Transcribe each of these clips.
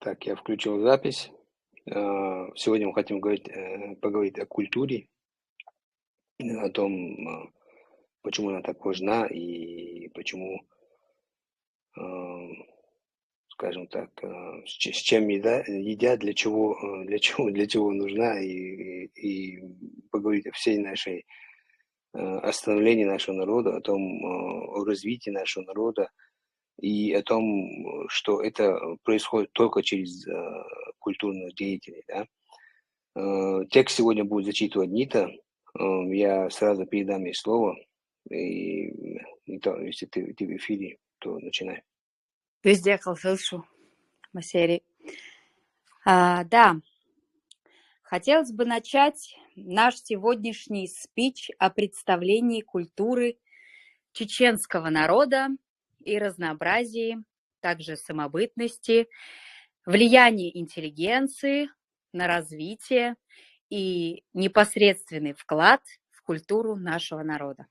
Так, я включил запись. Сегодня мы хотим поговорить о культуре, о том, почему она так важна и почему, а, скажем так, с чем едят, для чего нужна, и поговорить о всей нашей о становлении нашего народа, о том, о развитии нашего народа и о том, что это происходит только через культурных деятелей, да. Текст сегодня будет зачитывать Нита. Я сразу передам ей слово. И, Нита, если ты в эфире, то начинай. Везде слышу, Масери. Да, хотелось бы начать наш сегодняшний спич о представлении культуры чеченского народа и разнообразии, также самобытности, влиянии интеллигенции на развитие и непосредственный вклад в культуру нашего народа.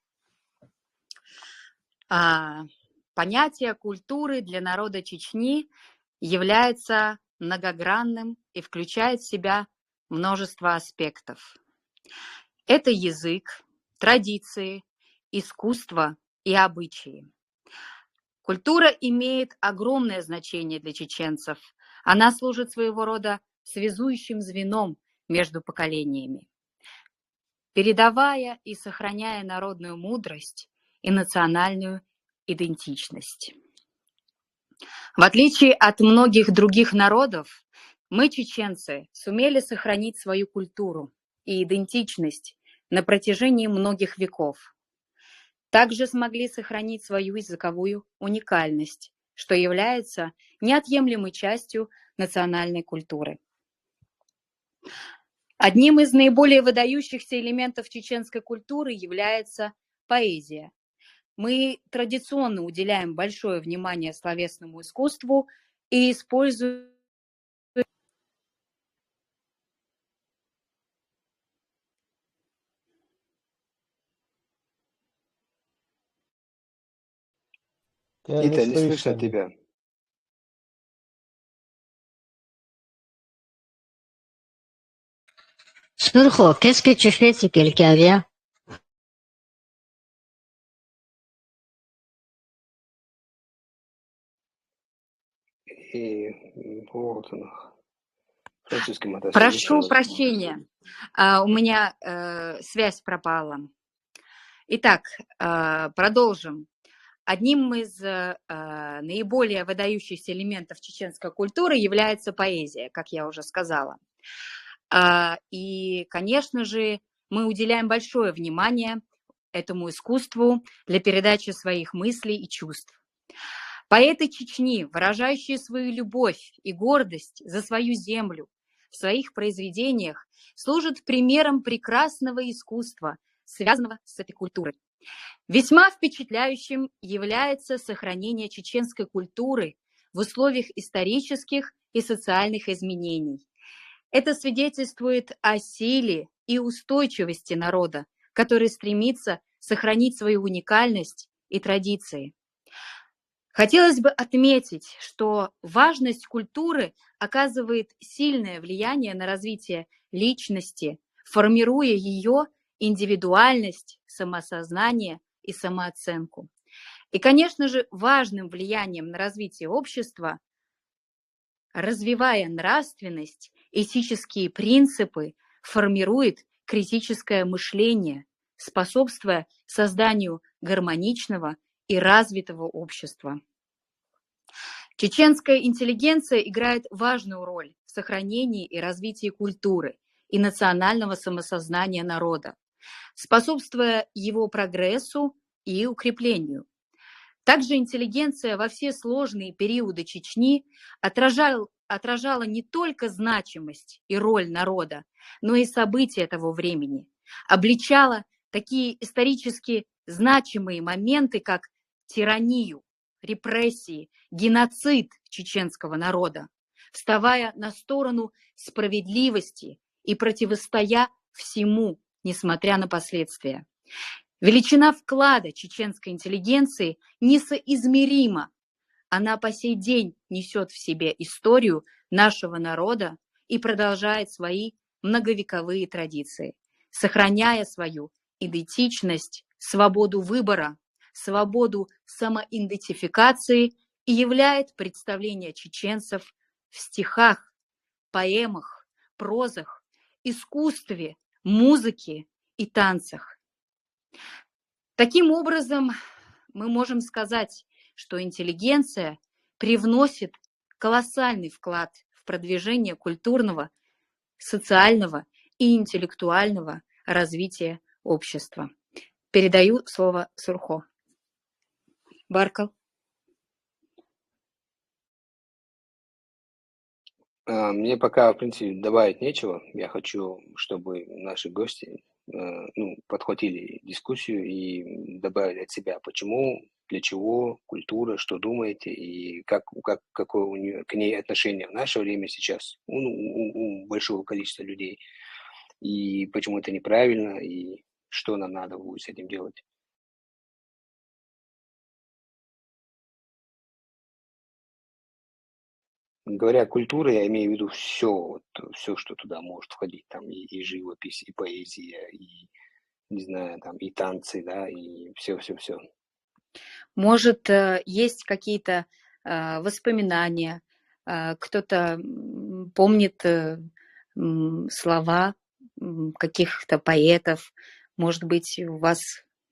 Понятие культуры для народа Чечни является многогранным и включает в себя множество аспектов. Это язык, традиции, искусство и обычаи. Культура имеет огромное значение для чеченцев. Она служит своего рода связующим звеном между поколениями, передавая и сохраняя народную мудрость и национальную идентичность. В отличие от многих других народов, мы, чеченцы, сумели сохранить свою культуру и идентичность на протяжении многих веков. Также смогли сохранить свою языковую уникальность, что является неотъемлемой частью национальной культуры. Одним из наиболее выдающихся элементов чеченской культуры является поэзия. Мы традиционно уделяем большое внимание словесному искусству и используем Нита, не слышно тебя. Surjo, qu'est-ce que tu fais si quelqu'un vient? И вот он. Французский мотор. Прошу прощения, у меня связь пропала. Итак, продолжим. Одним из наиболее выдающихся элементов чеченской культуры является поэзия, как я уже сказала. И, конечно же, мы уделяем большое внимание этому искусству для передачи своих мыслей и чувств. Поэты Чечни, выражающие свою любовь и гордость за свою землю в своих произведениях, служат примером прекрасного искусства, связанного с этой культурой. Весьма впечатляющим является сохранение чеченской культуры в условиях исторических и социальных изменений. Это свидетельствует о силе и устойчивости народа, который стремится сохранить свою уникальность и традиции. Хотелось бы отметить, что важность культуры оказывает сильное влияние на развитие личности, формируя ее индивидуальность, самосознание и самооценку. И, конечно же, важным влиянием на развитие общества, развивая нравственность, этические принципы, формирует критическое мышление, способствуя созданию гармоничного и развитого общества. Чеченская интеллигенция играет важную роль в сохранении и развитии культуры и национального самосознания народа, способствуя его прогрессу и укреплению. Также интеллигенция во все сложные периоды Чечни отражала не только значимость и роль народа, но и события того времени, обличала такие исторически значимые моменты, как тиранию, репрессии, геноцид чеченского народа, вставая на сторону справедливости и противостоя всему, несмотря на последствия. Величина вклада чеченской интеллигенции несоизмерима. Она по сей день несет в себе историю нашего народа и продолжает свои многовековые традиции, сохраняя свою идентичность, свободу выбора, свободу самоидентификации и являет представление чеченцев в стихах, поэмах, прозах, искусстве, музыке и танцах. Таким образом, мы можем сказать, что интеллигенция привносит колоссальный вклад в продвижение культурного, социального и интеллектуального развития общества. Передаю слово Сурхо. Баркал. Мне пока, в принципе, добавить нечего. Я хочу, чтобы наши гости подхватили дискуссию и добавили от себя, почему, для чего культура, что думаете и какое у нее к ней отношение в наше время сейчас у большого количества людей, и почему это неправильно, и что нам надо будет с этим делать. Говоря культура, я имею в виду все, что туда может входить, там и живопись, и поэзия, и, не знаю, там и танцы, да, и все. Может, есть какие-то воспоминания, кто-то помнит слова каких-то поэтов, может быть, у вас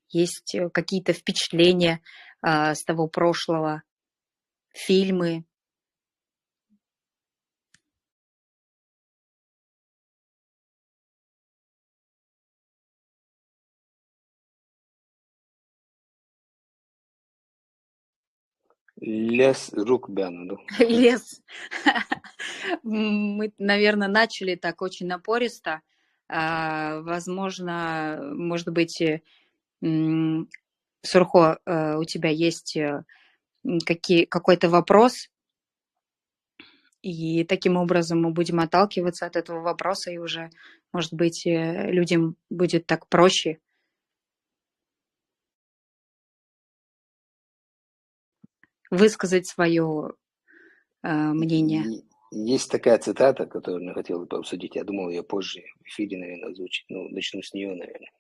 есть какие-то впечатления с того прошлого, фильмы. Лес рук Бяну. Лес. Мы, наверное, начали так очень напористо. Возможно, может быть, Сурхо, у тебя есть какой-то вопрос, и таким образом мы будем отталкиваться от этого вопроса, и уже, может быть, людям будет так проще. Высказать свое мнение. Есть такая цитата, которую я хотел бы обсудить. Я думал, ее позже в эфире, наверное, озвучить. Начну с нее, наверное.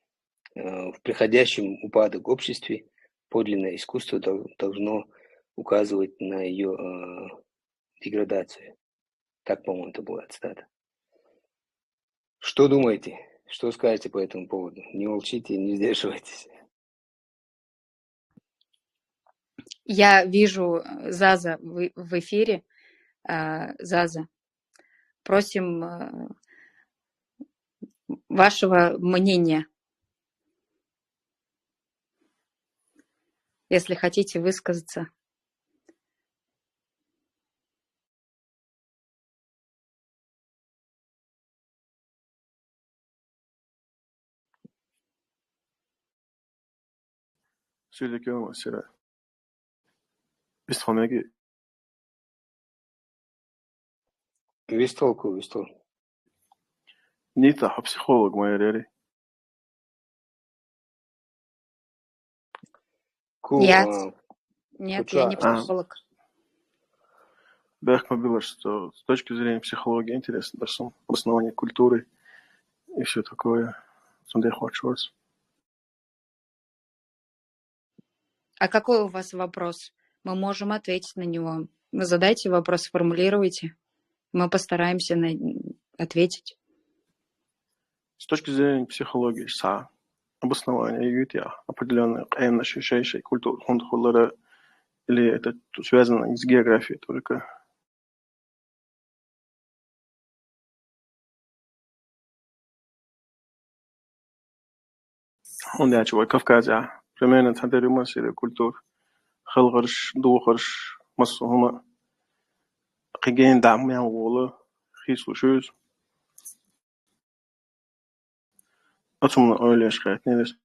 В приходящем упадок обществе подлинное искусство должно указывать на ее деградацию. Так, по-моему, это была цитата. Что думаете? Что скажете по этому поводу? Не молчите, не сдерживайтесь. Я вижу Заза в эфире. Заза, просим вашего мнения, если хотите высказаться. Söyleyeceğim mesela. İslam'a Вистолку. Нita, психолог моя рери. Нет, я не психолог. Бяхма было, что с точки зрения психологии интересно, даже основание культуры и все такое. А какой у вас вопрос? Мы можем ответить на него. Вы задайте вопрос, сформулируйте. Мы постараемся ответить. С точки зрения психологии, обоснование ЮТИА, определенные ощущающие культуры, или это связано с географией только? Он я чего, Кавказя, примерно центр массивы культур, خلقرش دوخرش مصهما قيجين دعم يا ولا خيس وشوز أتمنى أولي أشخاص نيلس.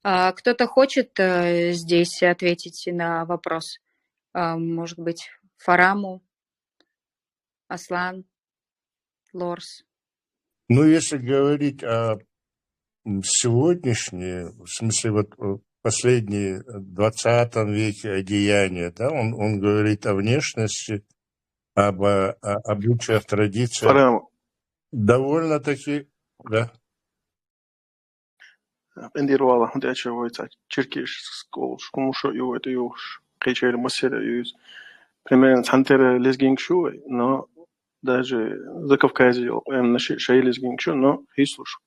Кто-то хочет здесь ответить на вопрос? Может быть, Фараму, Аслан, Лорс? Ну, если говорить о сегодняшней, в смысле, вот последние 20 веке одеяния, да, он говорит о внешности, об обычаях, традициях, Фарам, довольно-таки, да. Эндирвала, дяча войца, черкиш, сколш, кумушо, ю, это юш, кичер, массера, юз. Примерно центр лезгинг-шу, но даже за Кавказе, на шей лезгинг-шу, но хислуш,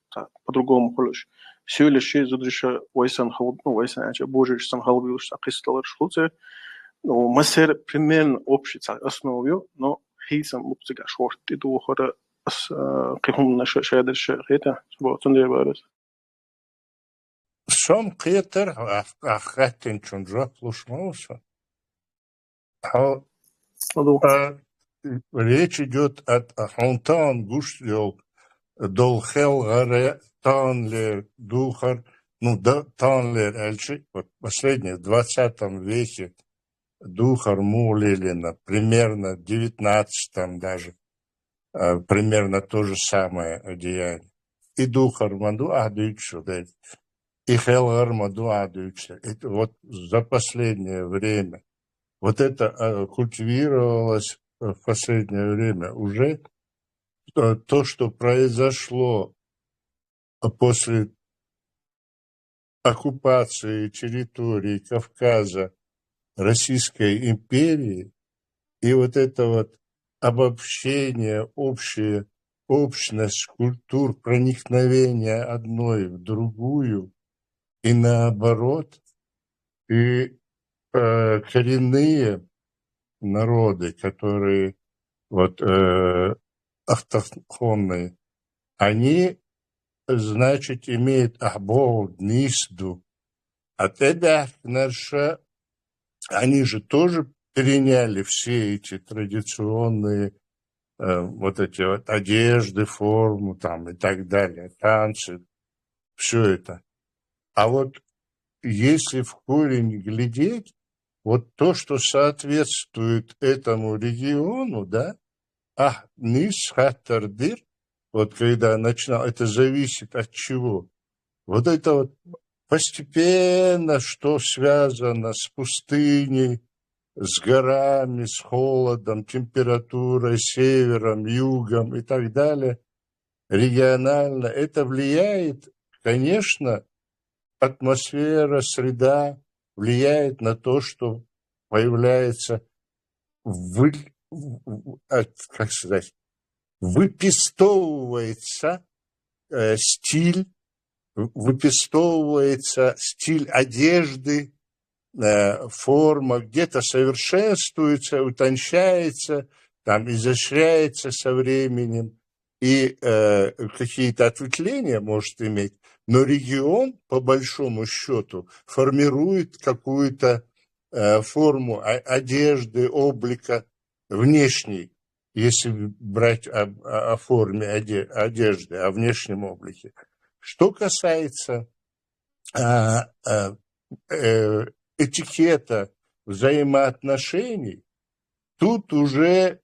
по-другому холуш. Все лишь задриша войсан халб, ну, войсан, а божиш сам халбилш, а кисталар шлуце, ну, массер примерно общий основу, но хисам муптига шорт, и ду хора кихум на шейдерш, это, вот, он дербарес. Сом кетер, хаттен чунжа плушмауса. Речь идет от Хонтан Гуштел, Долхел Гаре Танлер Духар, ну, Танлер Эльчи, вот последнее, в 20 веке Духар Мулилина, примерно в 19 даже, примерно то же самое одеяние. И Духар Маду Адючу, и Хелгар Маду Адючу. Это вот за последнее время. Вот это культивировалось в последнее время уже. То, что произошло после оккупации территории Кавказа Российской империи, и вот это вот обобщение, общность культур, проникновение одной в другую, и наоборот, и коренные народы, которые вот автохтонные, они, значит, имеют ахбоуд, нисду. От этого наша, они же тоже переняли все эти традиционные вот эти вот одежды, форму там и так далее, танцы, все это. А вот если в корень глядеть, вот то, что соответствует этому региону, да, низ, хаттардыр, вот когда начинал, это зависит от чего? Вот это вот постепенно, что связано с пустыней, с горами, с холодом, температурой, севером, югом и так далее, регионально, это влияет, конечно, атмосфера, среда влияет на то, что появляется, как сказать, выпестовывается стиль, выпестовывается стиль одежды, форма, где-то совершенствуется, утончается, там изощряется со временем, и какие-то ответвления может иметь, но регион, по большому счету, формирует какую-то форму одежды, облика внешней, если брать о форме одежды, о внешнем облике. Что касается этикета взаимоотношений, тут уже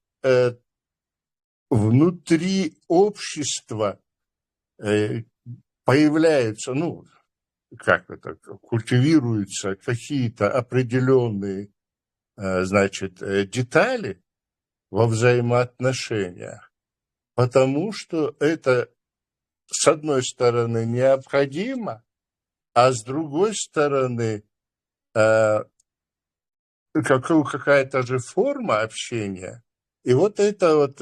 внутри общества появляются, ну, как это, культивируются какие-то определенные, значит, детали во взаимоотношениях, потому что это, с одной стороны, необходимо, а с другой стороны, какая-то же форма общения, и вот это вот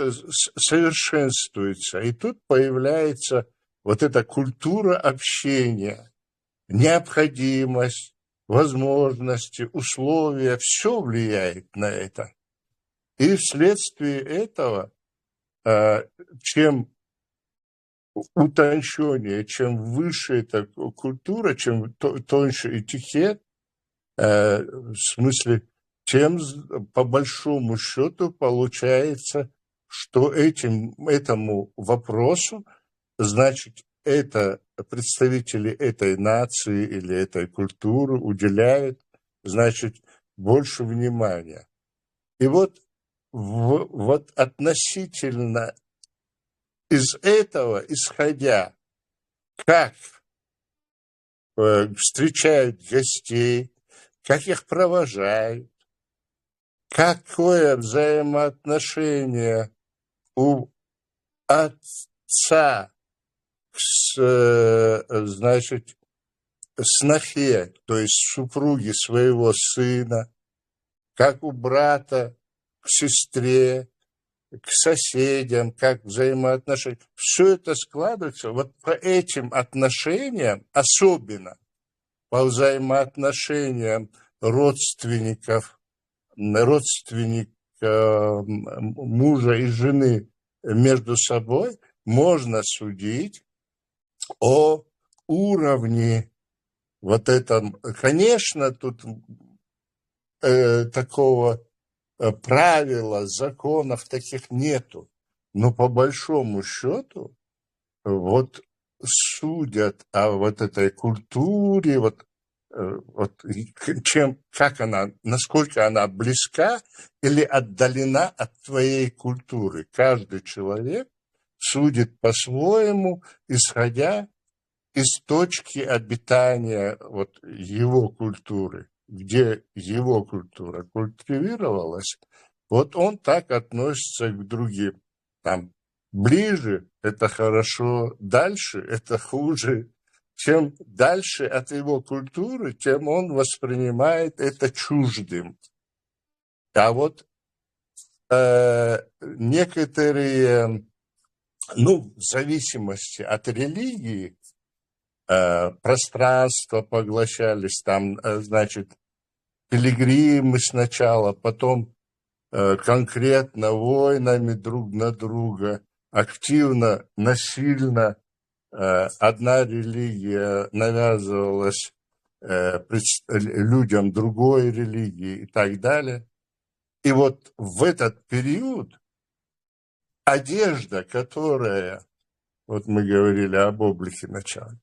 совершенствуется. И тут появляется вот эта культура общения, необходимость, возможности, условия, все влияет на это. И вследствие этого, чем утонченнее, чем выше эта культура, чем тоньше этикет, в смысле, тем по большому счету получается, что этому вопросу, значит, это представители этой нации или этой культуры уделяют, значит, больше внимания. И вот относительно из этого, исходя, как встречают гостей, как их провожают, какое взаимоотношение у отца значит, снохе, то есть супруге своего сына, как у брата к сестре, к соседям, как взаимоотношения. Все это складывается вот по этим отношениям, особенно по взаимоотношениям родственников мужа и жены между собой, можно судить о уровне вот этом. Конечно, тут такого правила, законов таких нету, но по большому счету вот судят о вот этой культуре, вот как она, насколько она близка или отдалена от твоей культуры. Каждый человек судит по-своему, исходя из точки обитания вот его культуры, где его культура культивировалась, вот он так относится к другим. Там ближе – это хорошо, дальше – это хуже. Чем дальше от его культуры, тем он воспринимает это чуждым. А вот некоторые, в зависимости от религии, пространства поглощались, там, значит, пилигримы сначала, потом конкретно войнами друг на друга, активно, насильно одна религия навязывалась людям другой религии и так далее. И вот в этот период одежда, которая, вот мы говорили об облике начала,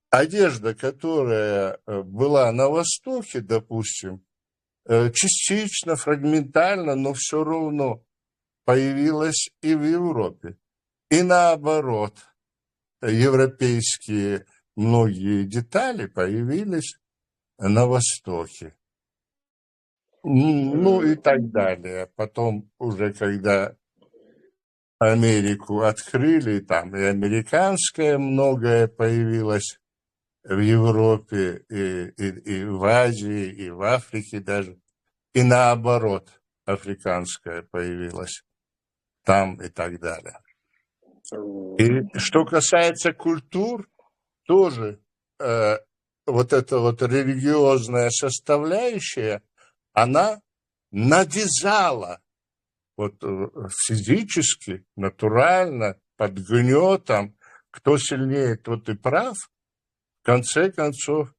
одежда, которая была на Востоке, допустим, частично, фрагментально, но все равно появилась и в Европе. И наоборот, европейские многие детали появились на Востоке. И так далее. Потом уже, когда Америку открыли, там и американское многое появилось в Европе, и в Азии, и в Африке даже. И наоборот, африканское появилось там и так далее. И что касается культур, тоже вот эта вот религиозная составляющая, она навязала вот физически, натурально, под гнетом, кто сильнее, тот и прав. В конце концов,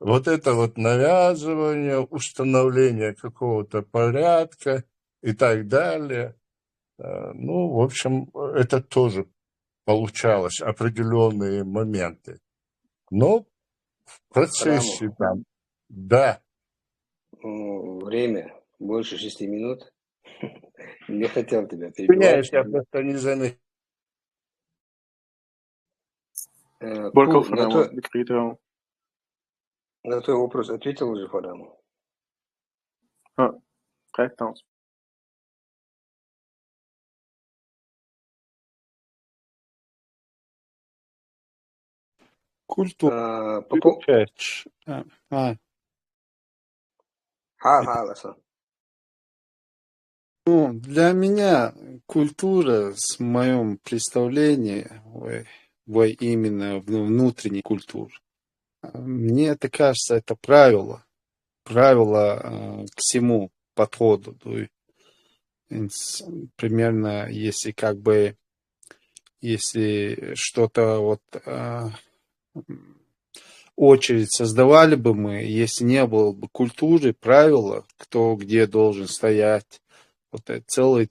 вот это вот навязывание, установление какого-то порядка и так далее, в общем, это тоже получалось определенные моменты. Но в процессе там, да. Время больше 6 минут. Не хотел тебя Извиняюсь, перебивать. я просто не заметил. Борков, на твой вопрос ответил уже Фарам? Қайтамыз. Культура. Для меня культура, с моем представлении, именно внутренней культуры, мне это кажется, это правило к всему подходу. Примерно, если что-то очередь создавали бы мы, если не было бы культуры, правила, кто где должен стоять, целые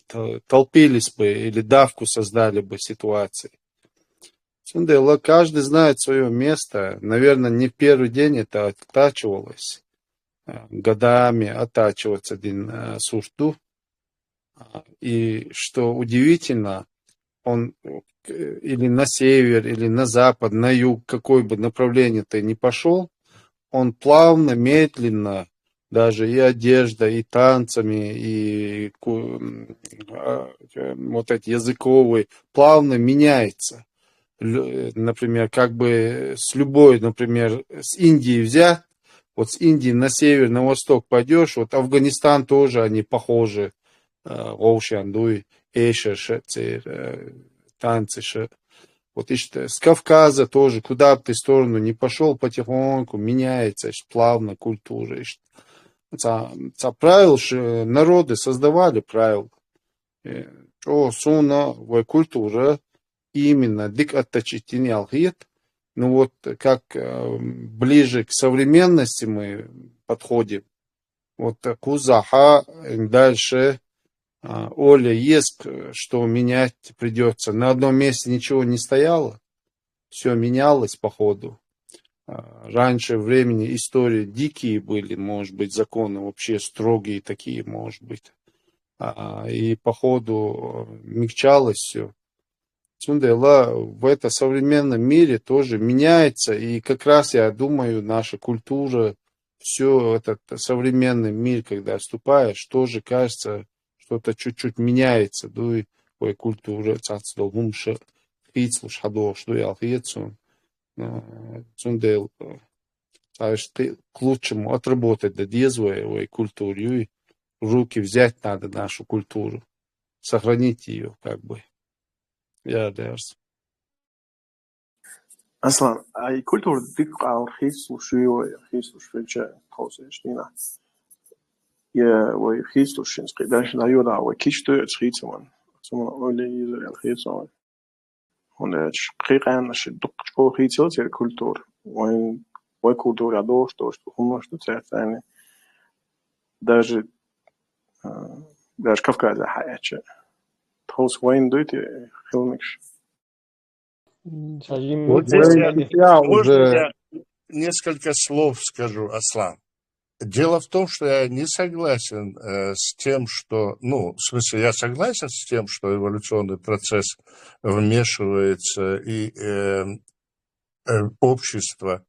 толпились бы или давку создали бы ситуации. Каждый знает свое место. Наверное, не в первый день это оттачивалось. Годами оттачивается один сурту. И что удивительно, он или на север, или на запад, на юг, какой бы направление ты ни пошел, он плавно, медленно, даже и одежда, и танцами, и вот эти языковые, плавно меняется. Например, как бы с любой, например, с Индии взять, вот с Индии на север, на восток пойдешь, вот Афганистан тоже, они похожи. Оушандуй, Эйша, танцы. Вот с Кавказа тоже, куда бы ты в сторону не пошел, потихоньку меняется плавно культура. Правил, что народы создавали правила. Что суна в культура именно дик отточительный алхит. Ну вот как ближе к современности мы подходим. Вот кузаха дальше Оля есть, что менять придется. На одном месте ничего не стояло, все менялось по ходу. Раньше времени истории дикие были, может быть, законы вообще строгие такие, может быть. И по ходу мягчалось все. Цундела в этом современном мире тоже меняется. И как раз, я думаю, наша культура, все этот современный мир, когда вступаешь, тоже кажется, что-то чуть-чуть меняется. Дуй ой культура, цацдол гумша, хицлуш хадош, дуй алхицу. Цундел, ты к лучшему отработать да дезвой культуру. И в руки взять надо нашу культуру. Сохранить ее, как бы. Я даже. Aslan, ai kultūra tik alhīslušīvoja, hīslušveča tausēštīnā. Ja vai hīslušīnskri, dažna jūdā vai kištuja schītsaman. Sumana oli īzari alhītsaman. Un schīqāna šiduk ško hītsils ir kultūra. Vai kultūra doštoš, tu humnoštu cērtēni. Даже Кавказа хаяча. Таус вайн дуйте хилмикш. Вот здесь можно я несколько слов скажу, Аслан. Дело в том, что я не согласен с тем, что... Ну, в смысле, я согласен с тем, что эволюционный процесс вмешивается, и общество,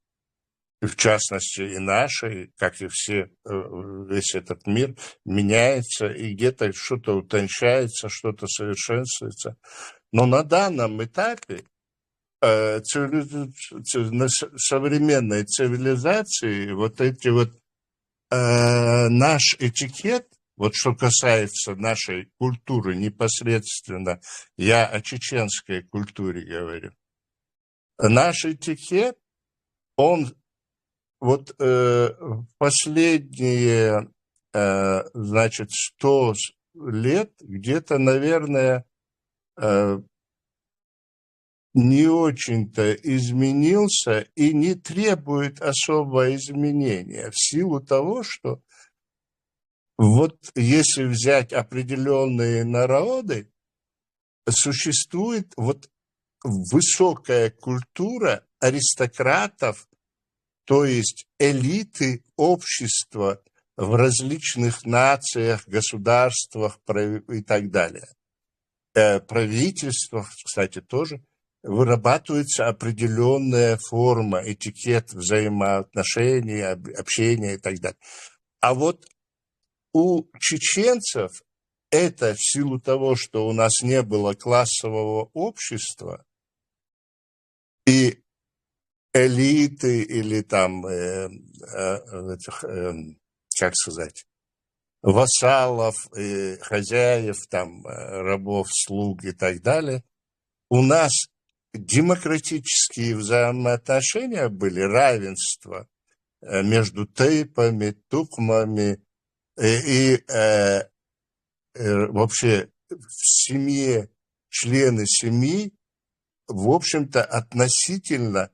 и в частности и наше, как и все, весь этот мир, меняется, и где-то что-то утончается, что-то совершенствуется. Но на данном этапе современной цивилизации вот эти вот наш этикет, вот что касается нашей культуры непосредственно, я о чеченской культуре говорю, наш этикет, он вот последние, значит, 100 лет где-то, наверное, не очень-то изменился и не требует особого изменения в силу того, что вот если взять определенные народы, существует вот высокая культура аристократов, то есть элиты общества в различных нациях, государствах и так далее. Правительствах, кстати, тоже вырабатывается определенная форма, этикет взаимоотношений, общения и так далее. А вот у чеченцев это в силу того, что у нас не было классового общества и элиты или там, как сказать, вассалов, хозяев, там, рабов, слуг и так далее, у нас демократические взаимоотношения были, равенство между тейпами, тукмами и вообще в семье, члены семьи, в общем-то, относительно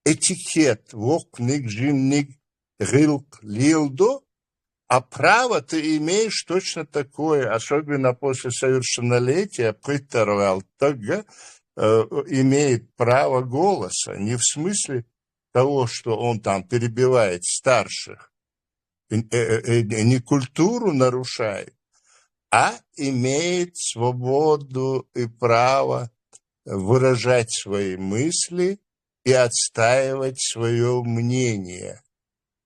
этикет, вокник, жимник, гилк, лилдо, а право ты имеешь точно такое, особенно после совершеннолетия, притервал, тогда имеет право голоса, не в смысле того, что он там перебивает старших, не культуру нарушает, а имеет свободу и право выражать свои мысли и отстаивать свое мнение.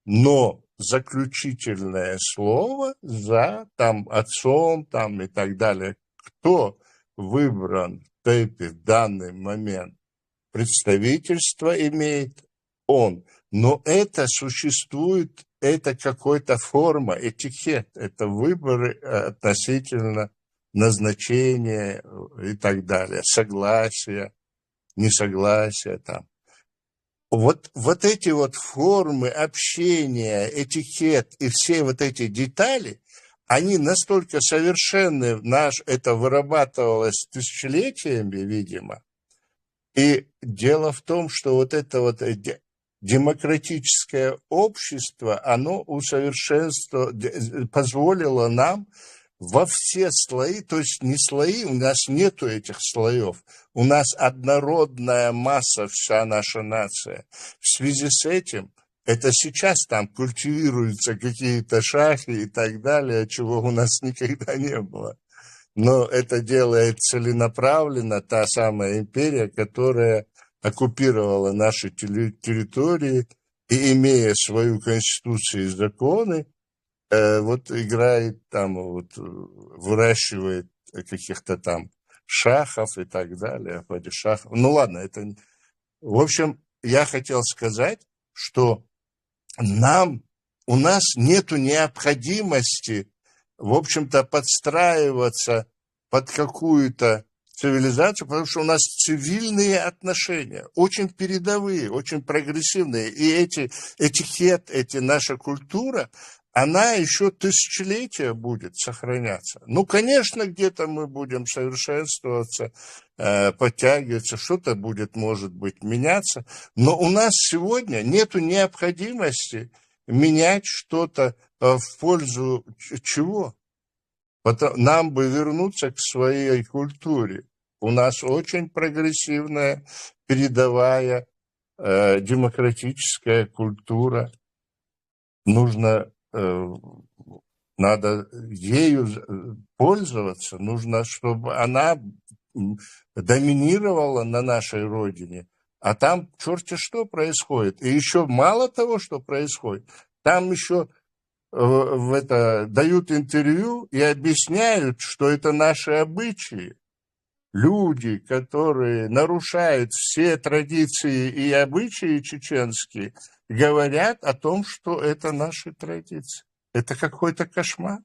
Но заключительное слово за там, отцом там, и так далее, кто выбран в данный момент, представительство имеет он. Но это существует, это какая-то форма, этикет, это выборы относительно назначения и так далее, согласия, несогласия там. Вот эти вот формы общения, этикет и все вот эти детали, они настолько совершенны, это вырабатывалось тысячелетиями, видимо. И дело в том, что вот это вот демократическое общество, оно позволило нам во все слои, то есть не слои, у нас нету этих слоев, у нас однородная масса, вся наша нация. В связи с этим, это сейчас там культивируются какие-то шахи и так далее, чего у нас никогда не было. Но это делает целенаправленно та самая империя, которая оккупировала наши территории и, имея свою конституцию и законы, вот играет там, вот выращивает каких-то там шахов и так далее, падишахов. Ну ладно, это... В общем, я хотел сказать, что у нас нету необходимости, в общем-то, подстраиваться под какую-то цивилизацию, потому что у нас цивильные отношения, очень передовые, очень прогрессивные. И этикет, наша культура, она еще тысячелетия будет сохраняться. Ну, конечно, где-то мы будем совершенствоваться, подтягиваться, что-то будет, может быть, меняться, но у нас сегодня нет необходимости менять что-то в пользу чего? Нам бы вернуться к своей культуре. У нас очень прогрессивная, передовая, демократическая культура. Надо ею пользоваться, нужно, чтобы она доминировала на нашей родине. А там черти что происходит. И еще мало того, что происходит, там еще дают интервью и объясняют, что это наши обычаи. Люди, которые нарушают все традиции и обычаи чеченские, говорят о том, что это наши традиции. Это какой-то кошмар.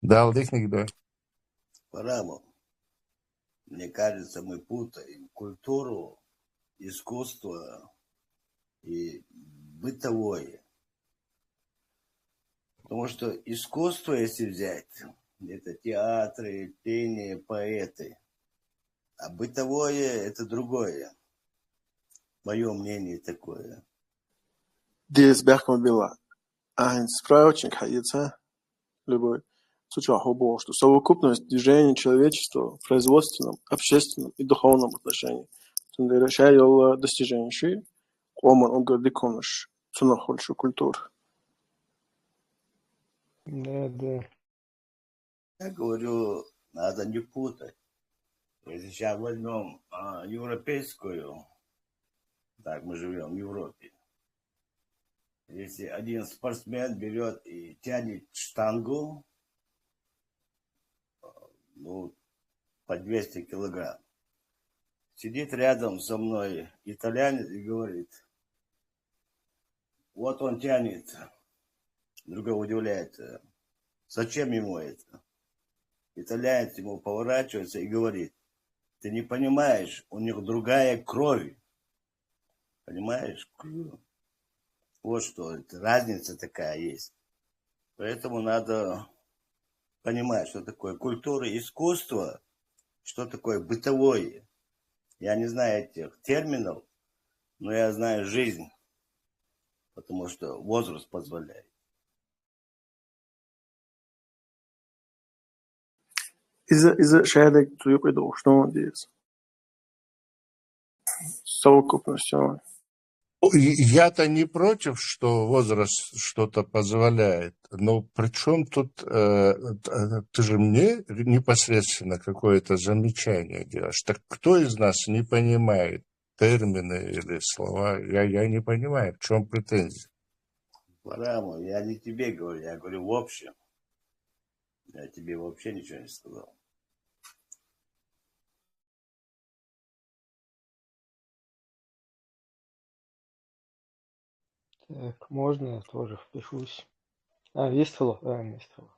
Да, Алдых Нигдой. Парамов, мне кажется, мы путаем культуру, искусство и бытовое. Потому что искусство, если взять, это театры, пение, поэты. А бытовое это другое. Мое мнение такое. Здесь Бехмобила. Справочник hayется любой. Сучаху Бог, что совокупность движений человечества в производственном, общественном и духовном отношении. Решая достижения ши, оман он говорит, комнаш, цунахольшу культур. Да. Я говорю, надо не путать. Если сейчас возьмем европейскую, так мы живем в Европе. Если один спортсмен берет и тянет штангу, по 200 килограмм, сидит рядом со мной итальянец и говорит, вот он тянет. Другой удивляется, зачем ему это? Итальянец ему поворачивается и говорит, ты не понимаешь, у них другая кровь. Понимаешь? Вот что, это разница такая есть. Поэтому надо понимать, что такое культура, искусство, что такое бытовое. Я не знаю этих терминов, но я знаю жизнь, потому что возраст позволяет. Из-за шайдек туюк иду, что он здесь? Совокупностью. Я-то не против, что возраст что-то позволяет, но при чем тут, ты же мне непосредственно какое-то замечание делаешь. Так кто из нас не понимает термины или слова? Я не понимаю, в чем претензия. Параму, я не тебе говорю, я говорю в общем. Я тебе вообще ничего не сказал. Так, можно я тоже впишусь? Вестфало? Вестфало.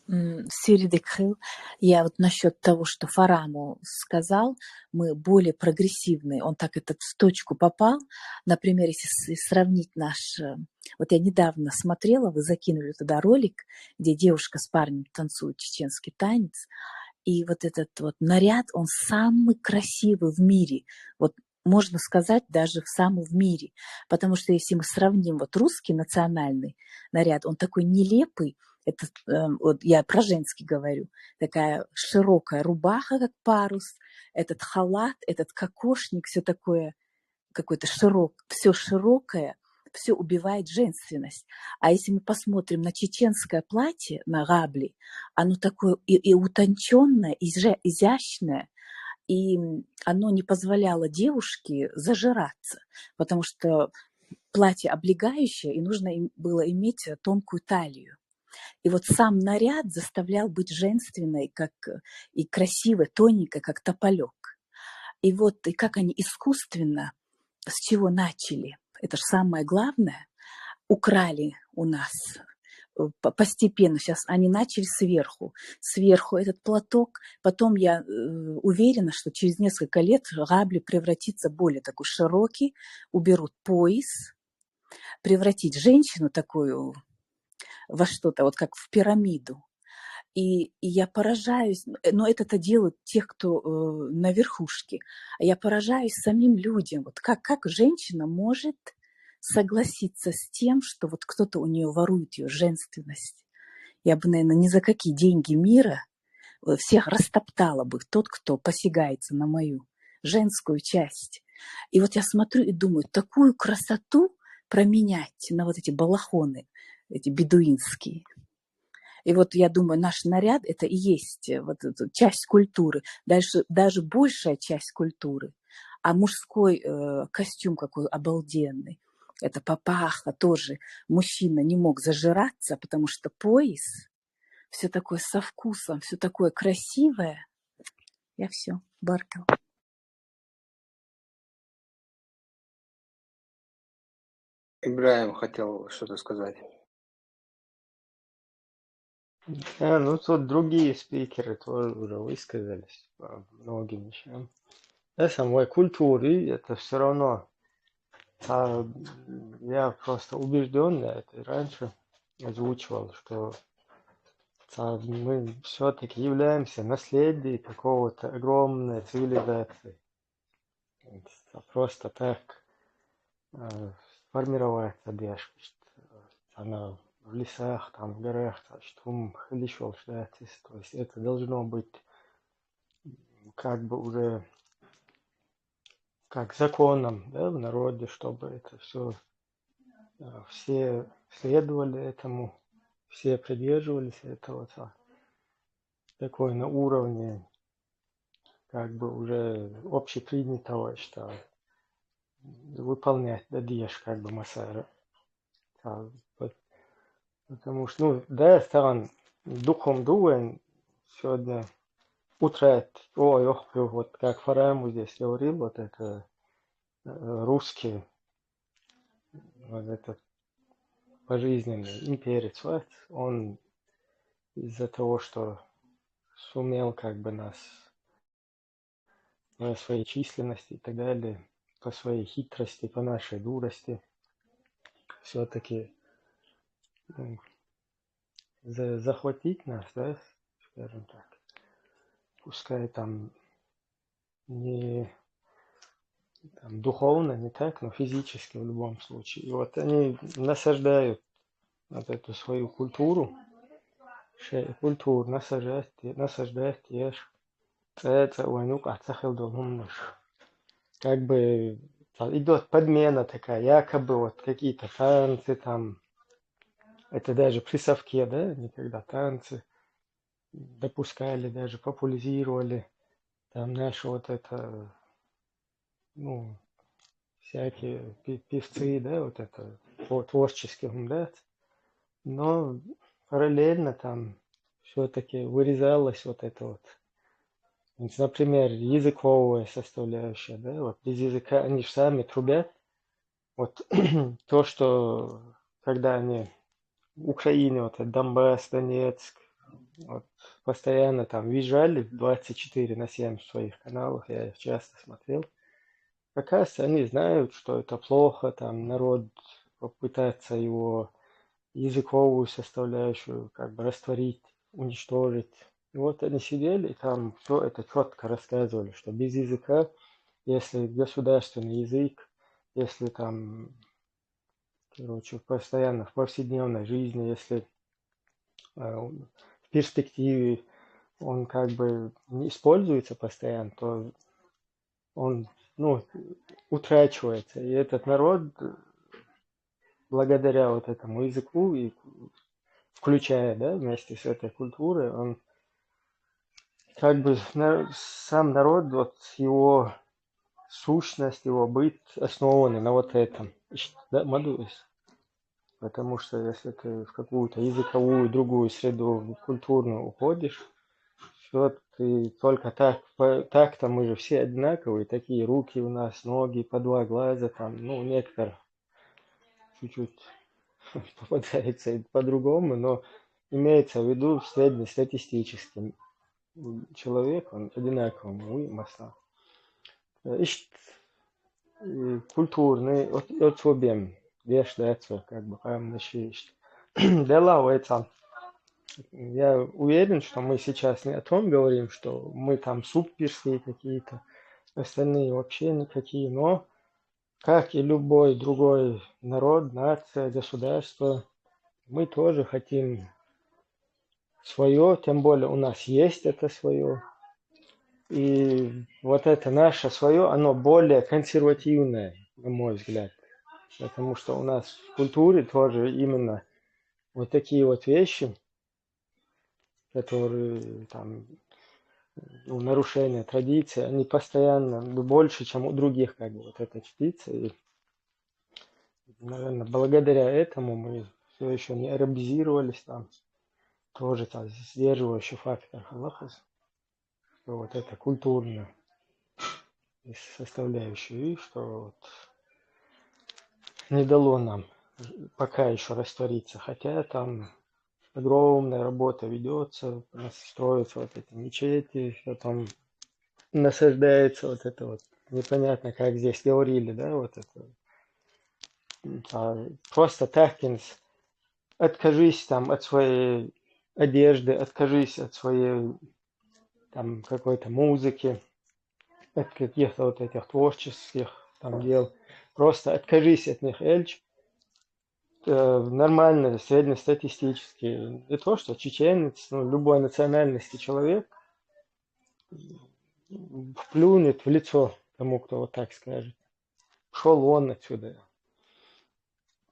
Сири Крыл, я вот насчет того, что Фараму сказал, мы более прогрессивные, он так этот в точку попал. Например, если сравнить наш... Вот я недавно смотрела, вы закинули туда ролик, где девушка с парнем танцует чеченский танец, и вот этот вот наряд, он самый красивый в мире. Вот можно сказать, даже в мире. Потому что если мы сравним вот русский национальный наряд, он такой нелепый. Это, вот я про женский говорю. Такая широкая рубаха, как парус. Этот халат, этот кокошник, все такое какое-то все широкое, все убивает женственность. А если мы посмотрим на чеченское платье, на габли, оно такое и утонченное, и изящное, и оно не позволяло девушке зажираться, потому что платье облегающее, и нужно было иметь тонкую талию. И вот сам наряд заставлял быть женственной, как и красивой, тоненькой, как тополек. И вот и как они искусственно, с чего начали, это же самое главное, украли у нас постепенно. Сейчас они начали сверху. Сверху этот платок. Потом я уверена, что через несколько лет габли превратится в более такой широкий, уберут пояс, превратить женщину такую во что-то, вот как в пирамиду. И я поражаюсь, но это делают тех, кто на верхушке. А я поражаюсь самим людям. Вот как женщина может согласиться с тем, что вот кто-то у нее ворует ее женственность. Я бы, наверное, ни за какие деньги мира всех растоптала бы тот, кто посягается на мою женскую часть. И вот я смотрю и думаю, такую красоту променять на вот эти балахоны, эти бедуинские. И вот я думаю, наш наряд – это и есть вот эта часть культуры, даже большая часть культуры. А мужской костюм какой обалденный. Это папаха тоже. Мужчина не мог зажираться, потому что пояс, все такое со вкусом, все такое красивое. Я все, Баркал. Ибраим хотел что-то сказать. Ну тут другие спикеры тоже уже высказались по многим вещам. Да, самой культуре это все равно. Я просто убежден, я это и раньше озвучивал, что мы все-таки являемся наследием какого-то огромной цивилизации. Просто так сформировать одежду, она в лесах, там, в горах, что хлещел, то есть это должно быть как бы уже как законом, да, в народе, чтобы это все следовали этому, все придерживались этого, такой на уровне как бы уже общепринятого, что выполнять одежду как бы масара. Потому что, да, стан духом дуэн сегодня утро, вот как Фарайму здесь говорил, вот это русский, вот этот пожизненный имперец, вот, он из-за того, что сумел как бы нас по своей численности и так далее, по своей хитрости, по нашей дурости, все-таки захватить нас, да, скажем так, пускай там не там, духовно, не так, но физически в любом случае. И вот они насаждают вот эту свою культуру, насаждают ешь. Это как бы идет подмена такая, якобы вот какие-то танцы там, это даже при совке, да, никогда танцы допускали, даже популяризировали, там наши вот это, ну, всякие певцы, да, вот это, по творчески, да, но параллельно там все-таки вырезалось вот это вот, например, языковая составляющая, да, вот без языка они же сами трубят, вот то, что когда они в Украине, вот это Донбасс, Донецк, вот, постоянно там визжали 24/7 в своих каналах, я их часто смотрел. Оказывается, они знают, что это плохо, там народ попытается его языковую составляющую как бы растворить, уничтожить. И вот они сидели и там все это четко рассказывали, что без языка, если государственный язык, если там, короче, постоянно в повседневной жизни, если в перспективе он как бы не используется постоянно, то он, ну, утрачивается. И этот народ, благодаря вот этому языку, и включая, да, вместе с этой культурой, он как бы сам народ, вот его сущность, его быт основаны на вот этом. Да, Мадуис? Потому что если ты в какую-то языковую, другую среду, культурную уходишь, все, ты только так, так-то мы же все одинаковые, такие руки у нас, ноги, по два глаза, там, ну, некоторые чуть-чуть попадается и по-другому, но имеется в виду среднестатистический человек, он одинаковый, масса. Ищет культурный, от собем, вешается, как бы, делается. Я уверен, что мы сейчас не о том говорим, что мы там суперские какие-то, остальные вообще никакие, но как и любой другой народ, нация, государство, мы тоже хотим свое, тем более у нас есть это свое. И вот это наше свое, оно более консервативное, на мой взгляд. Потому что у нас в культуре тоже именно вот такие вот вещи, которые там, ну, нарушение традиции, они постоянно, ну, больше, чем у других, как бы, вот это чтится. И, наверное, благодаря этому мы все еще не арабизировались там. Тоже там сдерживающий фактор халахас, что вот это культурно составляющую, и что вот не дало нам пока еще раствориться. Хотя там огромная работа ведется, строятся вот эти мечети, все там насаждается вот это вот. Непонятно, как здесь говорили, да, вот это. Просто так, откажись там от своей одежды, откажись от своей там какой-то музыки, от каких-то вот этих творческих там дел. Просто откажись от них, Эльч. Нормально, среднестатистический. И то, что чеченец, ну, любой национальности человек плюнет в лицо тому, кто вот так скажет. Шел он отсюда.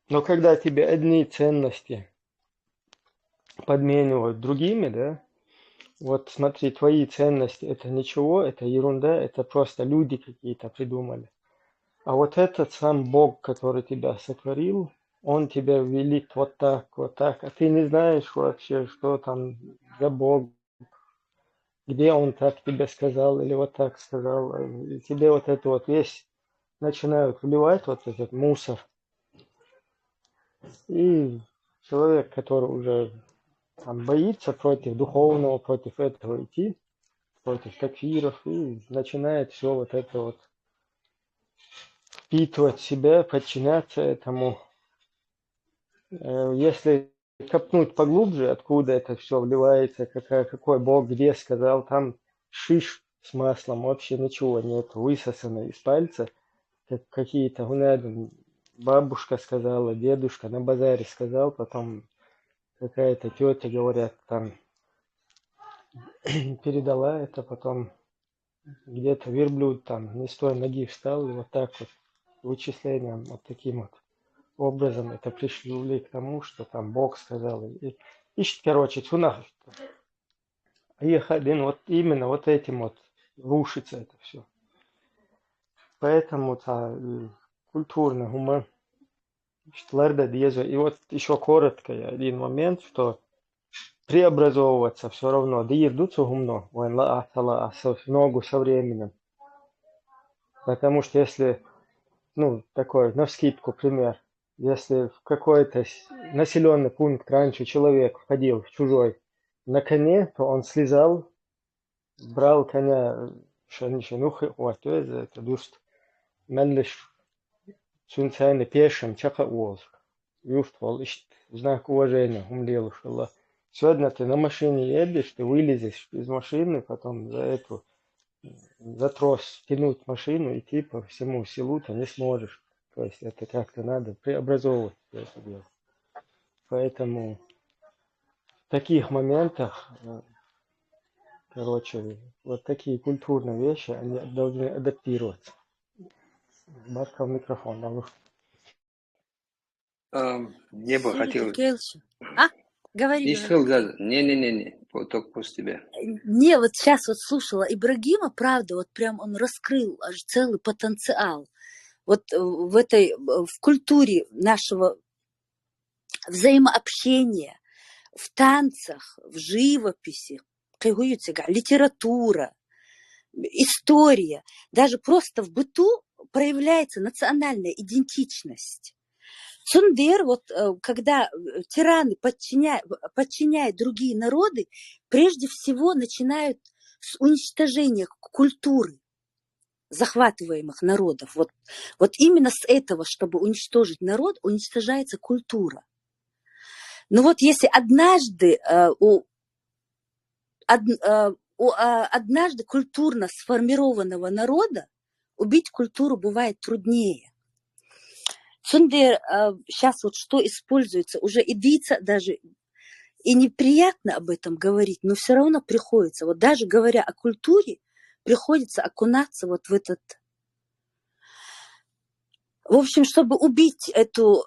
Но когда тебе одни ценности подменивают другими, да, вот смотри, твои ценности это ничего, это ерунда, это просто люди какие-то придумали. А вот этот сам Бог, который тебя сотворил, он тебя велит вот так, а ты не знаешь вообще, что там за Бог, где он так тебе сказал или вот так сказал. И тебе вот это вот весь начинают вливать вот этот мусор. И человек, который уже там боится против духовного, против этого идти, против такфиров, и начинает все вот это вот впитывать в себя, подчиняться этому. Если копнуть поглубже, откуда это все вливается, какой Бог где сказал, там шиш с маслом, вообще ничего нет, высосано из пальца, как какие-то, бабушка сказала, дедушка на базаре сказал, потом какая-то тетя, говорят, там передала это, потом где-то верблюд там не с той ноги встал и вот так вот вычислением вот таким вот образом это пришли к тому, что там Бог сказал. Ищет, короче, цунах. Их один вот именно вот этим вот рушится это все. Поэтому культурно гумор. И вот еще коротко один момент, что преобразовываться все равно. Да ирдутся гумно, ногу со временем. Потому что если, ну, такой, навскидку пример, если в какой-то населенный пункт раньше человек входил в чужой на коне, то он слезал, брал коня, вот, это дуст, männlich sind seine пешим чака уолск. Юштвал, знак уважения, умлел, что сегодня ты на машине едешь, ты вылезешь из машины, потом за трос тянуть машину, идти по всему селу ты не сможешь. То есть это как-то надо преобразовывать это дело. Поэтому в таких моментах, короче, вот такие культурные вещи, они должны адаптироваться. Батка в микрофон, да, Я бы хотел... Говори. Не, только после тебя. Не, вот сейчас вот слушала Ибрагима, правда, вот прям он раскрыл аж целый потенциал. Вот в культуре нашего взаимообщения, в танцах, в живописи, литература, история, даже просто в быту проявляется национальная идентичность. Цундер, вот когда тираны подчиняют другие народы, прежде всего начинают с уничтожения культуры захватываемых народов. Вот именно с этого, чтобы уничтожить народ, уничтожается культура. Но вот если однажды культурно сформированного народа убить культуру бывает труднее. Цундер, сейчас вот что используется, уже идица даже, и неприятно об этом говорить, но все равно приходится, вот даже говоря о культуре, приходится окунаться вот в этот... В общем, чтобы убить эту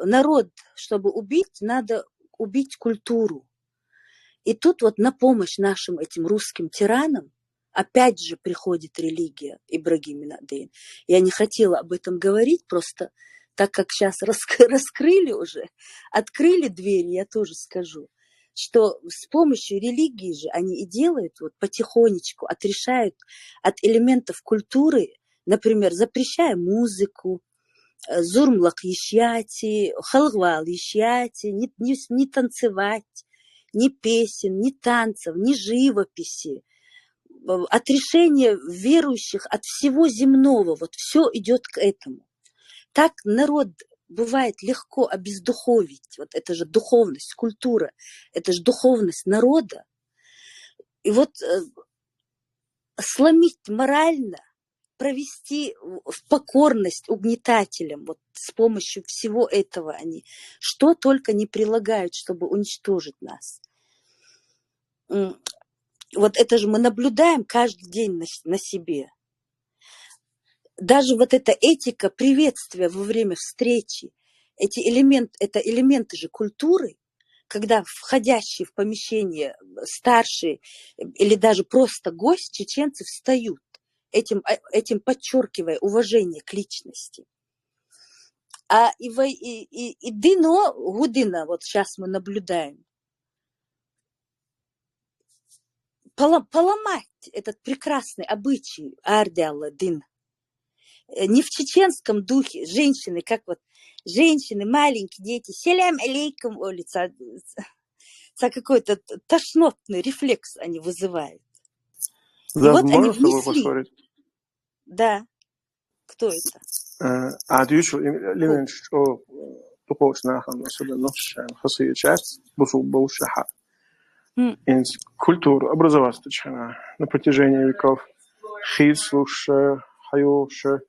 народ, чтобы убить, надо убить культуру. И тут вот на помощь нашим этим русским тиранам опять же приходит религия Ибрагим ин-ад-Дин. Я не хотела об этом говорить, просто так как сейчас раскрыли уже, открыли двери, я тоже скажу, что с помощью религии же они и делают, вот потихонечку отрешают от элементов культуры, например, запрещая музыку, зурмлак ещяти, халгвал ещяти, не танцевать, ни песен, ни танцев, ни живописи, отрешение верующих от всего земного, вот все идет к этому. Так народ бывает легко обездуховить, вот это же духовность, культура, это же духовность народа. И вот сломить морально, провести в покорность угнетателям, вот с помощью всего этого они что только не прилагают, чтобы уничтожить нас. Вот это же мы наблюдаем каждый день на себе. Даже вот эта этика приветствия во время встречи, это элементы же культуры, когда входящие в помещение старшие или даже просто гость, чеченцы встают, этим подчеркивая уважение к личности. А и дино гудина, вот сейчас мы наблюдаем, поломать этот прекрасный обычай ардиалла дин. Не в чеченском духе, женщины, как вот женщины, маленькие дети, селям алейкум, улица, какой-то тошнотный рефлекс они вызывают. И Да, вот они можно с тобой внесли. поспорить? Да. Кто это? عاديش لمنش أو بقولش ناخذ مسؤولية نفس خاصية часть بوش حق. Инс культуру образоваться тычхана на протяжении веков. Хис лучше, хайоше,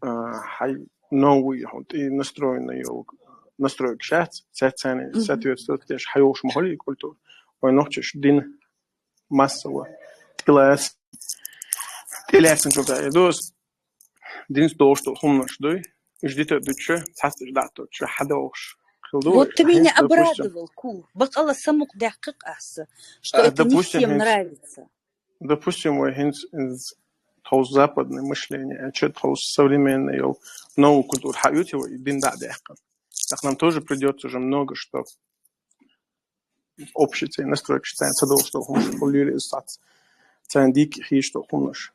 хай новый и настрой к часть, цены соответствует лишь хайош махали культур. Ой, ночеш дин массово. Тилас, тиласен чука. Дос Динс доошто хумнашдой. Ждите дуче, цаст ждато, че хадош. Вот ты меня обрадовал, Ку. Бакала самук дякык асы, что это не всем нравится. Допустим, из западное мышление, что современное, новую культуру хают его и динда дяка. Так нам тоже придется уже много что общиться и настроить, считается, что хумш полюли стать. Цандик и что хумш.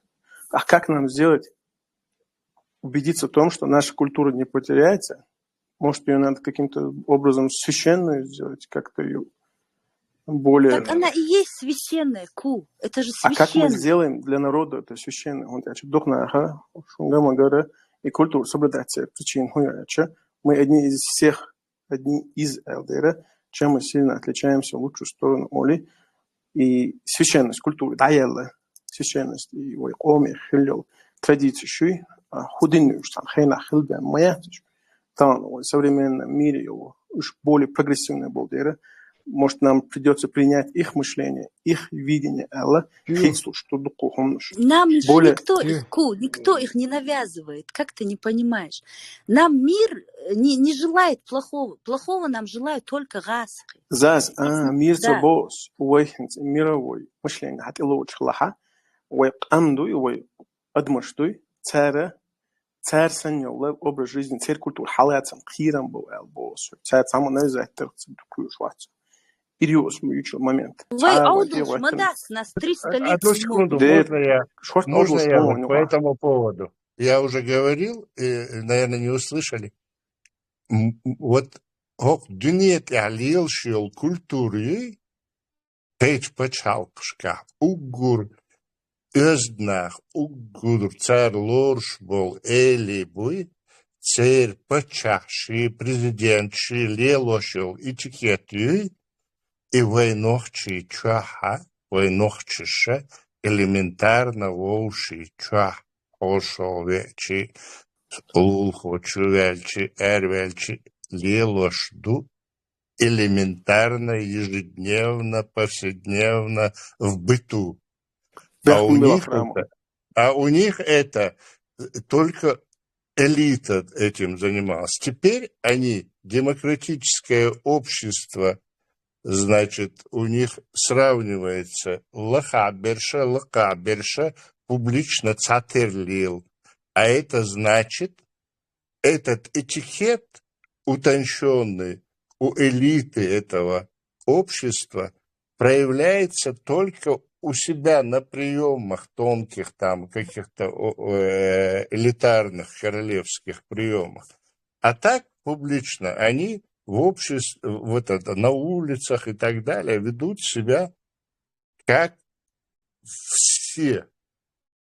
А как нам сделать? Убедиться в том, что наша культура не потеряется? Может, ее надо каким-то образом священную сделать, как-то ее более... Так она и есть священная, Ку. Это же священная. А как мы сделаем для народа это священное? И культуру соблюдать причин. Мы одни из ЛДР, чем мы сильно отличаемся в лучшую сторону Оли. И священность культуры, даялла, священность и коми, хилил, традиции, худинную, там, хейна, хилбен, моя, там, в современном мире его уж более прогрессивные болдеры. Может, нам придется принять их мышление, их видение Алла, что нам более... никто их не навязывает, как ты не понимаешь. Нам мир не желает плохого. Плохого нам желают только гаски. Мир цабос, мировой мышление, хат илоуч лаха, амдуй, адмаштуй, царь саньёл, образ жизни, царь культур, халатсам, хирам был элбос, царь саму навязать, Ириос мучил момент. Вы аудуш, мадас, нас 300 лет. Одну секунду, можно я вот по этому поводу? Я уже говорил, наверное, не услышали. Вот дюнет алил шел культуры, пейдж почалкшка, угур, özdnах, угур, царь лорш был, эли буй, царь почахший, президентший, лелошил, этикеты, и войнохчий чаха, войнохчиша, элементарно волший чах, ошол вечи, лулхо чувельчи, эрвельчи, лелошду, элементарно, ежедневно, повседневно в быту. А у них это только элита этим занималась. Теперь они, демократическое общество, значит, у них сравнивается лакаберша, публично цатерлил. А это значит, этот этикет утонченный у элиты этого общества проявляется только у себя на приемах тонких, там, каких-то элитарных королевских приемах. А так публично они в обществе, на улицах и так далее ведут себя как все.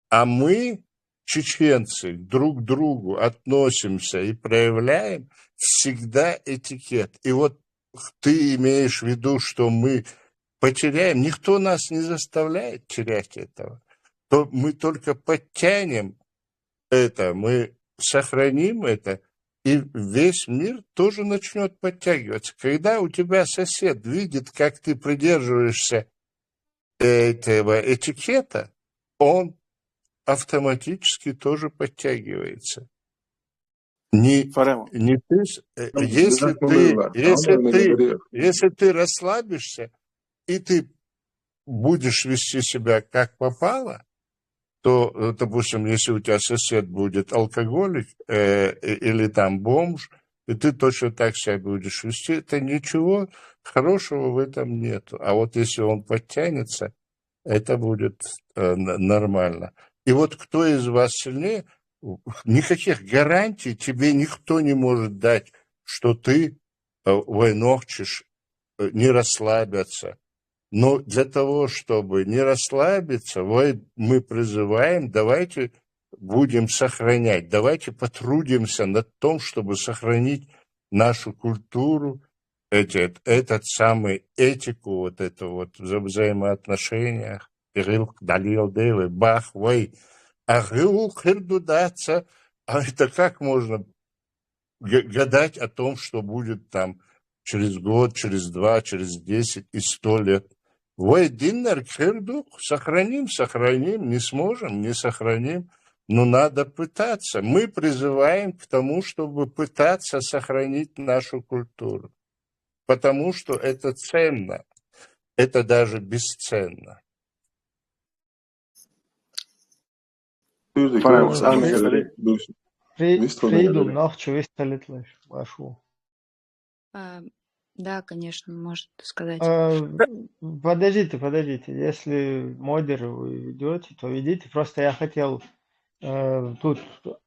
А мы, чеченцы, друг к другу относимся и проявляем всегда этикет. И вот ты имеешь в виду, что мы потеряем, никто нас не заставляет терять этого. То мы только подтянем это, мы сохраним это, и весь мир тоже начнет подтягиваться. Когда у тебя сосед видит, как ты придерживаешься этого этикета, он автоматически тоже подтягивается. Если ты расслабишься, и ты будешь вести себя как попало, то, допустим, если у тебя сосед будет алкоголик или там бомж, и ты точно так себя будешь вести, это ничего хорошего в этом нету. А вот если он подтянется, это будет нормально. И вот кто из вас сильнее, никаких гарантий тебе никто не может дать, что ты войнохчешь, не расслабиться. Но для того, чтобы не расслабиться, мы призываем, давайте будем сохранять, давайте потрудимся над тем, чтобы сохранить нашу культуру, этот самый этику, вот это вот в взаимоотношениях. Бах, вой, а это как можно гадать о том, что будет там через год, через 2, через 10 и 100 лет. Вой, диннер, сохраним, не сможем, не сохраним. Но надо пытаться. Мы призываем к тому, чтобы пытаться сохранить нашу культуру. Потому что это ценно. Это даже бесценно. Фридум, нахчу висталитлеш, вашу. Да, конечно, может сказать. Подождите. Если модер вы ведете, то ведите. Просто я хотел... Тут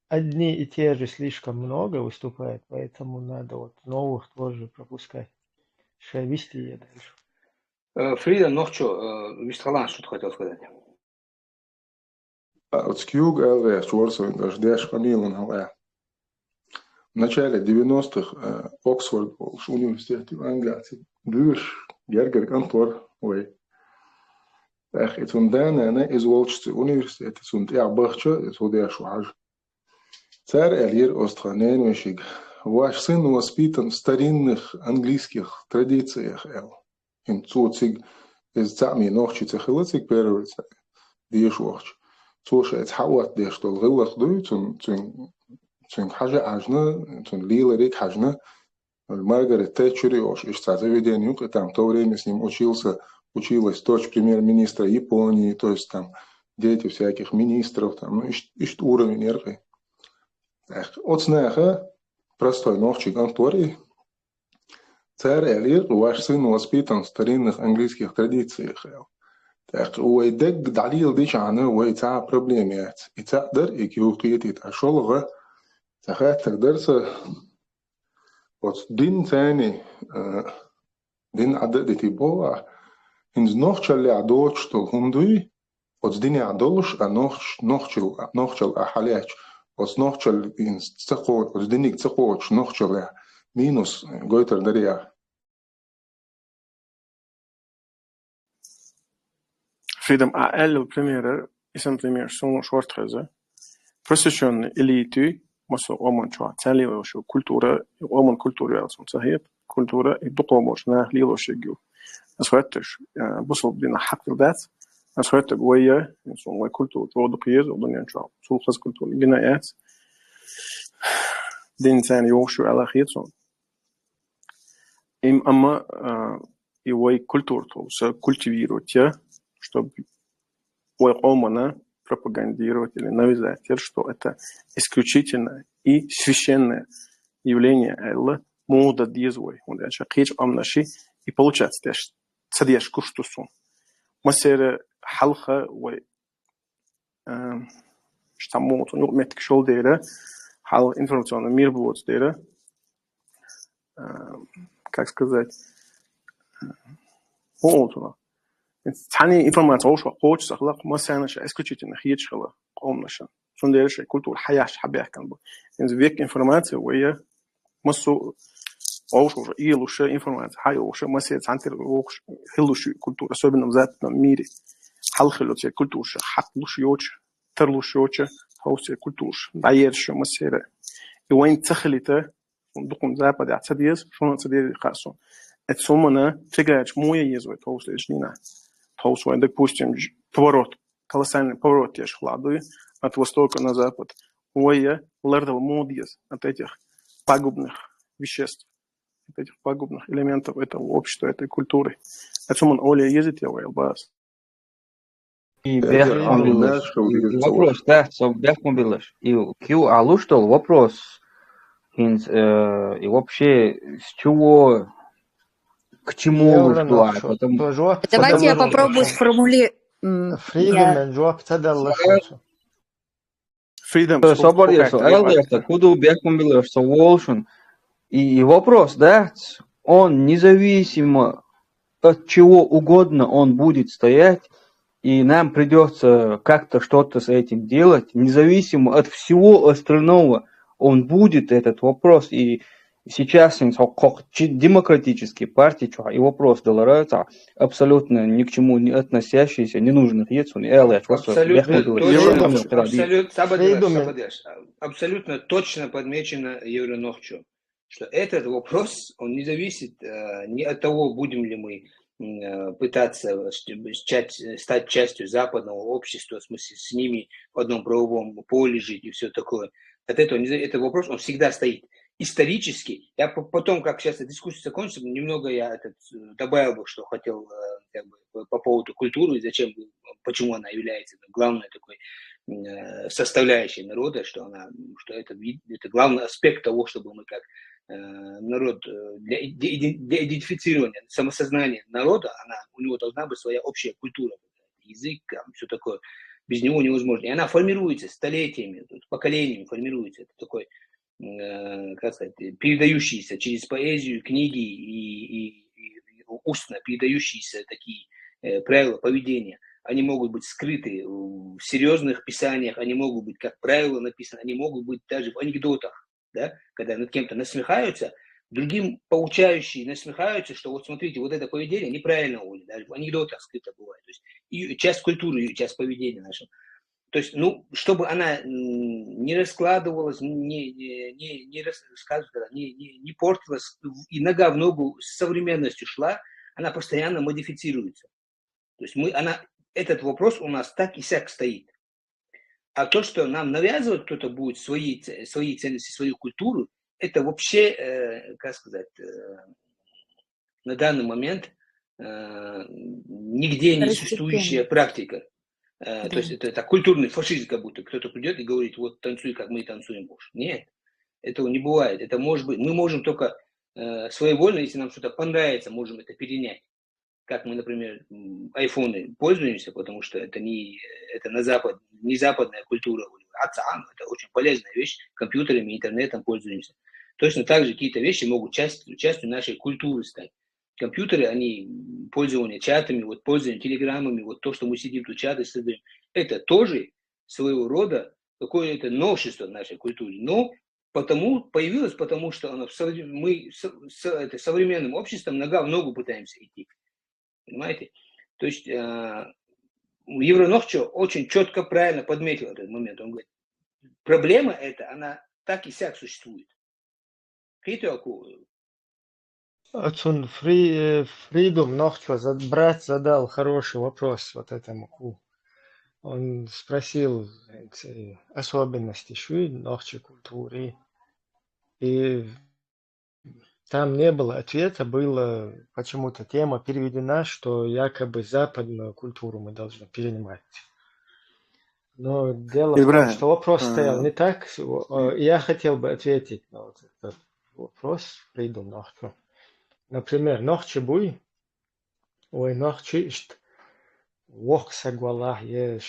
одни и те же слишком много выступают, поэтому надо вот новых тоже пропускать. Что вести я дальше. Фрида, ну что, Вистхалан что-то хотел сказать. В начале 90-х Оксфорд университет в Англии движ Гергер Антвор ой. Это фундана она из Волжского университета сунт я бахча из Удешваж. Царь Эльир Остраханин вещик. Ваш сын воспитан в старинных английских традициях. Им цуцик из цами ночи цехилыцик первый дешвach. Слушай, хават деш что лгылах дует цун хажа ажна цун лиларик хажна. Маргарет Тэтчер из заведения, там в то время с ним училась дочь премьер-министра Японии, то есть там дети всяких министров, там, ну, ищет уровень эрхи. От снаха простой новчик Антори. Царь Элир, ваш сын воспитан в старинных английских традициях. Так, уйдек далил дичана, уйца проблемят. И цадер, и киукиет, и ташолга. Так дальше. Вот дин цени, дин аддити боа, инз нохчали адоч, что хундуи, вот дин адолш, а нохчал ахаляч, вот нохчал инз цехот, вот диник цехот, нохчал минус гойтер дарья. Фридом АЛ, пример, например, сон шортхезе, посвященный элите, масо оман чуа, целевая культура, оман культура, алсон сахет, культура и духовность на лилошегю. Асхваттеш, бусол бина хаквилдат, асхваттек вая, сон вай культура, продукиез, удонян чуа, сулхаз культура, гинаят, дин цан йошу алахит сон. Им ама и вай культура, то культивировать, чтобы вай омана пропагандировать или навязать, что это исключительное и священное явление Элла, мода дизвой, он даже хич амнаши и получается цадеш куштусун. Масера халха вай штаммот, ну метк шол дейра, хал информационный мир будет дейра, как сказать, вот. Тани информация ошва хочется хлак масянаша исключительно хиечхла комнаша. Сундерша культура хаяш хабях kan bu. Инз век информация вая масу ошва илуша информация хайоша масет цантер ошва хилуша культура особенно в западном мире. Халхилоте культура хатлуш йоч терлуш йоч хаусе культура. Даерша масера. И вайн цахлита дукум запада цадиес шон цадиес хасо. Это сумана тригач моя езвой толстешнина. Толстой, допустим, поворот, колоссальный поворот я шхладую от востока на запад. Ой, лэрдал модиес от этих пагубных веществ, от этих пагубных элементов этого общества, этой культуры. Отсюда он Оля ездит, я войлбас. И вопрос, да, бяхмобилаш. И кью алу что вопрос, и вообще с чего... К чему выступать? Давайте я попробую сформулировать. И вопрос, да, он независимо от чего угодно он будет стоять, и нам придется как-то что-то с этим делать, независимо от всего остального, он будет этот вопрос, и сейчас демократические партии, и вопрос доллара абсолютно ни к чему не относящиеся, ненужных абсолютно точно подмечено Евронохчу, что этот вопрос, он не зависит ни от того, будем ли мы пытаться стать частью западного общества, в смысле с ними в одном правовом поле жить и все такое. От этого этот вопрос, он всегда стоит. Исторически, я потом, как сейчас эта дискуссия закончится, немного я добавил бы, что хотел как бы, по поводу культуры, и зачем, почему она является главной такой составляющей народа, что это главный аспект того, чтобы мы как народ для идентифицирования, самосознания народа, у него должна быть своя общая культура, язык, все такое. Без него невозможно. И она формируется столетиями, поколениями формируется. Это такой, как сказать, передающиеся через поэзию, книги и устно передающиеся такие правила поведения. Они могут быть скрыты в серьезных писаниях, они могут быть как правило написаны, они могут быть даже в анекдотах, да? Когда над кем-то насмехаются, другим поучающие насмехаются, что вот смотрите, вот это поведение неправильно, даже в анекдотах скрыто бывает. То есть и часть культуры, и часть поведения нашего. То есть, чтобы она не раскладывалась, не портилась, и нога в ногу с современностью шла, она постоянно модифицируется. То есть этот вопрос у нас так и сяк стоит. А то, что нам навязывает кто-то будет свои ценности, свою культуру, это вообще, как сказать, на данный момент нигде не существующая практика. Да. То есть это культурный фашизм, как будто кто-то придет и говорит, вот танцуй, как мы танцуем больше. Нет, этого не бывает. Это может быть, мы можем только своевольно, если нам что-то понравится, можем это перенять. Как мы, например, айфоны пользуемся, потому что это не западная культура. Это очень полезная вещь. Компьютерами, интернетом пользуемся. Точно так же какие-то вещи могут частью нашей культуры стать. Компьютеры, они пользование чатами, пользование телеграммами, то, что мы сидим тут чаты создаем, это тоже своего рода какое-то новшество в нашей культуре. Но появилось, потому что мы с современным обществом нога в ногу пытаемся идти. Понимаете? То есть Евронохчо очень четко, правильно подметил этот момент. Он говорит, проблема эта, она так и сяк существует. Отсюда Фридом Нохчо, брат задал хороший вопрос вот этому. Он спросил особенности шуи Нохчо культуры. И там не было ответа, была почему-то тема переведена, что якобы западную культуру мы должны перенимать. Но дело в том, что вопрос стоял не так. Я хотел бы ответить на вот этот вопрос Фридом Нохчо. Например, нохче буй, нохче ишт вок сагвала,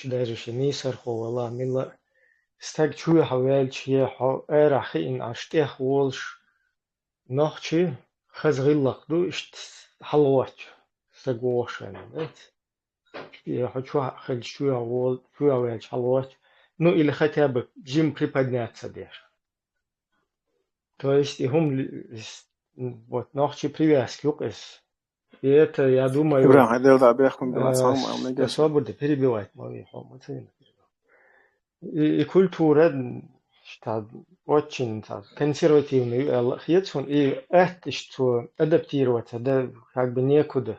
даже шенисар ховала, мила стаг чуя хавельч эрахи ин аштех волш нохче хазгиллах ду ишт халвач сагвошен, я хочу чуя вельч халвач, или хотя бы жим приподняться даже. То есть и нохче привязки указ. И это, я думаю, свобода перебивать. И культура очень консервативный, и это, что адаптироваться, да, как бы некуда.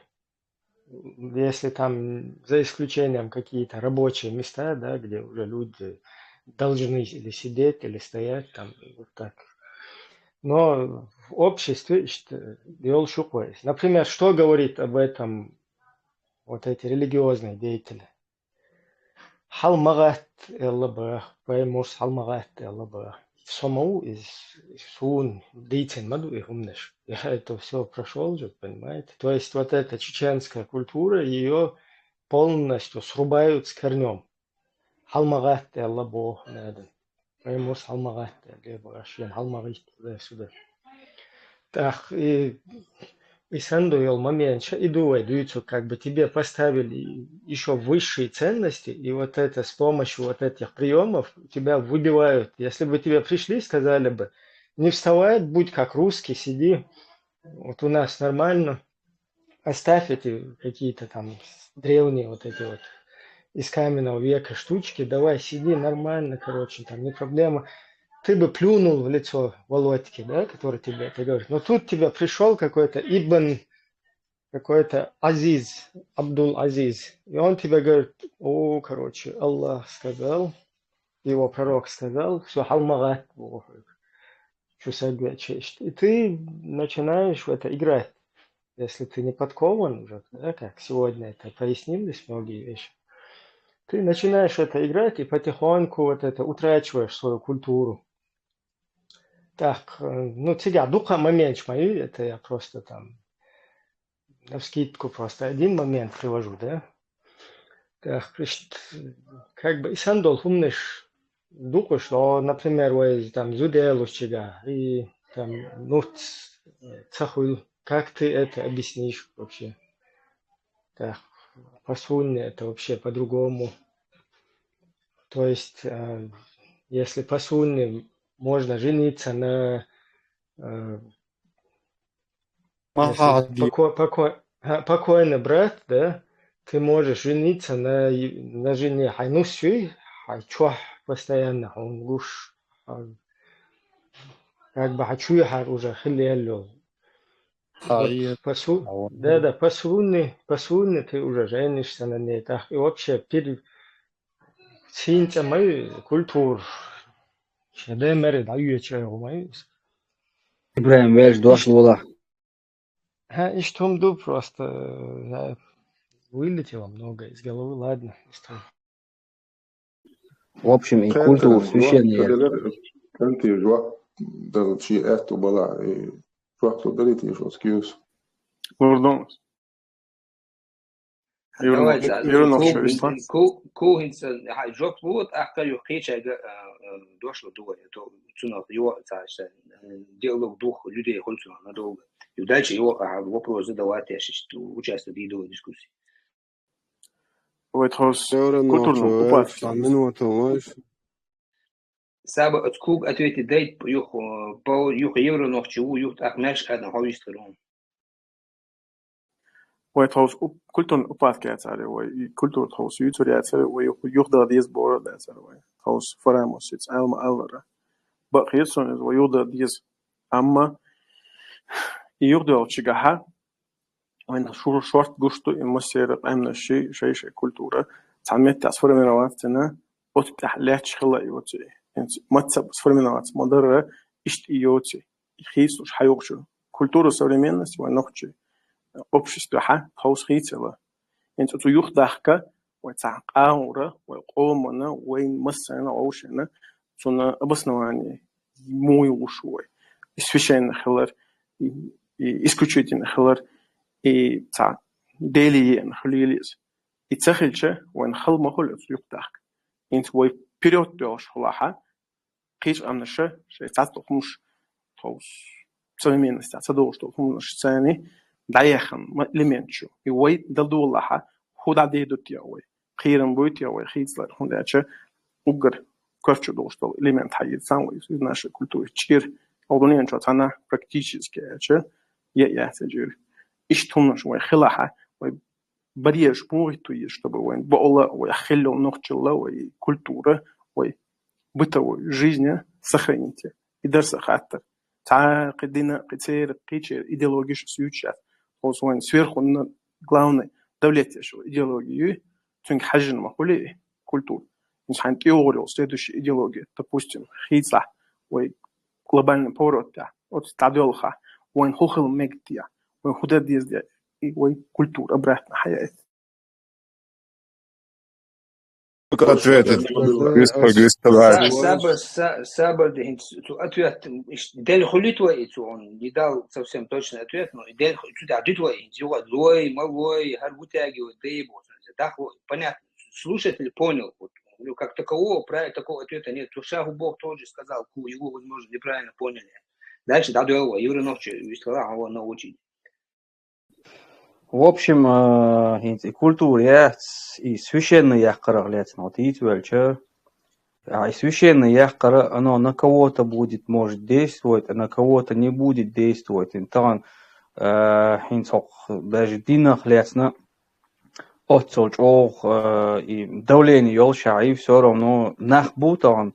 Если там, за исключением какие-то рабочие места, да, где уже люди должны или сидеть, или стоять, там, вот так. Но в обществе вел шукой. Например, что говорит об этом эти религиозные деятели? Халмагат эллабах, паймус халмагат эллабах. Самому из сун деятель маду и умнеш. Я это все прошел же, понимаете? То есть вот эта чеченская культура, ее полностью срубают с корнем. Халмагат эллабах, надо. Паймус халмагат эллабах, халмагит сюда. Так, и сандуел момент, и дуется, как бы тебе поставили еще высшие ценности, и вот это с помощью вот этих приемов тебя выбивают. Если бы тебе пришли, сказали бы, не вставай, будь как русский, сиди, вот у нас нормально, оставь эти какие-то там древние вот эти вот из каменного века штучки, давай сиди нормально, короче, там не проблема. Ты бы плюнул в лицо Володьке, да, который тебе это говорит. Но тут тебя пришел какой-то Ибн какой-то Азиз, Абдул Азиз, и он тебе говорит, короче, Аллах сказал, его пророк сказал, все халмагат, что согласишь. И ты начинаешь в это играть. Если ты не подкован уже, да, как сегодня это пояснились многие вещи, ты начинаешь это играть и потихоньку вот это утрачиваешь свою культуру. Так, тебя духа момент мои, это я просто там навскидку просто один момент привожу, да? Так, как бы и сам должен умнешь духа, что, например, вы там зуделущига и там, цахуй, как ты это объяснишь вообще? Так, по-сунне это вообще по-другому. То есть, если по-сунне можно жениться на если покойный брат, да, ты можешь жениться на жене хайнусюй, хайчуах постоянно, он уж как бы хочу я уже хилелю. Вот по-сунне ты уже женишься на ней, так, и вообще синца мою культуру. Шедемеры даю чего мою. Ибраим, веш дошло. И что просто вылетело много из головы, ладно. В общем, и культуру священная. Kanti joak dat je echt op bala joak tot dat is wat skills. Pardon. Коинца, жок вот, каю хеча дошло до этого, цуна его, диалог двух людей хольцу надолго. И дальше его вопрос задавать, участвовать в видео дискуссии. Культурно купать. Саба отскук ответит дать по евро noch чего юх ахмеш одна хавистрон. House kulturn uppfattningar och kulturhus utvärderingar och gjorda des bord där så house föramos it's alma allra but reson är gjorda des amma gjorda och chigaha och en short gusto i måste ämna شيء kultura تعمد تصفرمنواتنا وتحلات خلا يوتي انت ما تصفرمنوات مدر اشت يوتي خيس حيوقشو культура современности ونخشي общество хаусхитила انت تو يخدحك وتعقاورة وقومنا وين مسنا ووشنا سنا обоснование мой ушой священный хлар исключительный хлар и та делиен хлилис и цахилче وين خل مخلص يخدحك انت وي период دوش хлаха قيش амнаша شيء تعطوش хаус современности تعطوش что хумнаш цани دايخن لمنشو يوي دلدو الله خود عدي دوتيا وي خيرن بوتيا وي خيزلر هنداچه угар كرچو دوشتو элемент حيد سانوي из нашей культуры чир одонен чотана практически аче я сажир иштунаш вай хилаха вай барьеш пуйту и чтобы вай бола вай хилло нохчла вай культура вай бытовой жизни сохраните и даже хаттер تعقدنا كتير идеологиш сючат освоен сверху на главной давлете что идеологию тунг хажин махули культур инсан теорию следующая идеология допустим хиза ой глобальный поворот от стадиолха وين хохл мегтия وين худа дезде и ой культура обратно хаят Саба, ответ, Дель Хулитва и он не дал совсем точный ответ, но Дель Хулитва и злой, малой, Харбутяги, Дейбо, понятно, слушатель понял, как такового, такого ответа нет, Шаху Бог тоже сказал, его, возможно, неправильно поняли. Дальше, да, дуэло, Юра ночью, сказал, его научить. В общем, культура и священный яхкара летно, вот и твельче, и священный яхкара, оно на кого-то будет, может действовать, а на кого-то не будет действовать. Интан, даже динах летно, отцолч ох, и давление елша, и все равно нахбутан,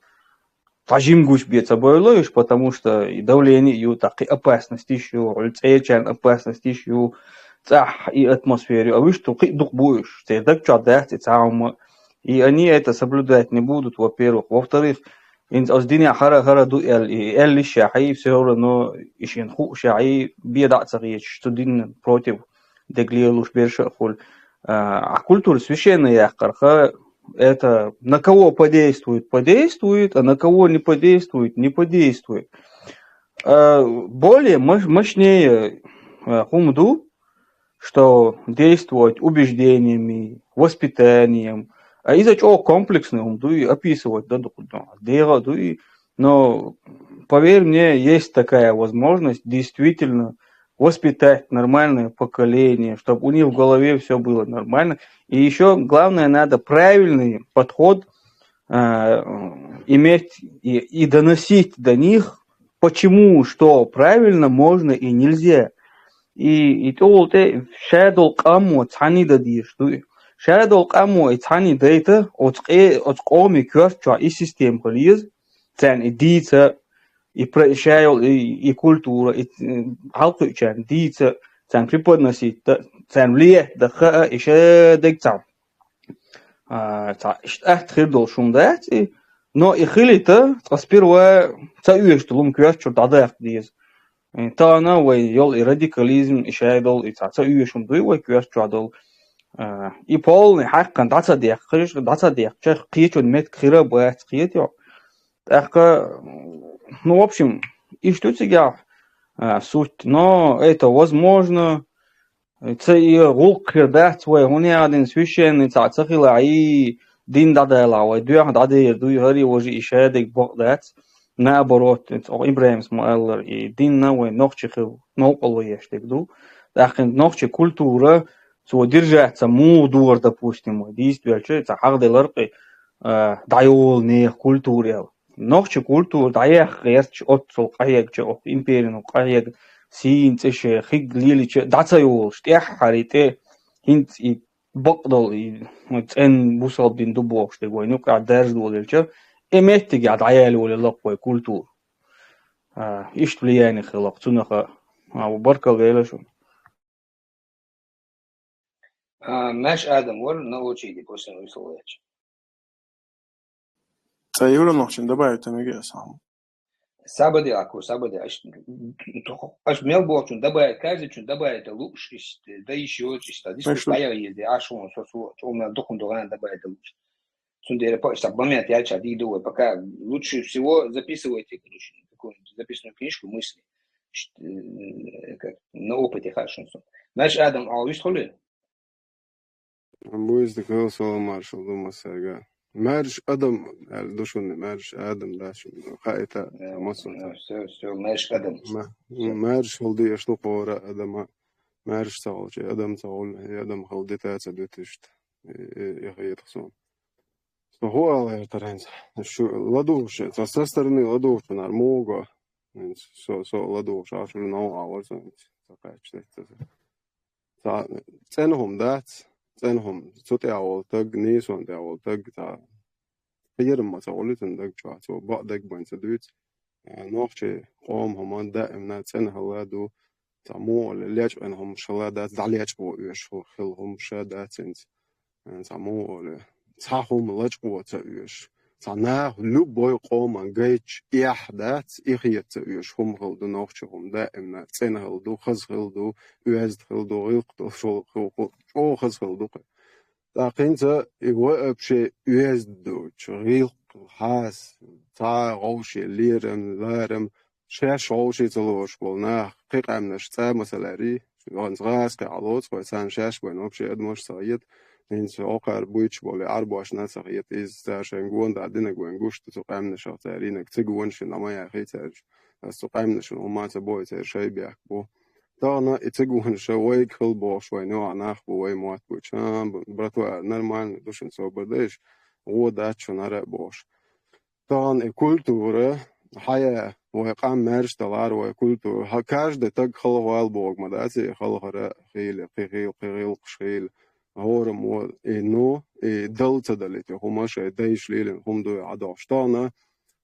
тажим гуш бьется бойлоишь, потому что и давление, и так и опасность еще, опасность еще, и атмосфере, а вы что дух будешь, ты так что дать, и они это соблюдать не будут, во-первых. Во-вторых, из дня хара ду элли шахи все равно ишин ху шахи бедаться речь, что дин против деглируш берша хул. А культура священная яхкарха, это на кого подействует, а на кого не подействует. Более мощнее хумду, что действовать убеждениями, воспитанием, а из-за чего комплексный хумду и описывать, но поверь мне, есть такая возможность действительно воспитать нормальное поколение, чтобы у них в голове все было нормально. И еще главное, надо правильный подход иметь и доносить до них, почему, что правильно можно и нельзя. И то шадол камо цани да диш, шадол камо цани да это от коми кёрча и систем холиз, цан идица и прощаял и культура и алку цан идица цан преподносить цан влиять да ха и шадек цан. Ахтридол шумдать, но и хилита сперва цаюешь тулум кёрча дадах диз. Та она йол и радикализм и шайдол и цаюешь шумдуй вай кёрча дол. И полный хаккан даца дех чах кичун мет кира бац киетё. Ну, в общем, и что тебя суть, но это возможно. Це і гулк кирдать свой хуне один священный цахила и дин дадала, и дуях даде дуй хари вожи и шедик богдать. Наоборот, Ибрахим Смуэллер и дин навой нохчихил ноколо ештик ду. Дахин нохчи культура сво держаться мудур, допустим, действия, че это хагделарки дайол не культуре. Нохчи культура даях ерч отцол каек че от империну каек син цеше хиг лили че дацайол штех харите хинт и бокдол и цен бусал бин дубок штег вой нука держдол че эметтиг я даял оле локой культур. Ишт влияние хилок цунаха баркал велешун. Мәш Адам вор на очереди после высловия. Цаюра ночью добавить там и сам. Сабади, аж мел бочун добавить, каждый чун добавить лучше, да еще чисто. Здесь стоял езде, аж он на духом дуран добавить лучше. Сундере, чтобы момент я чади думаю, пока лучше всего записывайте, короче, какую-нибудь записанную книжку, мысли, на опыте хорошо. Мәш Адам, а вы что ли? Boys the girls all marshal do masaga. Marsh Adam dushun Marsh Adam dashun khaita masun. Все, Marsh Adam. Marsh holdi yashlu qora Adam Marsh sawchi Adam sawl Adam khaldita sadutist يخيطون. هو على ترانس شو ладуш со стороны ладуш нормога со ладуш аж ноо аварсан такая что ценхом да ценхом цотяол так нейсон таол так та фирма цаолитен так чато бадак бансадут нохче قوم هم دائما ценхаладу тамол ляч انهم шаладат даляч бо шо хилхом шадат сенс тамол цахом лачгоца үш цана любой قوم гайч яхдат ихиет үш хумгыл да нохчум да эмна ценхал ду хазгыл ду үездгыл ду гылк шо хазгыл ду да кинца вообще үезду чрил хас та роше лерем шеш роше злош волна қиқамнаш ца масалари ганзгас калоц сан шеш бен вообще адмош саид إنس آخر بویچ باله باش نسخیت از شنگون دادن گوین گوشت تو قیم نشود ترینه که گوینش نمای اخی ترج از تو قیم نشون اومد باید ترشای بیاک بو دانا اتگوینش وای کل باش وای نوع نخ بو وای مواد بوچم براتو نرمال دوشن صبردش و داد شناره باش دان کلتوره حیا وای قام مرش دلار وای کلتور ها کاجد تگ خلوال باگ مدتی خلوهره خیل قشیل هورم و إنه دلت دلته هماش دايش ليلن هم دو عداشتانا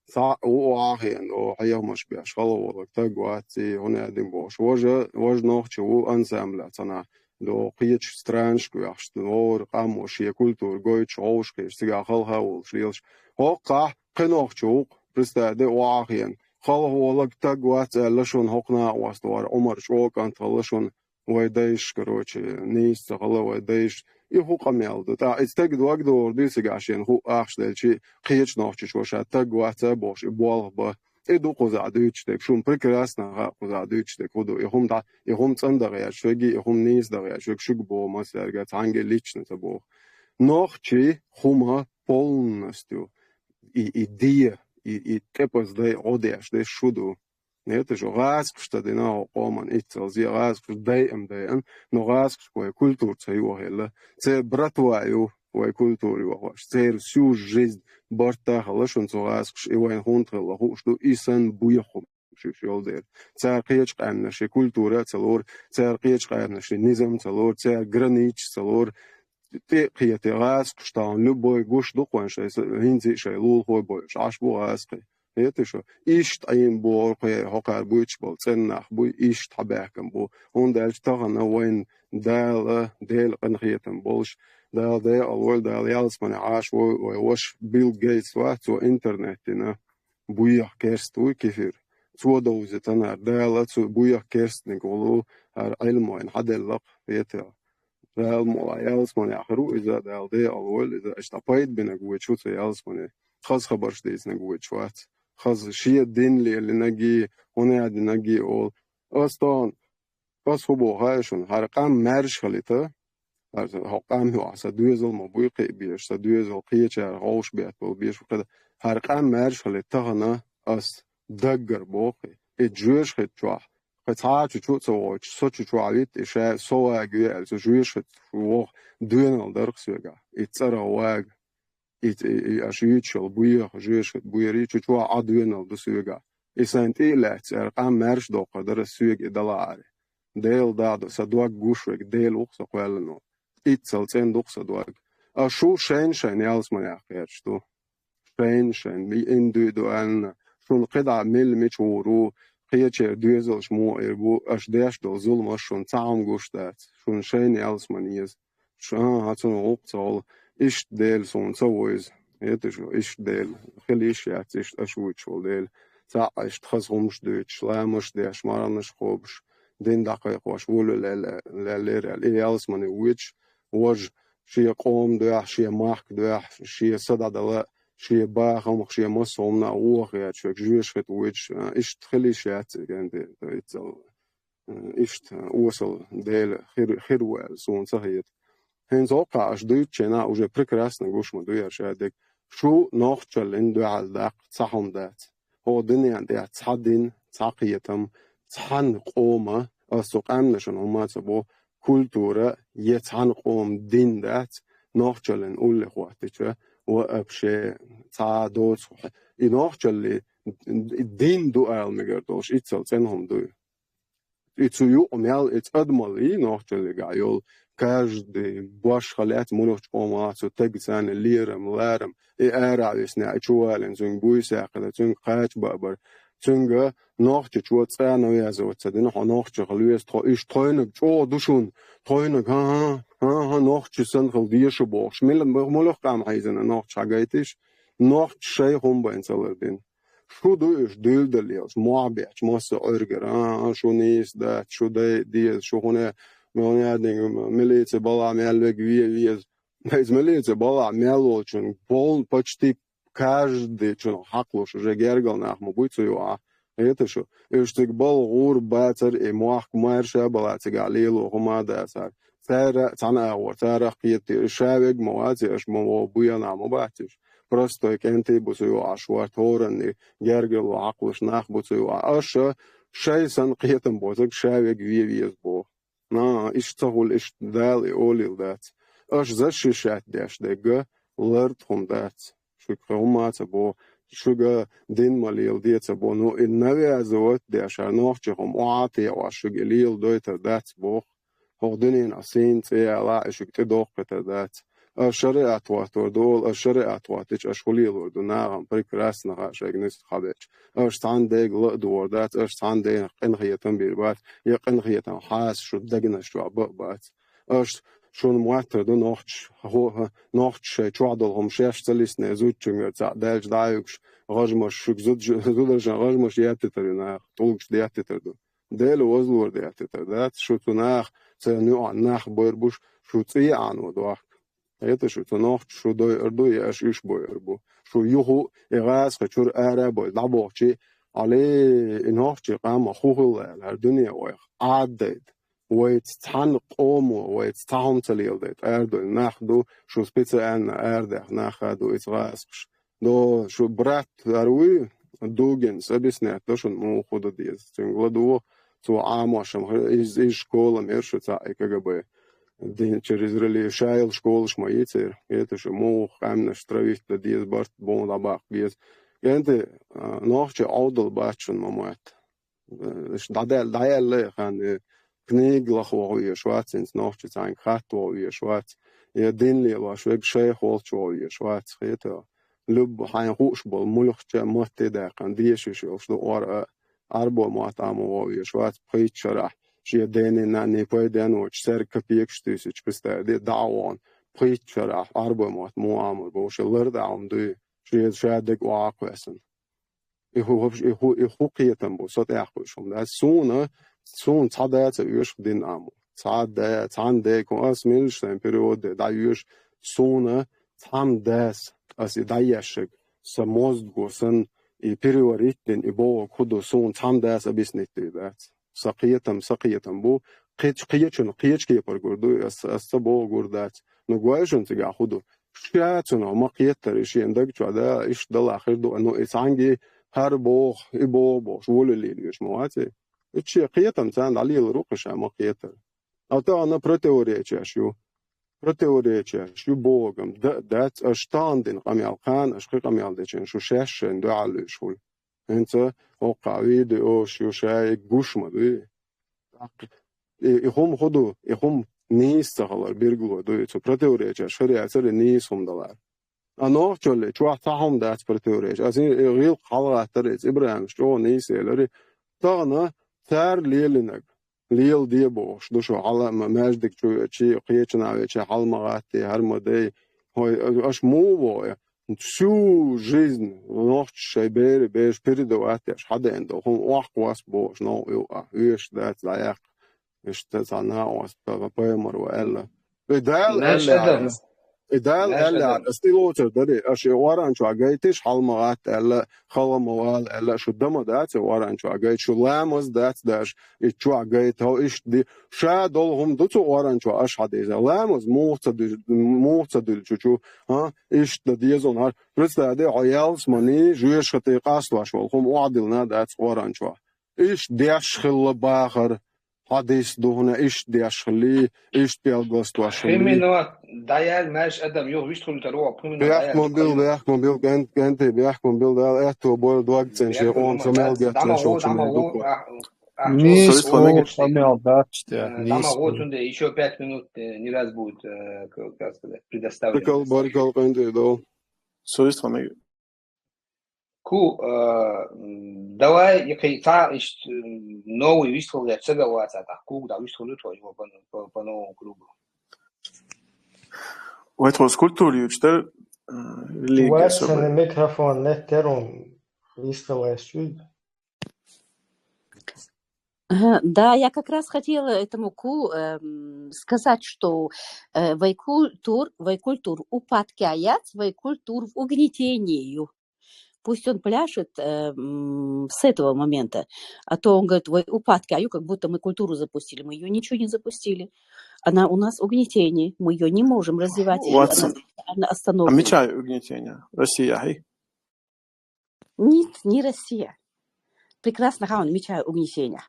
سا وعاهين أو حياه مش بيشغلوا ولا تجواتي هنا قديم باش وجه نوخ شو أنساملة أنا до قيتش سترانشكو يحشت نور قامو شي كولتور قويتش عوشكيش سيغا خلها والشليلش هوقع قنوخ شوق برستادي واقيا خل هو لك تقوات لشون هقنا واستوار عمر شوق انت لشون ويديش كروتش نيس تغلا ويديش يهوق ميلد تا استجد وقدور ديسي عشان هو اخش دلشي قيتش نوخش شوشا تقوات бош بوال با эду qozaduychtek shun прекрасно qozaduychtek vodu ihum tsandagya shvegi ihum nizdagya shveg shug bo масерга цанге лично забо нохчи хума полностью и идея и тепос дай одеш дай шуду это же раск что дина оман ицел зи раск дай дай но раск по культур цаю хела це братваю по культуре ваш це всю жизнь борта халашун цогаск и вайн хунтрла что исан буяхум шишолдер це қиеч қамнаши культура целор це қиеч қамнаши низам целор це гранич целор ты қиете раск что любой гуш духоншай хинзи шайлул хой бой аш буаск это что ишт ein бо хокар буич бол ценнах буй ишт табакам бо он дальше тагана вайн дал анхиетам болш دال ده أول دال يالس من عاش ووش بيل جيتس واتو إنترنتنا بويا كيرست وكيفير تو دوزة أنا دال تو بويا كيرست نقولو هر علم وين حد اللق يتلا دال مولا يالس من آخرو إذا دال ده أول إذا اشتبايت بنقوي شو تو يالس من خاص خبرش ديس نقوي شوات خاص شيء الدين اللي نجي هنا عاد نجي أول أصلاً بس هو بوهايشون هرقام مرش خليته هقام هو عسى دوزل مبويق بيش دوزل قيتش عوش بيت بيش وكذا هرقام مرش خلي تغنا أس دقر بوقي الجوش خد جوح قطعة شو تسوي صوت شو عبيت إشاء سوا جوال الجوش خد وق دوين الدرق سوجا يتصرى واج أشيتشل بويا جوش خد بويري شو عدوين الدسوجا إسانتي لا هرقام مرش دو قدر السوج دلاري ديل دادو سدواق جوشوك ديل وقص قوالنو إتصل تين دوقص دواق شو شين يالس من يحكيش تو شين بي individualna شون قطع مش ورو قيتشر دوزل شمو إربو داش دو ظلم شون تعم جوشتات شون شين يالس من يز شون هاتون وقصال إيش ديل سون سويز يتشو إيش ديل خليش ياتش أشويتشو ديل تا إيش تخصهمش دوتش لا مش داش مرنش خوبش دين دقيق واش ولو لا يالس من ويتش وج شي قوم دوح شي مارك دوح شي صدى دلا شي باخم شي مصومنا وخ يا شو جوش خت ويتش ايش تخلي شات عند ايش وصل ديل خير وال سون صحيت هن زوقع اش دوتشنا уже прекрасно гушма дуя шадек شو نوخچل ان دوال دق صحم دات هو دنيا دات صدين صقيتم صحن قومه أسوقامنشون هما تبو كولتورة يتعن قوم دين دات نوخجلن أول خواتيشة وأبشي تعادوت نوخجل الدين دوال مقردوش إتصل تنهم دو إتصيو أميال إتأدمالي نوخجل قايول каждый баш халят мунуч помаацу тегцан лирам ларам إعرابيسنا إتشوالن زون بويساقدا زون قاج بابر زونغا نوخچ چوتسا نويازوت سدن نوخچ خلويس تو إيش توينك جو دوشون توينك ها نوخچ سنخل ديش بوخ ملن مولخ قام عايزنا نوخچ حاجايتش نوخچ شي هم بينسلردين شو دوش دلدليوس معبيش موس أورجر شو نيس دا شو دي شو هنا مليتي بلا مالك виез из милиции бала мелочен пол почти каждый чон хаклош уже гергал нахму буйцу а это что эштик бал гур батер и мах марша бала тигалило хумадасар цара цана ватара қиет шавег мавази аш маво буяна мабатиш просто кенти бусу ашвар торан гергал хаклош нах бусу аша шайсан қиетам бозак шавег виез бо на иштагул иш дал олил дат أش زشيشات داش دقة لرد هم دات شو كرومات أبو شو جا دين ماليل ديت أبو نو النبي أزوات داش أرنوخ جهم عاطي وعشو جليل دويتر دات بوخ هو دنين أسين تيالا إشو كتدوق بتر دات الشريعة واتور دول الشريعة واتش أشخليل وردو ناغم بريكراس نغاش أجنس خابتش أش تان ديق لقدور دات أش تان دين قنخية تنبير بات يقنخية حاس شو دقنا شو عبق بات شون مواتر دو نوختش چوادلهم شش سلیسنه زودچنگر دلج دایوکش غجمش شک زودرجن غجمش یاتترینه طولش دیاتتردو دل وزلور دیاتتر دات شوتوناخ سنو ناخ بوربوش شوتي عنو دوخ это что нахт что до я иш боербу что юху игас خچور اره با دبوچی علی ناخت قام خوغل هر دنیا وای عدد وایت تان قوم وایت تام تلیلدت اردو ناخدو شو سپیتس ان ارده ناخدو اتغاسش دو شو برات اروي دوген سبسنه دشون مو خود دیز تنگلدو تو عاماشم из школы мершуца КГБ через релишайл школы шмаицер это же мох амнаш травить да диз барт бон абак без генте нохче аудал бачун момат дадел хан книглах воює швацинс нохче цайн хат воює швац я денли ваш век шейх воює швац это люб хан хуш бол мулхче мотте да хан диешш что ор арбо матам воює швац причара شيء ديني ناني بيدن وشسر كبيك شتوسج بستدي دعوان بريتشر أربع مات معامل بوش اللرد عم دو شيء شادك واقعسن هو قيتم بوسط أخوشهم ده سون صادات يوش دين عمو صاد صندك واسميلش تمبريود ده يوش سون صنداس أسي دايشك سموزدوسن يبريوريتن يبو كودو سون صنداس أبيسنيتي ده سقيتم بو قيچون قيچكي برغردو اسبو غردات نغواجون تيغا خودو شاتون ما قيتر شي اندك چودا ايش دل اخر دو انو اسانغي هر بو ابو بو وللي ليش مواتي اتشي قيتم تان علي الروقش ما قيتر اتا انا противоречащу богом дат штандин قميالقان اشقي قميالدچن شو شاشن دو على شول انت وقاويد او شو شاي گوشمدو يهم خودو يهم نيستغلر بيرغلو دو تو противоречия шариатсыр нисумдалар ано чоле чуатахом дат противоречия азин рил халатыр ибрахим что нисэлери тагына тар лелинек лел дие бош душо ала мәждик чи кыечна чи халмагати хармадей аш муво всю жизнь ночь шайбер беш передавать хада эндо хом вахвас бош но юш дат лаяк اشتت عنها واسباب بيمر وإلا إدال إلا استيلوتر دري أشي واران شو عجيتش حلمات إلا خلموال إلا شو دم دات واران شو عجيت شو لامز دات داش شو عجيت هو إيش دي شادولهم دوتو واران شو أش حديث لامز موتدل شو ها إيش ديزون هار بس ده عيالس مني جويش خطي قاس والهم وعدلنا دات واران شو إيش ديش خل باخر حديث دهنا إيش ديشخلي إيش بيلغوست واشخلي خيمينو دايال ماش أدم يو ويشتغل تروح بيحكم كنت بيحكم بيل ده إحتو بول دوغتين شيء سمال جاتين شو Nis самел дачте. Дама готунде еще 5 минут не раз будет, как сказать, предоставлено. Барикал кенте дол. Соиствами. Ку, давай, який новий виступ для цього вацата. Ку, да виступ твоего по новому кругу. Вайтро скульптури учтер религия. Вацана микрофон неттерон виступ чуть. Да, я как раз хотела этому Ку сказать, что вайкультур упадкаят, вайкультур в угнетению. Пусть он пляшет с этого момента, а то он говорит, упадкаю, как будто мы культуру запустили. Мы ее ничего не запустили. Она у нас угнетение, мы ее не можем развивать, она остановлена. А мечай угнетение? Россия, хей? Нет, не Россия. Прекрасно, он мечай угнетения.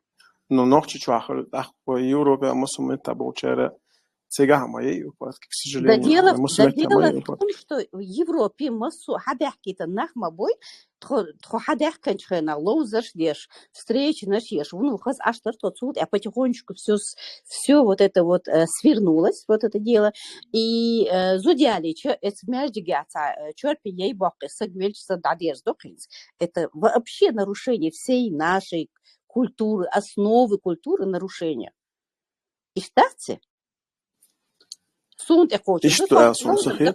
Но ночи чуахал, в Европе мы табучere. Сега моей, к сожалению. Дело в том, что в Европе массу хадахкита нахма бой, хадахканчха на лоузаш деш, встречи нашеш, ну хаз аж тот суд, а потихонечку все вот это вот свернулось, вот это дело, и зудяли, черпи ей бакы, сагвельчса дадеш докинс. Это вообще нарушение всей нашей культуры, основы культуры нарушения. И штатцы Сунт хочет. Что сухие?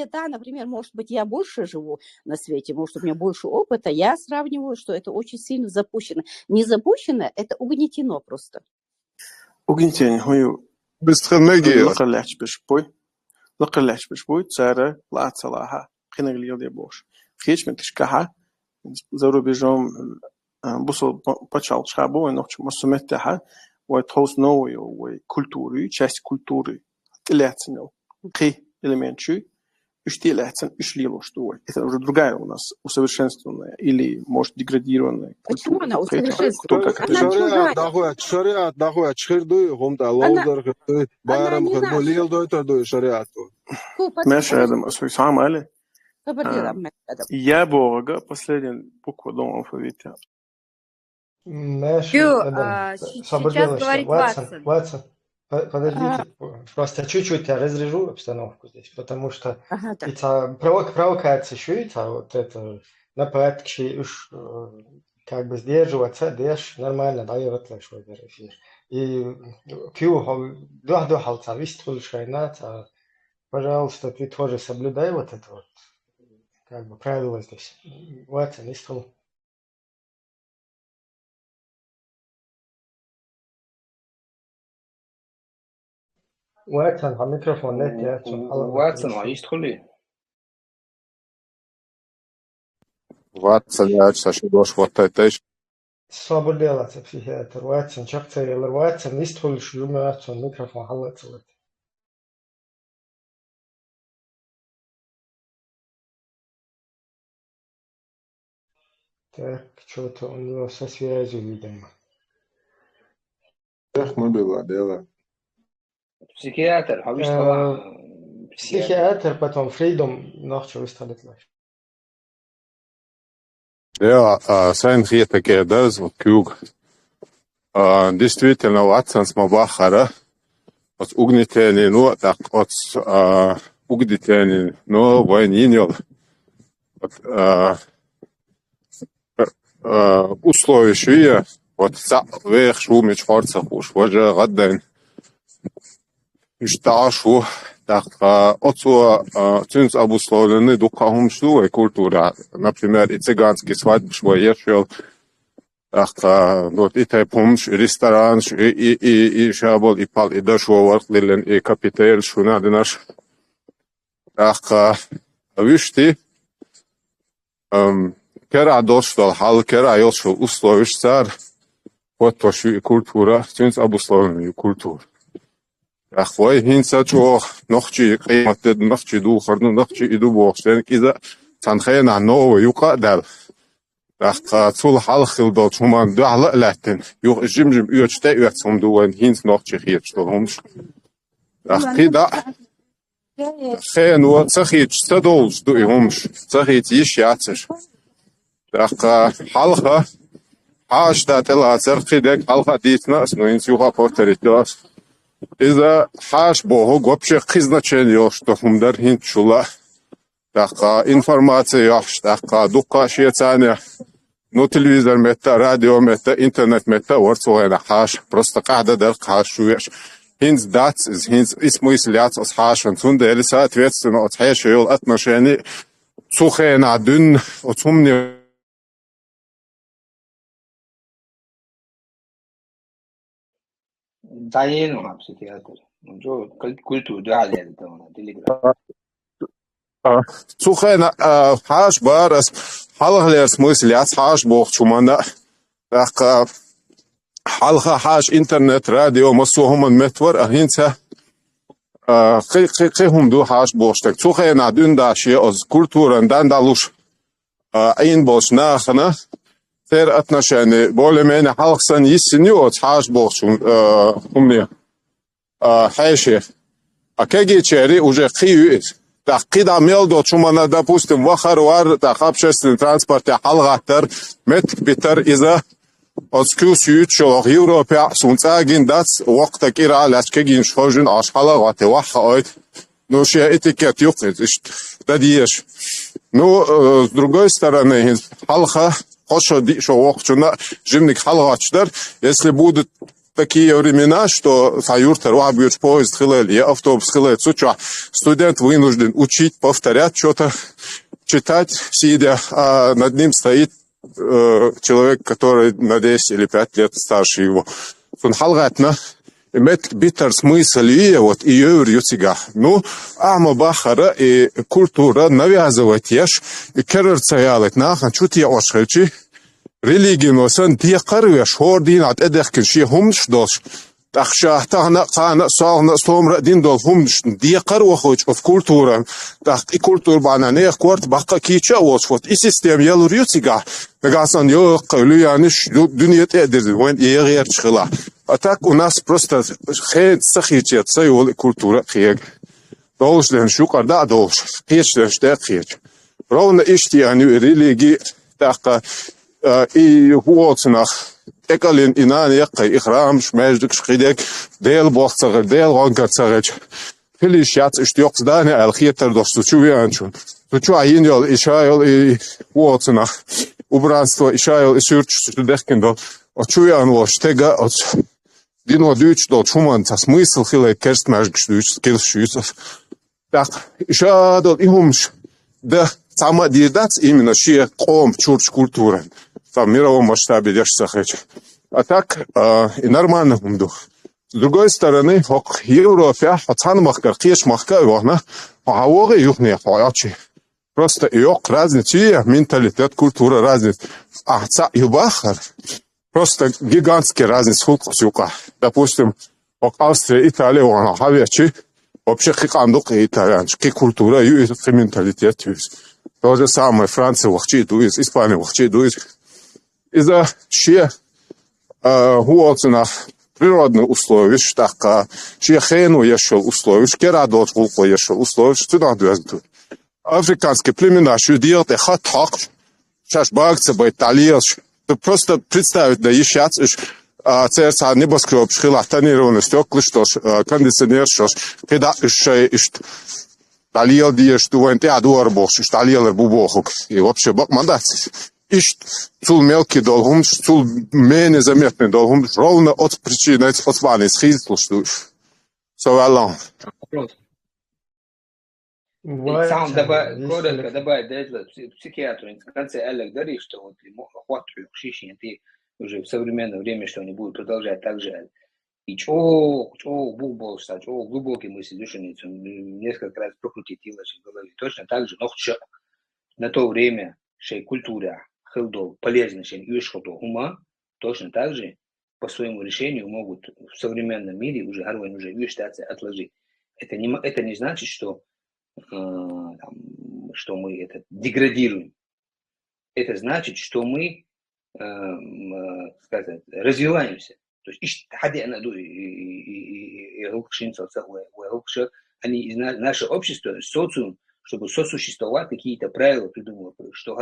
Да, например, может быть, я больше живу на свете, может, у меня больше опыта, я сравниваю, что это очень сильно запущено. Не запущено, это угнетено просто. Угнетение, لقلاش بشبوي تسارة لا تصلاها خينا غليل دي بوش خيش من تشكها زورو بيجوم بوصل بتشال شابو إنوش مسمتها وتحوس نوعي وكولتوري часть культуры лятснил قي элементчи ушти лятсен ушли что это уже другая у нас усовершенствованная или может деградированная. Почему она усовершенствованная? Шариат дохуя чхирду гомда лаузар байрам хадмулил дойторду шариату. Меш Адам свой сам али. Я бога последний букву дома алфавита. Меш Адам. Сейчас говорит Ватсон. Подождите, просто чуть-чуть я разрежу обстановку здесь, потому что провокация чуется, вот это нападки уж как бы сдерживаться, дешь нормально, да, и вот лишь эфир. И дух-духалца, вистул шайната, пожалуйста, ты тоже соблюдай вот это вот, как бы правило здесь. Ватсон, вистул. واتسون على الميكروفون نت واتسون يدخل واتسون я сейчас дош вот это صابر делать психиатр واتسون شخصي واتسون يدخل شو واتسون الميكروفون حلت так что-то у него со связью видимо мы было дело психиатр, психиатр, потом Фрейдом нахчу выставить лучше. Ja, sein такие, да, звук. Действительно, Ватсонс Мабахара, от угнетения, ну, так, от угнетения, но войнинил, условия, вот, вех шумич хорцах уж, вожа гаддайн. Шташу, так, отцу цинц обусловлены духовным шлюой культура, например, и цыганский свадьбы швоешел, так, вот и ты помнишь, ресторан, и шабол, и пал, и дошовар, и капитель, шунады наш, так, видишь ты, кера дошел, хал кера йошел, условишь царь, вот то, что и культура, цинц обусловленную культуру. Ахвой хинца чох нохчи қиматты нохчи ду хырны нохчи иду бохштен киза санхена новый юқадал ахқа цул халхил дол чуман дуала латтен юқ жимжим үйөчте үйөтсом дуан хинц нохчи хиет что хомш ахқида хен уа цахит стадол что и хомш цахит ишяцеш ахқа халха ашта тела царқидек халха дитна но инц юха портерит дас из-за хаш богу вообще значение, что хумдар хинчула, такая информация, такая дука шеяцания, ну телевизор мета, радио мета, интернет мета, ворцовая хаш, просто каждый день хаш шуешь. Хинц дац, хинц смысляц от хашен, цунде или соответственно от хашел отношений, сухая на дын, от сумни. Дайену психиатр. جو كلتو دعالي تليجرام. Сухая хаш барас, халахлер смысл яц хаш бог чумана. Так халха хаш интернет радио масухуман метвар ахинца. Хум ду хаш бог штек. Сухая на дюндаши оз культуран дандалуш. Ein бош нахана. Тер отношения более-менее халхсан истиню от хаш бог чумна. Хайши. А какие черри уже хиюис. Так, когда мелдо чумана, допустим, вахаруар, так, общественный транспорт, халгатер, метбитер из-за отскусию, что в Европе сунцагин дац, вакта кира, лачкегин шхожин, аш халагаты, вахаойт. Ну, ще этикет юхнет, дадиеш. Ну, с другой стороны, халха, что вахчуна, жимник халгачтер, если будут такие времена, что саюртер вабьёч поезд хилели, автобус хилели, суча. Студент вынужден учить, повторять что-то, читать, сидя, а над ним стоит человек, который на 10 или 5 лет старше его. Фунхалгатна. Имеет битер смысл и вот ее рюцига. Ну, ама бахара и культура навязывать ешь и керерцаялать нахан чуть я ошхельчи религию носан диакарве шордин от эдехкин ши хумш дош тахша тахна қана сауна сомра дин дол хумш диакарве хоч в культура так и культур бана не кварт бака кича вот вот и систем ял рюцига нагасан yok луяниш дүниет эдер вен егер чхила. А так у нас просто хейт сахичет, сайол культура хег. Должен шукар да долж. Хечлен штек хеч. Ровно ишти они религии так и уоцнах. Экалин инан якка ихрам шмеждик шхидек дел бохцагер дел гонкацареч. Филишяц иштёк здание алхиетер достучувянчун. Тучу аиньол ишайол и уоцнах. Убранство ишайол и сюрч студехкендол. Очувян воштега от Дino дүйч дол чуманца смысл хиле керстмажгш дүйч скилшюсов. Так, еще дол ихумш да сама дирдац именно шие ком чурч культура. В мировом масштабе держится хэч. А так и нормально умду. С другой стороны, ок Европе, пацан махкар, кеш махка вогна, пагаворы юхне паячи. Просто йок разница, менталитет, культура разница. А ца юбахар. Просто гигантские разницы в Допустим, Австрия, Италия, Хавячи, вообще хикандук и итальянский культура, и менталитет. То же самое Франция, вахчи, дует, Испания, вахчи, дует. Из-за че природные условия, так, че хейну ешел условия, керадот вулко ешел условия, что надо делать. Африканские племена, что делают, хатак, шашбагцы, байталиеш. Просто представить, да, ищать, церца небоскреб, шхила, тонированный стекла, что кондиционер, что когда еще талил диешь, дуэн, ты адуар бог, что талил бубохук, и вообще бог мандаций. Ищ цул мелкий долгум, цул менее заметный долгум, ровно от причины, от ваны, схизлу, что совалон. Сам коротко добавить, да, психиатру, в конце Элек говорит, что вот охватывают шиши, ты уже в современное время, что они будут продолжать так же. И чё бубол, что глубокий мысль душеницы, несколько раз прокрутить в голове. Точно так же, но на то время, что культура, хилдол, полезно, что юшхото ума, точно так же по своему решению могут в современном мире уже гарвайн уже юштаться отложить. Это не значит, что мы это деградируем. Это значит, что мы развиваемся. То есть они наше общество, социум, чтобы сосуществовать, какие-то правила придумывают, что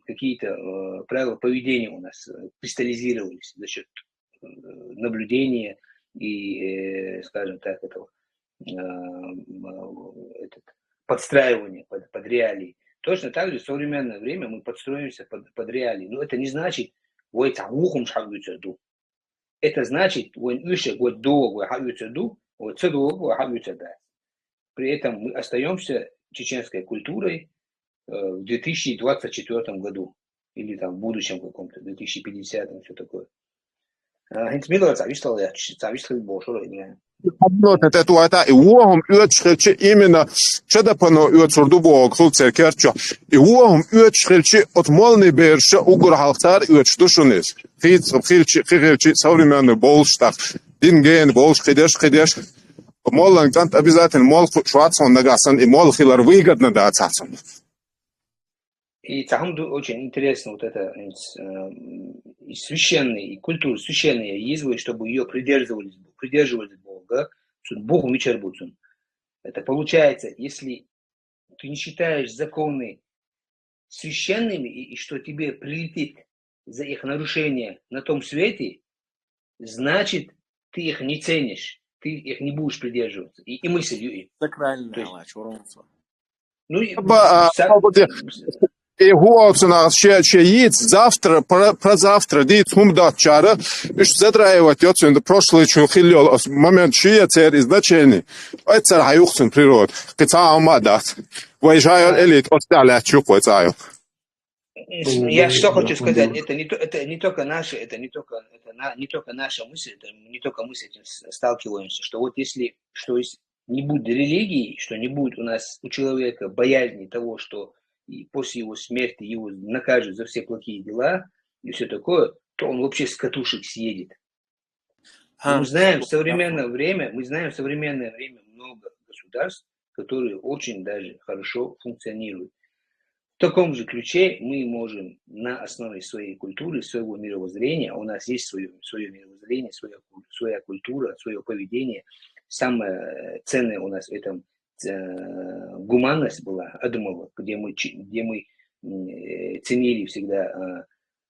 какие-то правила поведения у нас кристаллизировались за счет наблюдения и, скажем так, этого подстраивания под реалии. Точно так же в современное время мы подстроимся под реалии. Но это не значит, это значит, при этом мы остаемся чеченской культурой в 2024 году. Или там в будущем каком-то, 2050, все такое. Это и уом уечхельчи именно чадапано уечурдубо хулцеркерчо и уом уечхельчи от молны берша угурхалтар уечдушунис хильчи современный болштах динген болш хидеш моллан кант обязательно мол шварцон нагасан и мол хилар выгодно да цацон. И там очень интересно вот это и священные, и культура священные есть, чтобы ее придерживались Бога, Богу мичербуцун. Это получается, если ты не считаешь законы священными, и что тебе прилетит за их нарушение на том свете, значит, ты их не ценишь, ты их не будешь придерживаться. И мыслью им. Сакральная вещь. Ну, И хуалцунах чаит завтра, про завтра, дит хумдат чара, иш задраивать йоцун, да прошлый чун хилёл, момент чия цер изначальный. Это цер хаюхцун природ. Кица амадат. Выезжаю элит, осталя чуквы цаю. Я что хочу сказать, это не только наша, не только наша мысль, это не только мы с этим сталкиваемся, что вот если не будет религии, что не будет у человека боязни того, что и после его смерти его накажут за все плохие дела и все такое, то он вообще с катушек съедет. Мы знаем в современное время много государств, которые очень даже хорошо функционируют. В таком же ключе мы можем на основе своей культуры, своего мировоззрения, у нас есть свое мировоззрение, своя культура, свое поведение. Самое ценное у нас в этом гуманность была Адамова, где мы ценили всегда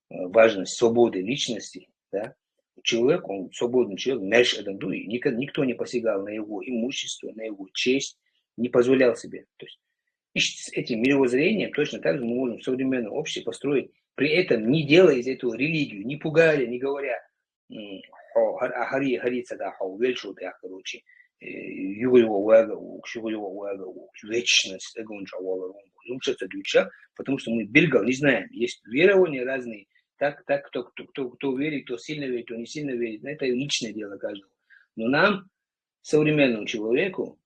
важность свободы личности. Да? Человек, он свободный человек, наш Адамду, и никто не посягал на его имущество, на его честь, не позволял себе. То есть, и с этим мировоззрением точно так же мы можем в современном обществе построить, при этом не делая из этого религию, не пугая, не говоря, короче, вечность, потому что мы берегал, не знаем, есть верования разные, так кто верит, кто сильно верит, кто не сильно верит, это личное дело каждого. Но нам, современному человеку,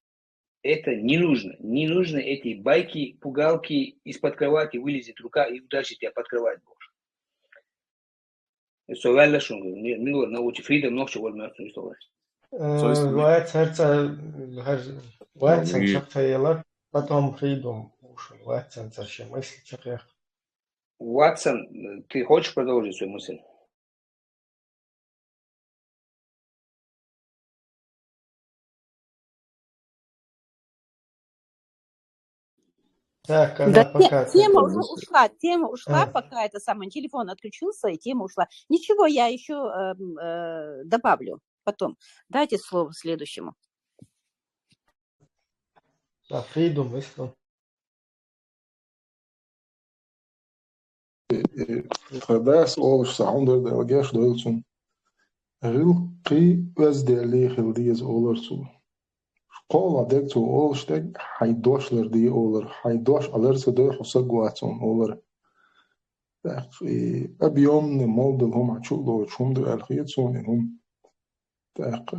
это не нужно. Не нужны эти байки, пугалки, из-под кровати вылезет рука и удачи тебя под кровать боже. Это вяло шунга. Милор научи фридом ночи вот мертвый стол. Вайцен чаптаела, потом фридом ушел. Вайцен зачем мысли чакех. Ватсон, ты хочешь продолжить свою мысль? Так, Да, пока тема ушла, пока это самый телефон отключился, и тема ушла. Ничего, я еще добавлю потом. Дайте слово следующему. Да, фридом мыслил. Gadaas oors honderd elgers doelsun. Ril qi wasdeli khildies olersu. Qola dektu olsteg haydoshler di oler. Haydosh alerse de hosagwatsun oler. أبيوم نمولد هم عشوق شوم در الخيتون هم تاق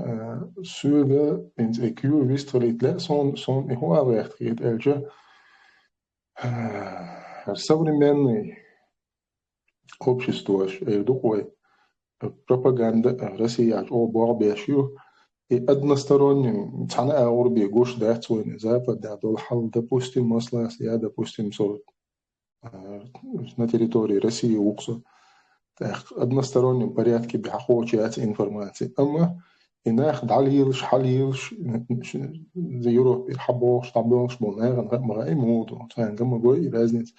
سوغا بنت إكيو ويستريت لا son هو أبغت خيت ألجا современный общество такое пропаганда Россия о борьбе и односторонним цена Европы гош дать свой запад да долхал допустим маслас я допустим на территории России уксу в одностороннем порядке бихохочать информации. Ама инах далилш халилш за Европе хабош табош болнаган магай моду тангам гой разница.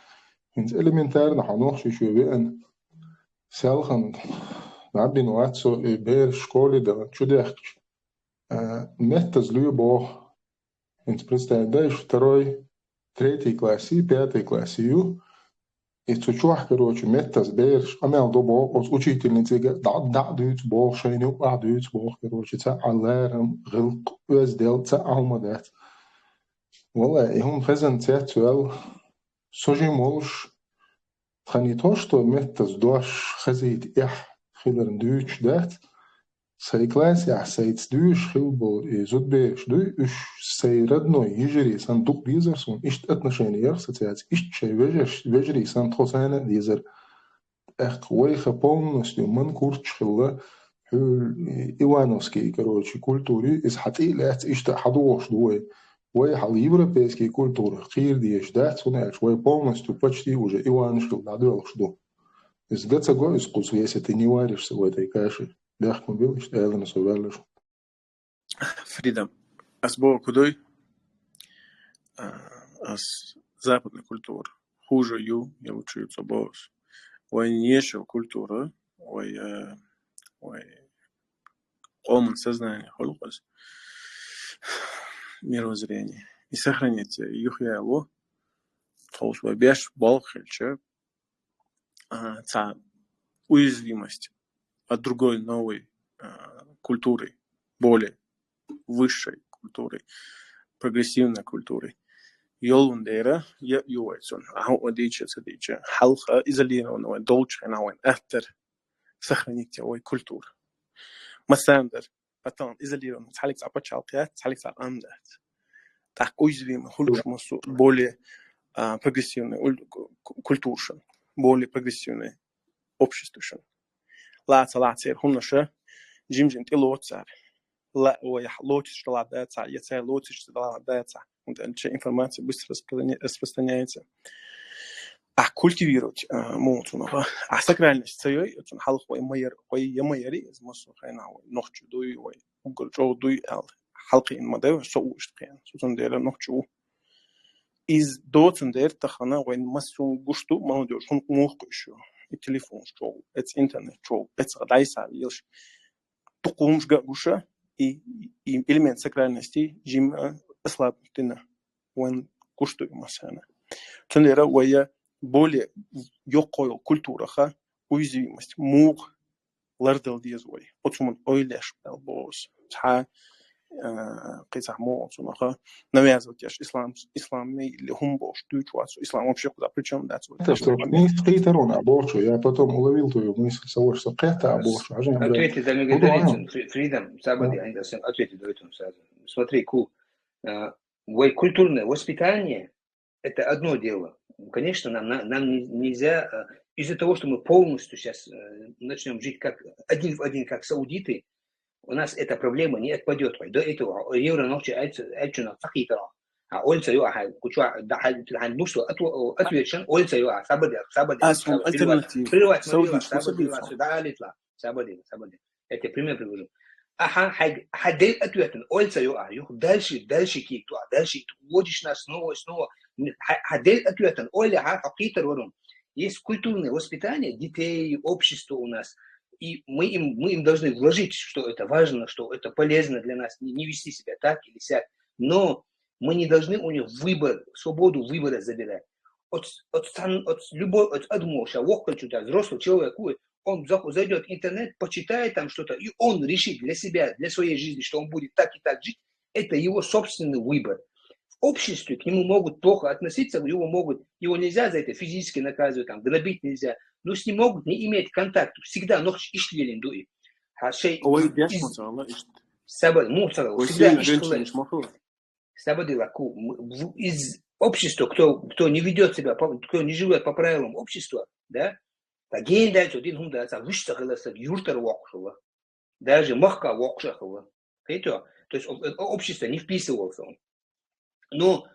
Инс элементарно ханох шишуевен селхан набин ватсо бер школе да чудехч. Метаз любо инс представляешь второй, третий классе, пятый классе. И чувак, короче, метас берешь, амел добо, от учительницы да дают бог, шейну дают бог, короче, це алерам, гилк, уездел, це алмадет. Вала, и он фезен цецуэл, сожи молш, тхани то, что метас дош хазит ях, хилерн дюч дет, сей класс ях сейц дюш хилбол, и зуд береш дю, уж сей родной ежери сан дух дизерсон, ишт отношения ассоциации, ишт шей вежери сан тхосана дизер. Эх, вейха полностью ман курчхилла ивановский, короче, культуре, из хати лец ишт хадош дуэ. Вейхал европейский культуры, хир диеш дат, сунэлш, вей полностью почти уже иваншил надвелш ду. Из децаго из кус, если ты не варишься в этой каше, дэх мобил, ишт элэн совелш. Фридом. Асбо кудой? Ас западная культура. Хуже ю, я учуюся бос. Ой, нечего культура, ой, оман сознание, холокост, мировоззрение. И сохранить юхьяло, Холшвой беш балхельче, уязвимость от другой новой культуры, более высшей культуры, прогрессивной культуры. Йолундера я юэцун, одича цадича, халха изолированного, долчного, эфтер сохранить его культуру. Масандер, потом изолированный, цалик запачалкия, цалик запамдат. Так уязвимый, хульшмусу, более прогрессивный культуршен, более прогрессивный обществушен. Лацер, хуннаша, джимджин илоцар. لا лучше, что ладается, если лучше, что ладается. Информация быстро распространяется. А культивировать муцунова. А сакральность своей, это халхой майер, хой ямайери из масу хайнау, ночью дуй, ой, угольчо дуй ал, халки ин мадев, что уштрен, сузундера ночью. Из доцендер тахана, ой, масу гушту, молодежь, он мухку еще. И телефон, что, это интернет, что, это радайса, елш. Тукумшга гуша. И элемент сакральности жим ослабнутый, он куштует масана. Тендера уя более ёкойл культураха уязвимость муг лардел дизой. Отсуман ойлеш белбос. Ха قيسح موصونها навязывать ислам или хумбош тучуацу ислам вообще куда причем дать вот это что не скритарон аборчу я потом уловил твою мысль того что это аборчу ответьте за мегадарицу фридом сабади ответьте до этого сразу смотри культурное воспитание это одно дело конечно нам нельзя из-за того что мы полностью сейчас начнем жить как один в один как саудиты. У нас эта проблема не отпадет. До этого евро научится на факитра. А ольца ю ахай куча да хан бусу отвечен ольца ю а сабади. Прерывать сабади да алитла сабади. Это пример привожу. Аха хадель ответен ольца ю а дальше кикту дальше вводишь нас снова хадель ответен оля ха факитр ворон. Есть культурное воспитание детей, общества у нас. И мы им должны вложить, что это важно, что это полезно для нас, не вести себя так или сяк. Но мы не должны у них свободу выбора забирать. От одного взрослого человека, он зайдет в интернет, почитает там что-то, и он решит для себя, для своей жизни, что он будет так и так жить. Это его собственный выбор. В обществе к нему могут плохо относиться, его нельзя за это физически наказывать, там, гнобить нельзя. Но с ним могут не иметь контакта. Всегда ночь иштвелин дуи. Из общества, кто не ведет себя, кто не живет по правилам общества, да, даже махка вокшахова. То есть общество не вписывался. Но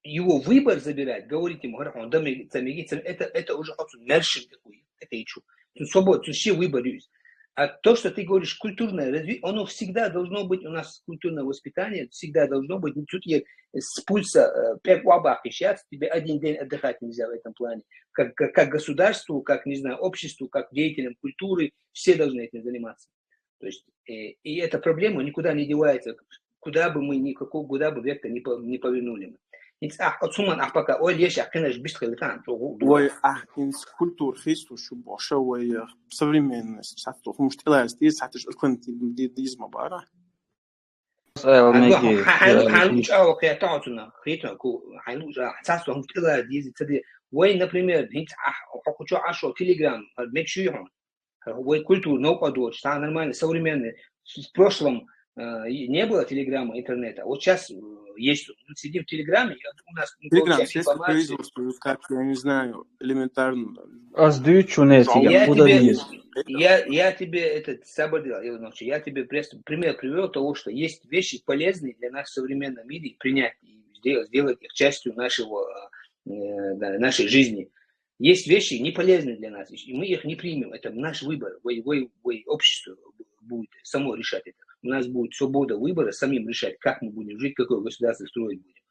его выбор забирать, говорить ему, это уже мершин такой, это ичу. Тут свобода, тут все выбор есть. А то, что ты говоришь, культурное развитие, оно всегда должно быть, у нас культурное воспитание, всегда должно быть, тут с пульса 5 вабах сейчас, тебе один день отдыхать нельзя в этом плане. Как государству, как, не знаю, обществу, как деятелям культуры, все должны этим заниматься. То есть, и эта проблема никуда не девается, куда бы вектор не повернули. пока инс культур хисту шубоша современность сату муштилас дис сатиш кунти дизма бара например, телеграм, культуру, наукадоч, нормально, современный. В прошлом не было телеграмма, интернета. Вот сейчас есть. Сидим в телеграме, у нас телеграм, производство, как я не знаю, элементарно. Я тебе этот сабадил, я тебе пример привел того, что есть вещи полезные для нас в современном мире принять и сделать их частью нашей жизни. Есть вещи не полезные для нас, и мы их не примем. Это наш выбор. Общество будет само решать это. У нас будет свобода выбора, самим решать, как мы будем жить, какое государство строить будем.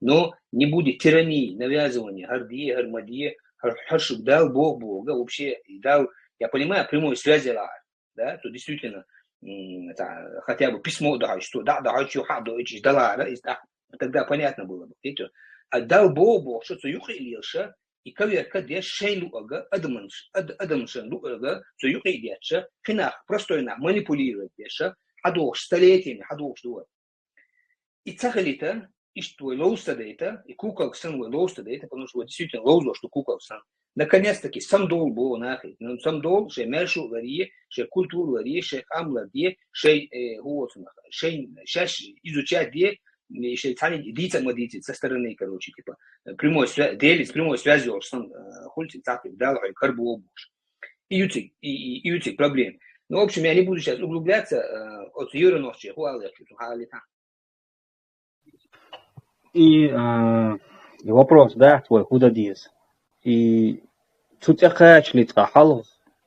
Но не будет тирании, навязывания, гордия, гармадия, харшук дал Бог Бога, вообще дал, я понимаю, прямой связи, да, то действительно, хотя бы письмо, тогда понятно было бы. Дал Богу, что юхи илиша, и коверка де шейн луга, адамшен луга, что юхи илиша, кинах, простой на, манипулировать деша, хадуш, столетиями, хадуш дуа. И цахалита, и что лоустадейта, и куколксан лоустадейта, потому что действительно лоузо, что куколксан. Наконец-таки сам дол был нахуй. Но сам дол, что мершу варие, что культуру варие, что амла де, что сейчас изучать де, что цани диться модити со стороны, короче, типа прямой связь, с прямой связью, что сам хульти так и дал, и карбу обуш. И ютик проблем. Ну, в общем, я не буду сейчас углубляться от Юрия Ночи, И вопрос, да, твой, куда диез? И цутяхач ли трахал,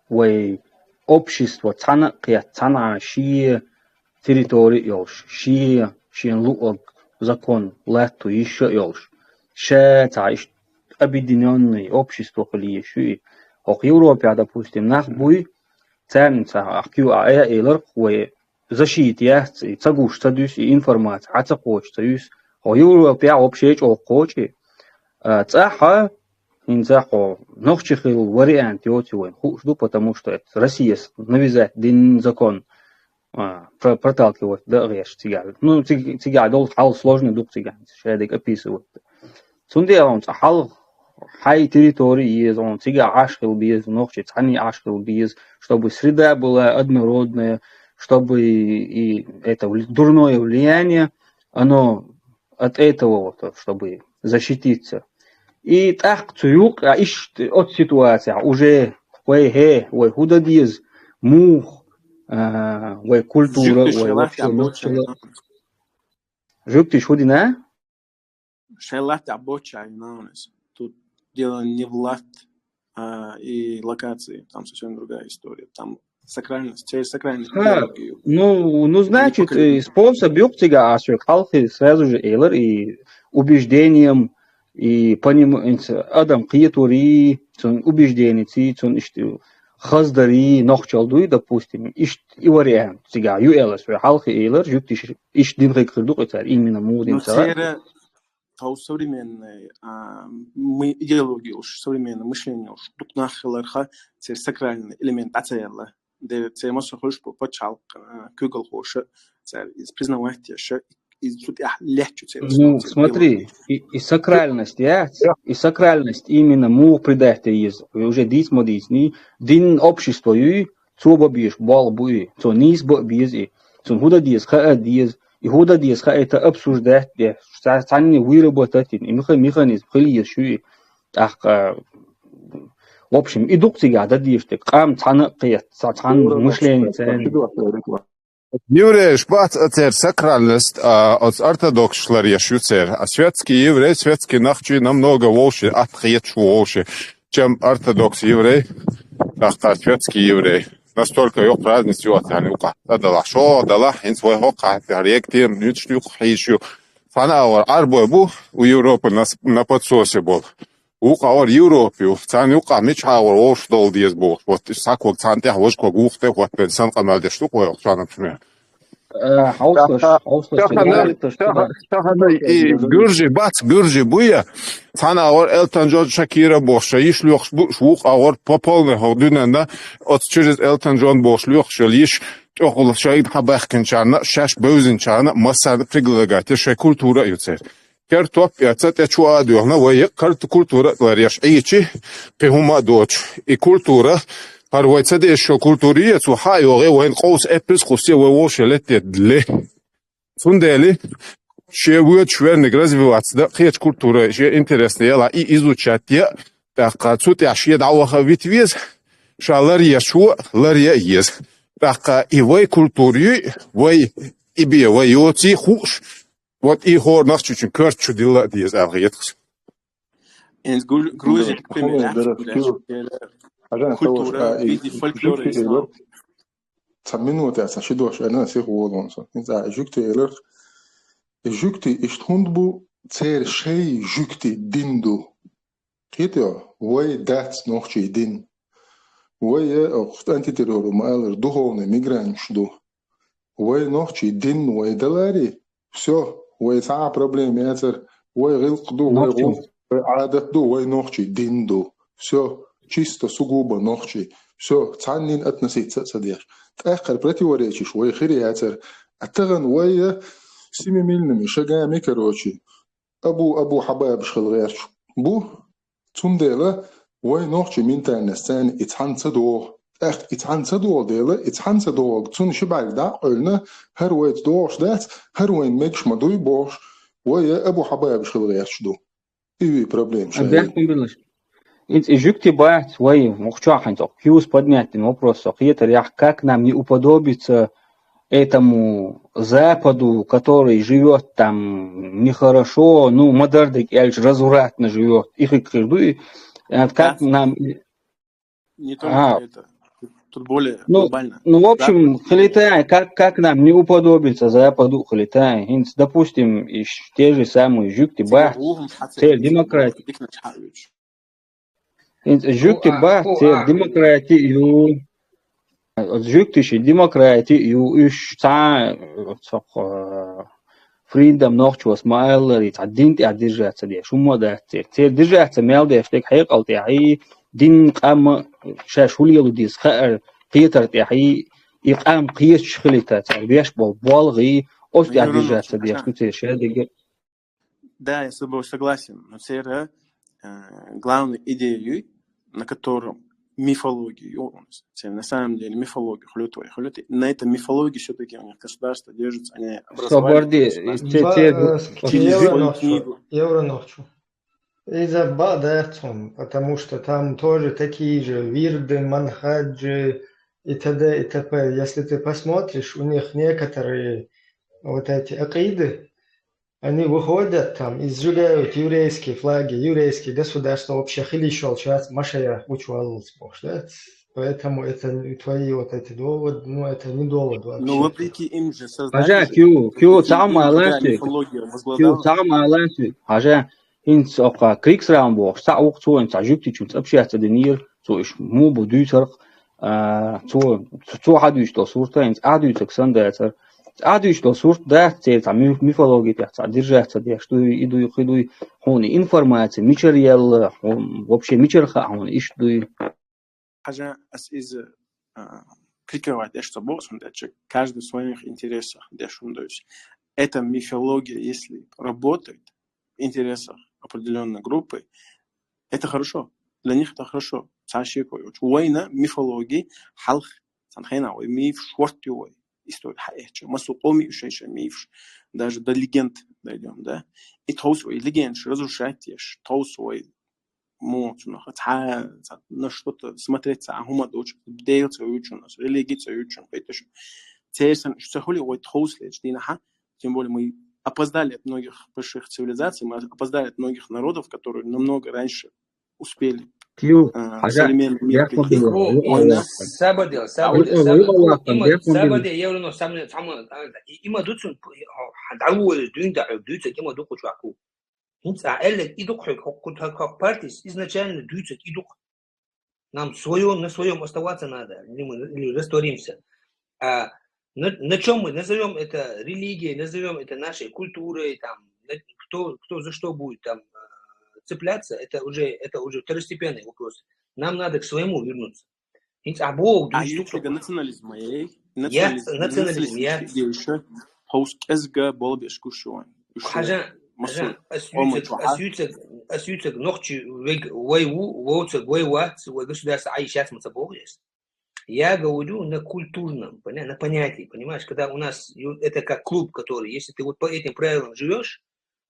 вой общество цана шие территории ёлш, шие луог закон лету еще ёлш. Ше цаиш объединенное общество колиеши. Ох Европе, допустим, нах буй ценится ахкюа эйлер, вой защития, цагуш цадюс и информация, ацакоч цаюс. Ох Европе общее чокочи. Цаха инзахо нохчихил вариант йотивой хужду, потому что это Россия навязать один закон проталкивать да реш цигар. Ну цигар дол хал сложный дух цигар, шедик описывает. Сунде он хал хай территории есть, он цигар ашкил без нохчи, цани ашкил без, чтобы среда была однородная, чтобы и это дурное влияние, оно от этого вот, чтобы защититься. И так цуюк, от ситуации уже вой худа диез мух, вой культура, вой вообще. Жуктиш худина? Шайлат обочай, тут дело не в лат и локации, там совсем другая история. Там сакральность, через сакральность. Ну, значит, способ юктига ашвек халхи сразу же эйлер и убеждением и понимаете, адам киетури, цон убежденности, цон ишти хаздари, нохчалдуй, допустим, и вариант, сега, юэлэс, халхи эйлер, юктиш, иш динхай кырдук, это именно мудин цара. То современное идеология, современное мышление, тут нахиларха, цер сакральный элемент ацерла, де цер мосо хольш по почал, кюгл хоша, цер признавать еще. Ну, смотри, и сакральность, и сакральность именно му предайте есть, уже дис модисни, дин общество ю, цоба биш, бал буи, цо нис бо бизи, цо худа диес, ха диес, и худа диес, ха это обсуждать, сами выработать, и механизм, хли шу, ах, в общем, идукция, да дишь, кам цана киет, цан мышление, Евреи шпац отер сакральность от ортодоксшлар яшуцер, а светский еврей, светский нахчи намного волше, отхетшу волше, чем ортодокс еврей, а светский еврей. Настолько yok разница от анука. Дала шо, дала ин своего кафе, реактив, ничью хищу. Фанауэр арбой бу у Европы на подсосе был. Уқауэр Европе, цан уқа мечауэр олш дол диез был. Вот саквок цантех вошквок ухтех, вот пенсан камалде штуку, например. И Гюржи буя, цанауэр Элтон Джон Шакира боша, и шлюх уқауэр по полной ходунена, от через Элтон Джон бош шлюх, шелиш, около шаид хабахкен чарна, шаш бөзин чарна, масса приглagate, ше культура юцер. Кертоп яцат ячуа дюгна, вое карт культура ларяш ичи, пехума доч, и культура, парвайца де еще культурия, цуха йоге, воен коус эпис, хусе воевол шелете дле. Сундели, ше будет шверник развиваться, да, хеч культура, ше интересная, и изучать я, так, цут яшье дауаха витвиз, ша ларья шу, ларья ез. Так, и вой культури, вой ибе, вой йоци хуш, вот и хор нас чуть-чуть кърчу дела диез авриеткс. En Грузия, к примеру, культура, види фольклора ислам. Minute als je door en dan zeg gewoon zo. In dat jukte eler. Jukte is hondbu cer shei jukte dindo. Weet je, wij dat nog je din. Wij ook antiterror maar духовный мигрант do. Wij nog je din wij dalari. Все, wij sa проблем яцер غلقدو نوخчу. عادتدو نوخчي диндо. Все чисто, сугубо нохчи. Все, цаннин относиться садяш. Тахкар противоречишь, хириятер. Аттаган симимильными шагами, короче. Абу Хабаб шхалгерш. Бу цундела нохчи минтана сцен ицханцадо. ицханцадо дела, ицханцадо. Цун шибак да, قلنا هرويت دوش دات, هروين مدش مدوي бош. Абу Хабаб шхалгерш до. И проблем шагай. Жюкти бать свои мухчаханцок, фьюз поднятен вопрос, как нам не уподобиться этому Западу, который живет там нехорошо, модердик эльч развратно живет. Их и как нам... Не только это, тут более глобально. В общем, халитай, как нам не уподобиться Западу, халитай. Допустим, те же самые жюкти бать, цель демократии. Жюкти бах, цель демократию, freedom нохчу смайлер, дин держаться деш, умода цель держаться мелдеш, так хайкал тяхи, дин қам шашулиялу дис хар, қиятар тяхи, иқам қият шхилита, беш болғи, ост держаться деш, Да, я с тобой согласен, но это главной идеей, на котором мифологию, на самом деле мифологию, на этой мифологии все-таки у них государство держится, они образовали Евронохчу. Из-за Бадерцом, потому что там тоже такие же вирды, манхаджи и т.д. и т.п. Если ты посмотришь, у них некоторые вот эти акиды, они выходят там и сжигают еврейские флаги, еврейские государства, вообще хилишол, сейчас Машая учуалус, да? Поэтому это твои вот эти доводы, это не довод вообще. Но вопреки им же создать... Инц ока криксраамбо, саук цо инц ажуктичунц общаться денир, цо иш мубу дютер, цо хадуйшло сурта, инц адуйцек сандайцер. Адуйшло сурт, да, цельца мифология тяца, держаться, да, что иду, хони информация, мичерьел, вообще мичерха, он иштуй. Хажа из приковать, да, что бог, каждый в своих интересах, да, шундуюсь. Эта мифология, если работает в интересах определенной группы, это хорошо. Для них это хорошо. Война, мифологии, халх, санхена, миф, швартюй, история, хаеча, масукоми, ушейша, миф, даже до легенд дойдем, да. И тоусвой легенд, разрушать ешь, тоусвой, на что-то смотреться, а хума дочь, деется учен, религия учен, поэтому церковь, что хули, ой, тоуслеч, динаха, тем более мы опоздали от многих больших цивилизаций, мы опоздали от многих народов, которые намного раньше успели современный мир прийти. Изначально дюйцек и дух. Нам на своем оставаться надо, или растворимся. На чем мы назовем это религией, назовем это нашей культурой, там, кто за что будет там цепляться, это уже второстепенный вопрос. Нам надо к своему вернуться. А Бог... национализм, асюцек ногчи государство сейчас мы собой есть. Я говорю на культурном, на понятии, понимаешь, когда у нас это как клуб, который, если ты вот по этим правилам живешь,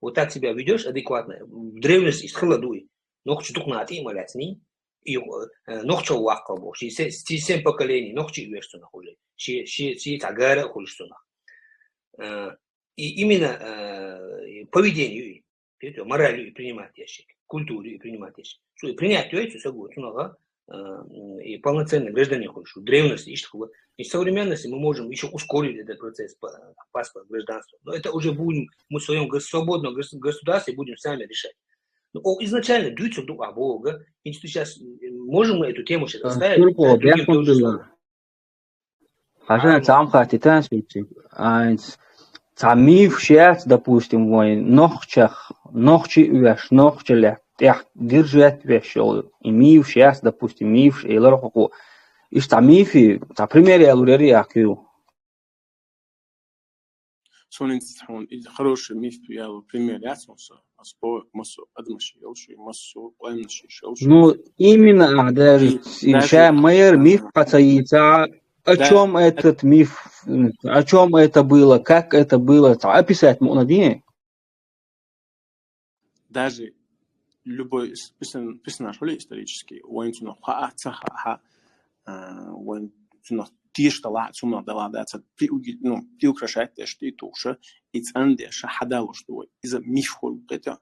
вот так себя ведешь адекватно, в древности из холодуй, ногчи тук на ты молять ни, и ногчи уакка бо, 7 поколений, ногчи вешься на хуже, си тагара хуже на. И именно поведению, моралью принимать ящик, культуру принимать ящик, что принять яйцо согласен, ага. И полноценный гражданин хочешь, в древности, и в современности мы можем еще ускорить этот процесс паспорта гражданства. Но это уже будем, мы в своем свободном государстве будем сами решать. Но изначально дюйцу духа Бога, и сейчас можем мы эту тему сейчас оставить. Миф сейчас, допустим, нохчах ногчи веш, ногчи лет, ях, держать вешел, и мив сейчас, допустим, мив, и лороху. И что мифи, та пример я лурери акю. Сонин хороший миф, я пример яснулся, а спо массу адмаши, елши, массу племнаши, шелши. Ну, именно, даже сейчас майер миф пацаится. О чем этот миф, о чем это было, как это было, описать можно, не? Даже любой персонаж исторический, он туда ха, он туда тишта ла, туда дала даться, приукрашать что и туша, и цанде шахадалу что из миф хол это,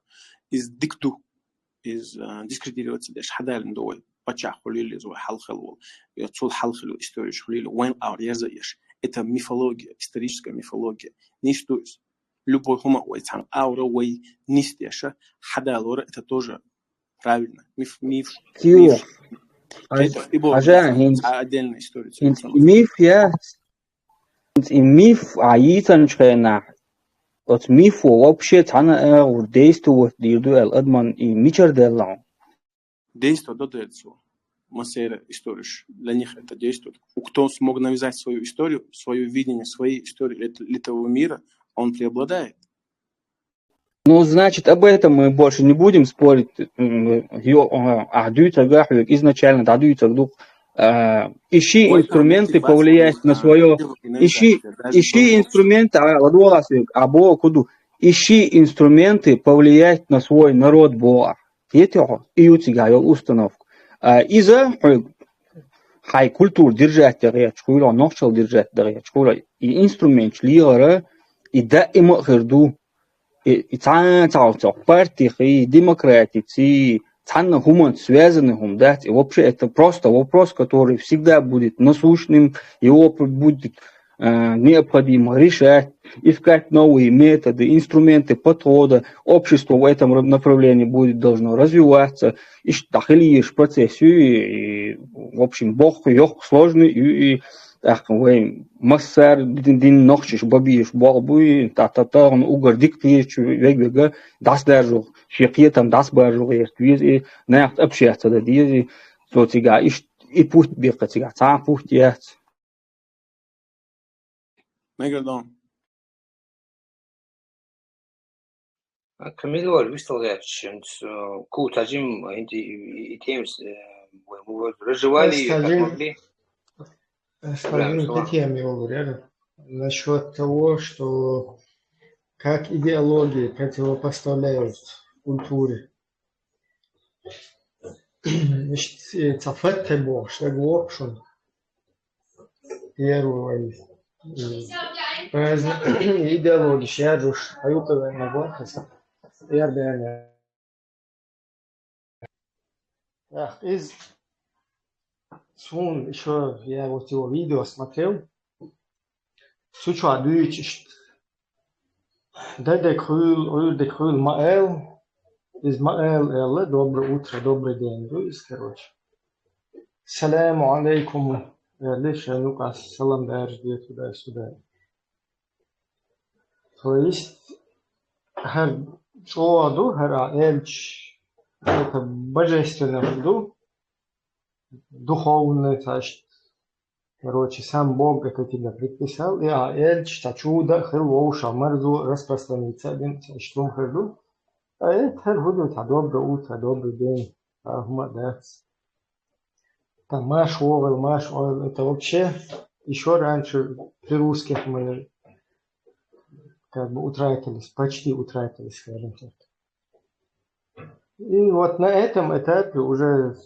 из дикту, из дискредитироваться деш хадален дой. Пачах холили зо халхалул, я цул халхалу историю холили, when out языш. Это мифология, историческая мифология. Ничто из любой хума уайцан аура уай нистеша хадалора это тоже правильно. Миф. Отдельная история. Миф я, миф аитанчена. Вот миф вообще тана действует дирдуэл адман и мичер делал. Действие додается. Массера историш. Для них это действует. Кто смог навязать свою историю, свое видение, своей истории литового мира, он преобладает. Ну, значит, об этом мы больше не будем спорить. Изначально ищи инструменты повлиять на свое. Ищи инструменты, ищи инструменты повлиять на свой народ Бога. И у тебя установку. Из-за хай культур держать доречь, культура ночел держать доречь, культура и инструмент лиора и да им херду и цанцался партии и демократии, цанно хуман связаны хум дать. И вообще это просто вопрос, который всегда будет насущным, его будет необходимо решать, искать новые методы, инструменты, подходы. Общество в этом направлении будет должно развиваться. И в процессе, и, в общем, Бог ёх сложный, и массар дин нохчиш бабиш бабуй та он угордик пьеч вега дас даже шеке там дас бажу есть и на общаться да дизи то тига и путь бега тига та путь есть. Megadon. Камиль var выставляешь, кут один и тем мы разжевали как могли. Скажем, тем его говорят насчет того, что как идеологии противопоставляют культуре. Значит, цафетте бог, что глохшун первый идеологии, я душ, аюковая нагонка, ярдяня. Из Сун, еще я вот его видео смотрел. Сучу адуичишь. Де крыл Маэл. Из Маэл Элле. Доброе утро, добрый день. Дуис, короче. Саляму алейкум. Лишь Лукас, салам дажди туда-сюда. То есть, хер чоаду, хера эльч. Это божественное вду. Духовный, короче, сам Бог это тебя предписал, и эльч, та чудо, хилоуша, мэрду, распространится, один, штум херду, а это херду, та доброе утро, добрый день, ахмадец. Там маш овел, это вообще еще раньше при русских мы как бы утратились, почти утратились, скажем так. И вот на этом этапе уже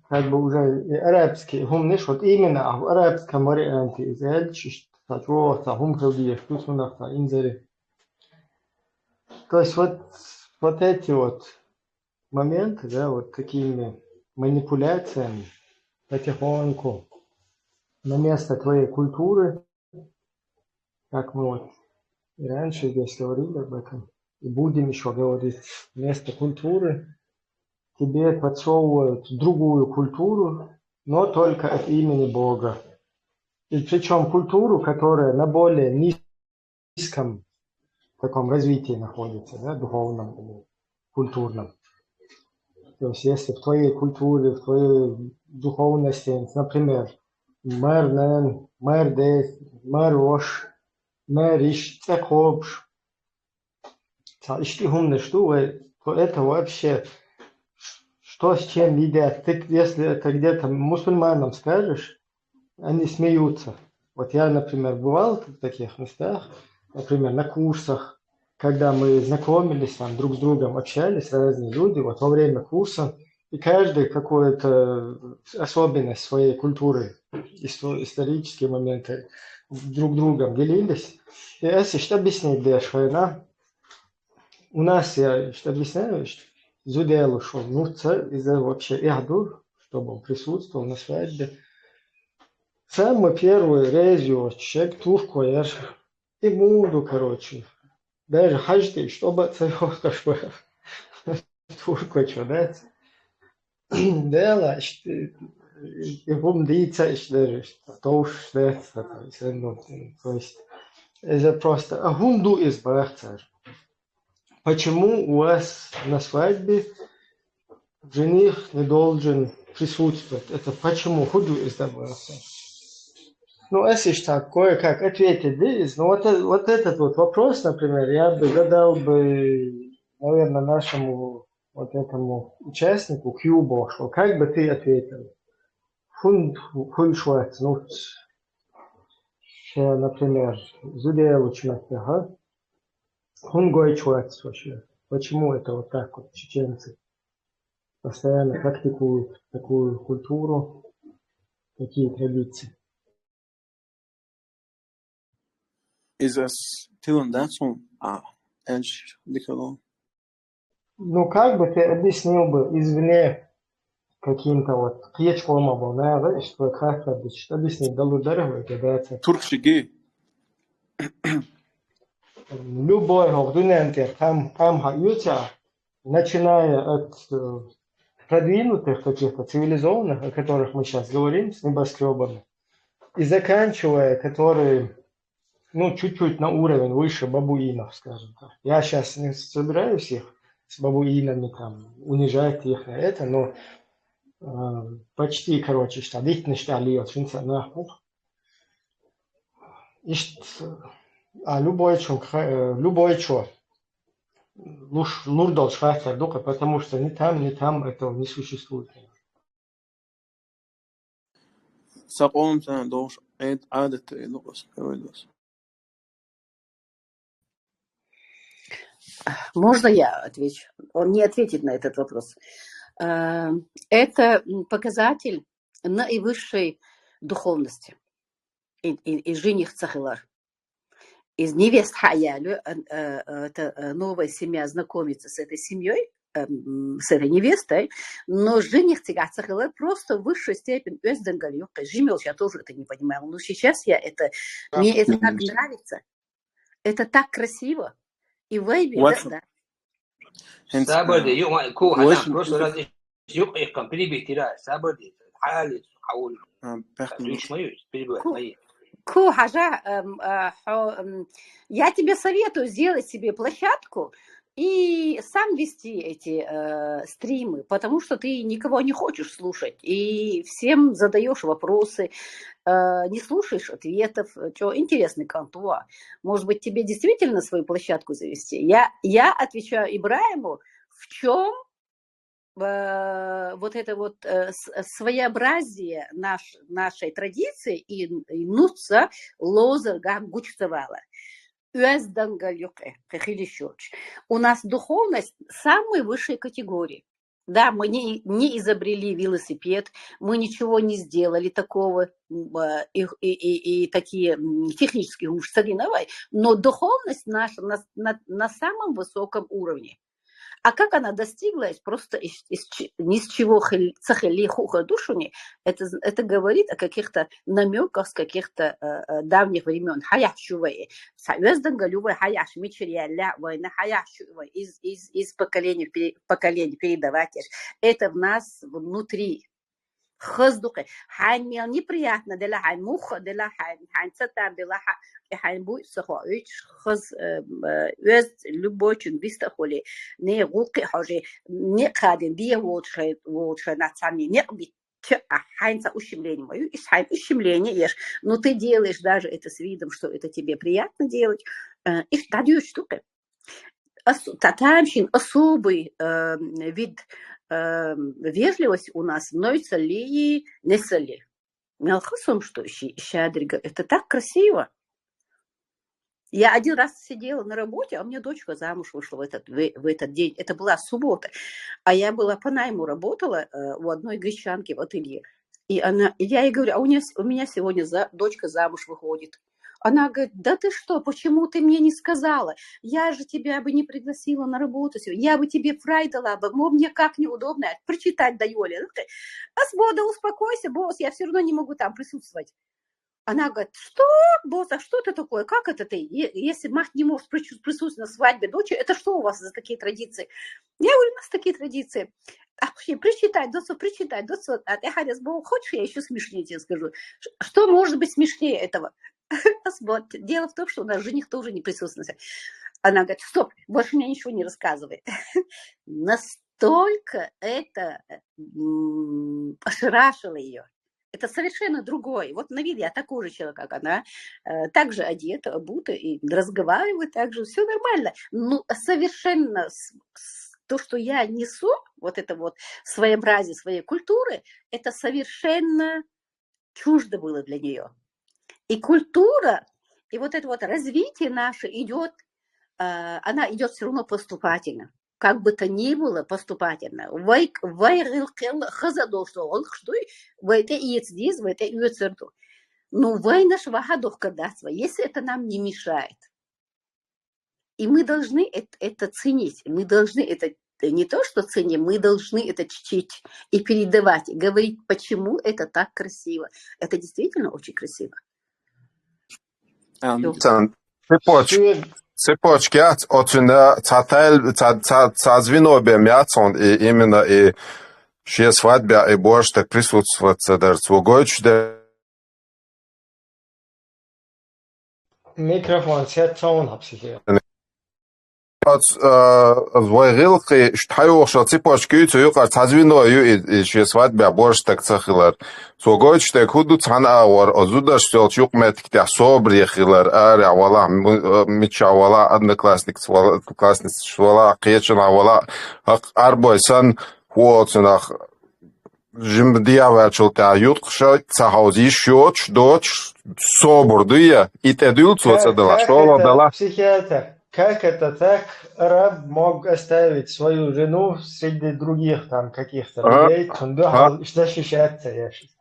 как бы уже и арабский, гумниш, вот именно в арабском варианте из эльчиш, тачо, гум хелдиеш, тусунах, инзери. То есть вот эти вот моменты, да, вот такими манипуляциями потихоньку на место твоей культуры, как мы вот и раньше здесь говорили об этом, и будем еще говорить, вместо культуры тебе подсовывают другую культуру, но только от имени Бога. И причем культуру, которая на более низком таком развитии находится, да, духовном или культурном. То есть если в твоей культуре, в твоей духовности, например, мэр дес, мэр вош, мэр иш, цехобш, то это вообще что с чем едят. Ты, если это где-то мусульманам скажешь, они смеются. Вот я, например, бывал в таких местах, например, на курсах, когда мы знакомились там друг с другом, общались, разные люди, вот во время курса, и каждый какую-то особенность своей культуры, исторические моменты друг другом делились. И если что объяснить, да, у нас, я что объясняю, Зудел ушел, из-за вообще Эхду, чтобы он присутствовал на свадьбе. Самый первый резью, человек турку, я же и буду, короче. Даже хажды, чтобы царев кашбы. Турку, что, да? Дело, и бумдица, даже, тоже, да, то есть, это просто, а гунду из барахцар. Почему у вас на свадьбе жених не должен присутствовать? Это почему? Худу из барахцар. Ну, если ж так, кое-как ответить, ну, вот этот вот вопрос, например, я бы задал бы, наверное, нашему вот этому участнику, Кьюбо, что как бы ты ответил? Хуншвац, ну, например, Зудел учмете, ага? Хунгойчвац вообще. Почему это вот так вот чеченцы постоянно практикуют такую культуру, такие традиции? Из-за тылом, да, эльш дикало. Ну, как бы ты объяснил бы извне каким-то вот кьечкома был, да, что как объяснить дал удар, когда это... Туркшиги. Любой гогдунентер там хаются, начиная от продвинутых каких-то цивилизованных, о которых мы сейчас говорим, с небоскребами, и заканчивая, которые, ну, чуть-чуть на уровень выше бабуинов, скажем так. Я сейчас не собираюсь их с бабуинами там унижать их на это, но почти, короче, что Лихтеншталь, а любой что, Лурдал Швайцер Духа, потому что ни там этого не существует. Сапом там долж адет лукас, говорилось. Можно я отвечу? Он не ответит на этот вопрос. Это показатель наивысшей духовности. И жених цахилар. Из невест хаялю, это новая семья знакомится с этой семьей, с этой невестой, но жених цахилар просто в высшей степени Жимел, я тоже это не понимаю, но сейчас мне это так нравится, это так красиво. И вайби, да. Сабади, просто раз их там перебитира, сабади, хали, хаул. Я тебе советую сделать себе площадку и сам вести эти стримы, потому что ты никого не хочешь слушать, и всем задаешь вопросы, не слушаешь ответов, что интересный контуа. Может быть, тебе действительно свою площадку завести? Я отвечаю Ибраиму, в чем вот это вот своеобразие нашей традиции и нуца лоза гучцевала. У нас духовность самой высшей категории. Да, мы не изобрели велосипед, мы ничего не сделали такого, и такие технические ужасы, но духовность наша на самом высоком уровне. А как она достиглась, просто ни с чего цахели хуха душуни, это говорит о каких-то намеках с каких-то давних времен. Хаяш шувей. Союздан галювей хаяш мичерия война хаяш шувей из поколения в поколение передавать. Это в нас внутри. خزدقي حين ميل неприятно دلا حين مخ دلا حين ستار دلا حين بو سخويش خز وز لبوچن بيستخولي ني غوقي حاجه ني قادن دي ووتش نацами не бит Хайнца ущемление мою, и хайн ущемление ешь. Но ты делаешь даже это с видом, что это тебе приятно делать. И та штука. Татамщин особый вид вежливости у нас ноется ли не соли. Мелхасом что щадрига. Это так красиво. Я один раз сидела на работе, а у меня дочка замуж вышла в этот день. Это была суббота. А я была по найму работала у одной гречанки в ателье. И я ей говорю, а у меня сегодня дочка замуж выходит. Она говорит, да ты что, почему ты мне не сказала? Я же тебя бы не пригласила на работу сегодня. Я бы тебе фрай дала бы. Мне как неудобно прочитать даю. А свода, успокойся, босс, я все равно не могу там присутствовать. Она говорит, что, босс, а что это такое? Как это ты? Если мать не может присутствовать на свадьбе дочери, это что у вас за такие традиции? Я говорю, у нас такие традиции. А вообще, прочитай, доцу. А ты, Харис, хочешь, я еще смешнее тебе скажу? Что может быть смешнее этого? Дело в том, что у нас жених тоже не присутствует. Она говорит, стоп, больше мне ничего не рассказывай. Настолько это ошарашило ее. Это совершенно другой. Вот на вид я такой же человек, как она. Также одета, обута и разговаривает так же. Все нормально. Но совершенно то, что я несу, вот это вот своеобразие своей культуры, это совершенно чуждо было для нее. И культура, и вот это вот развитие наше идет, она идет все равно поступательно. Как бы то ни было, поступательно. Но наш вахадовкадатство, если это нам не мешает. И мы должны это ценить. Мы должны это не то, что ценим, мы должны это чтить и передавать, и говорить, почему это так красиво. Это действительно очень красиво. Цепочки отсюда звено мяцон и именно и все свадьбы и больше присутствовать даже свой Микрофон сядь он психия. Звойлки штаю что цепочки цуюка звено и все свадьбы больше так цахилар. Свой что худу цана ор озуда что чукмет кте собри хилар аря вала мичавала одноклассник классница кечна вала арбойсан хуоцнах Жимдиавачулта ютша цахаузи шоч доч собордуя и тедулцоца дала шола дала. Психиатр, как это так раб мог оставить свою жену среди других там каких-то людей, защищаться я сейчас.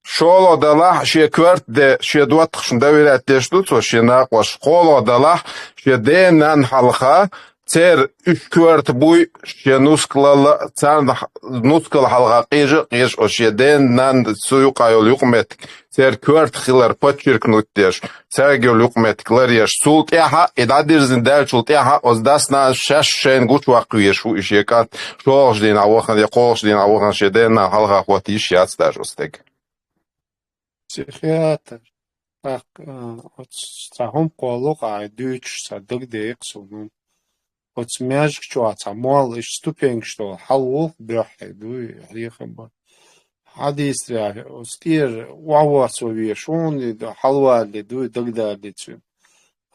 Шола дала ше кварт де ше дуат шунда верят де штуцо ше нақош шола дала ше де нан халха Цер кварт буй ше нусклала цан нускал халга қиж ошеден нан суюқайол юқмет цер кварт хилар подчеркнуть деш цергел юқмет кларьяш султяха идадирзин дер султяха оздасна шашен гучвақуеш у ишекат шождин авохан яқошдин авохан шеден нан халга хватиш яц дажостек. Психиатр. Так, от страхом колока дүйч садык дейк сонун. Вот мяжик чуаца, мол, и ступень, что халвол брахе, дуй, рихаба. Хадистря, стир, уавасу вешон, да халвали, дуй, тогда лицу.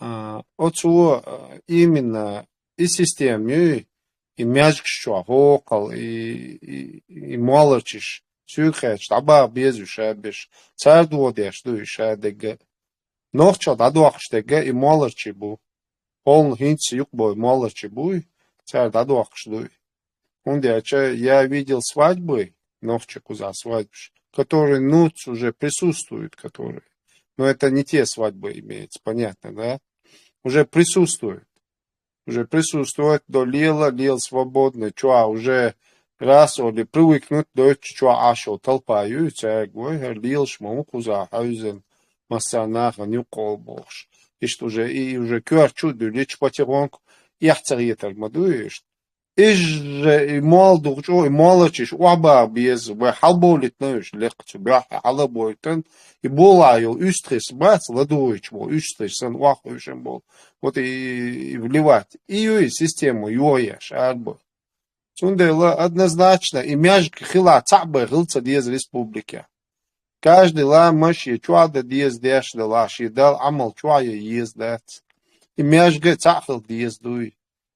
От чего именно и системе, и мяжик чуа, хокал, и малочиш, сюхеч, таба безу шабеш, царь дуодеш, дуй, шадега. Нохча, дадуахштега, и малочи бу. Полный хинц юкбой малочи буй, царь дадуахшдуй. Я видел свадьбы, новчику за свадьбу, которые нуц уже присутствуют, которые. Но это не те свадьбы имеется, понятно, да? Уже присутствуют. До лил свободно, чуа уже раз или привыкнуть до чуа ашо толпаю, царь гой, лил шмауку за хаузен, массанаха, нюкол богш. И что уже кюр чуду лечь потихоньку, я цариетер мадуешь. إج مالدو جو مالتش وعبا بيز وحلبولت نوش لقت بيح حلبولتن يبولايو üstres бац ладуич бо üstres сан вахушен бо вот и вливать и систему юяш арбо сундела однозначно и мяжк хила цабы гылца диез республики каждый ла маши чуада диез деш да лаши дал амал чуая ездат и мяжк цахл диез дуй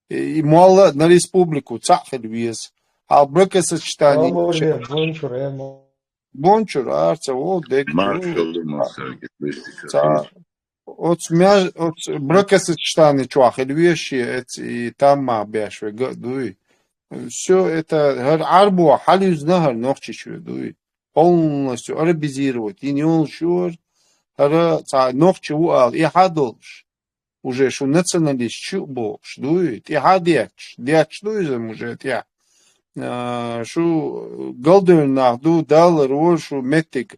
и мало на республику цахл виез а бракосочетание бончур арца о дек от мяж от бракосочетание чуахл вещи и там ма бяшве дуй все это арбу халюз нахар нохчичу дуй полностью арабизировать и не он шур ара нохчу ал и хадолш уже что националист чубо дует и хадяч дяч дуем уже я что голден ду дал рошу метик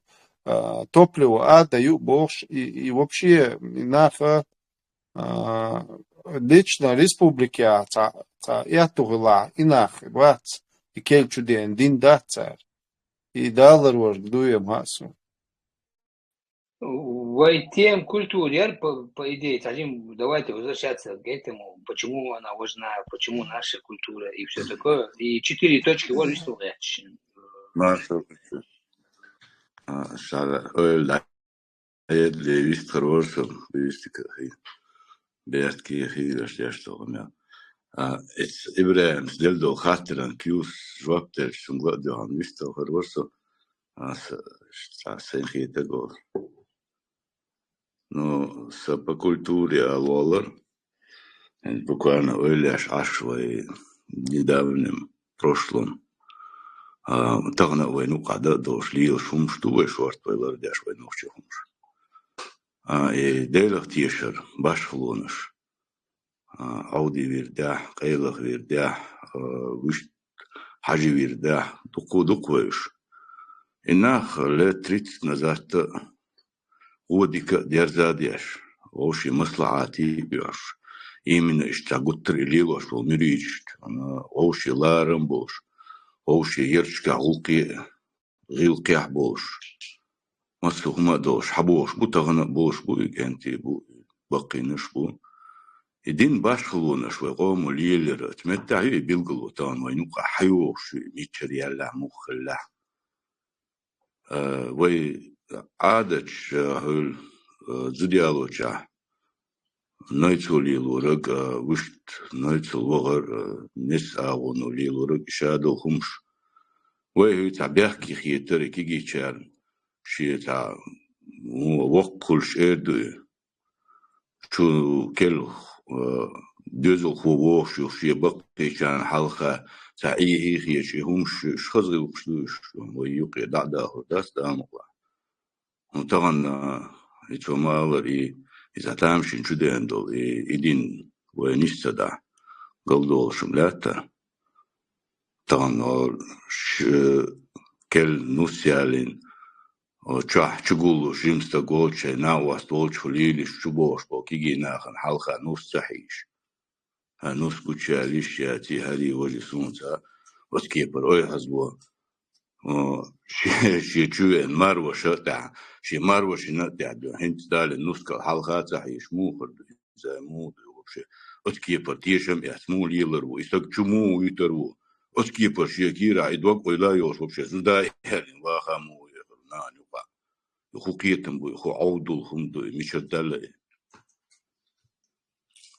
топливо даю бог и вообще наха лично республики я тугла инах бац и келчуден дин дацар и дал рош дуем хасу В тем культуре, по идее, давайте возвращаться к этому, почему она важна, почему наша культура и все такое. И 4 точки вот выставляешь. Шара, öyle vist хорошим, вистика, бертки, хидаш, я что у меня. Ибраим, сделал хатеран, кьюс, жваптер, шунгладиан, вистал хорошо, сенхита гол. Ну, по культуре алолар, буквально öyle ашвай недавнем прошлом. Тагна войну когда дошли шум штуе шорт байлар дяш войну чехумш. И делах тишер баш хлоныш. Ауди вирда, кайлах вирда, виш хажи вирда, дуку виш. Инах лет 30 назад годика дерзадяш. Оши маслахати бяш. Именно иштагуттр илилош бол мирич. Оши ларам бош. Оши ерчка غيلقي حبوش مسلوق ما دوش حبوش بو تغنى بوش بو يجنتي بو بقي نشبو يدين باش خلونش ويقوموا ليلر تمتعي بيلقلو تان وينوقع حيوش ميتشر يلا مخلا وي عادش هول زديالوچا نايتو ليلورق وشت نايتو وغر نس آغونو ليلورق شادو خمش وهي تعبيحكي خيتر كيجي شارن شي تاع وقل شادو شو كل دوزل خوو شو شي بقي كان حلقة تاع هي هي شي هم شخص وشلوش ويوقي دعدا داس دامقلا وطبعا يتوما وري إذا تامشي شدين دول إدين ونستدع قلدول شملاتا طبعا كل نوسيالين وشاح تقولوا شمستا قولشي ناواس طولش وليلش شبوش بوكيجي ناخن حلقة نوس صحيش نوس كوتشاليش ياتي هذه وجه سونتا وسكيبر اوي حزبو شي تشوين مارو شتاع شي مارو شنتاع هنت دال نوس كالحلقات صحيش مو خرد زي مو وشي وسكيبر تيشم يسمو ليلرو يستقجمو ويترو وسكيبر شي كيرا يدوق ولا يوش وبشي زداي هلين واخامو يغرنان يقع يخو قيتم بو يخو عودو خمدو ميشدال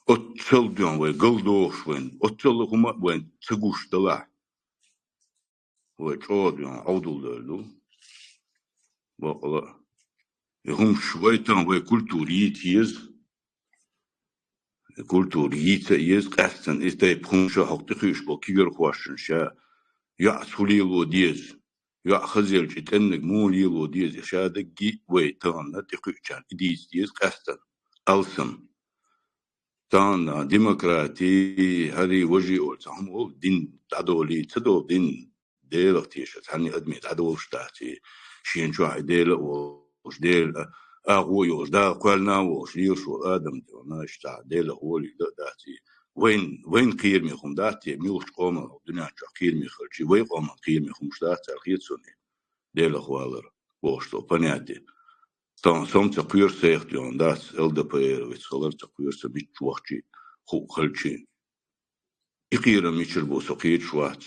أتصل ديون ويقلدوش وين أتصل هما وين تقوش دلع ويجعود ديون عودو لالو وقلا يهم شويتان ويكولتوريت يز قصدن إستاي بخونشا حق تخيش بو كيغر خواشن شا يا سوليلو ديز يا خزيل جتنك موليلو ديز شادك جي ويتان نتخيشان ديز قصدن ألسن تان ديمقراطي هذه وجه أولتهم أول دين تعدولي تدول دين ديل تيشت هني أدمي تعدول شتاتي شين شو عديل وش ديل أقوى يوش دا قالنا وش ليش وآدم دونا شتاع ديل هو اللي داتي وين قير ميخم داتي ميوش قوما دنيا قير ميخلشي وين قوما قير ميخم دات الخيتسوني ديل خوالر بوشتو بنياتي تان سوم تقير سيختيون دات LDPR ويتخلر تقير سبيت وقتي خو خلشي يقير ميشل بوسو قير شوات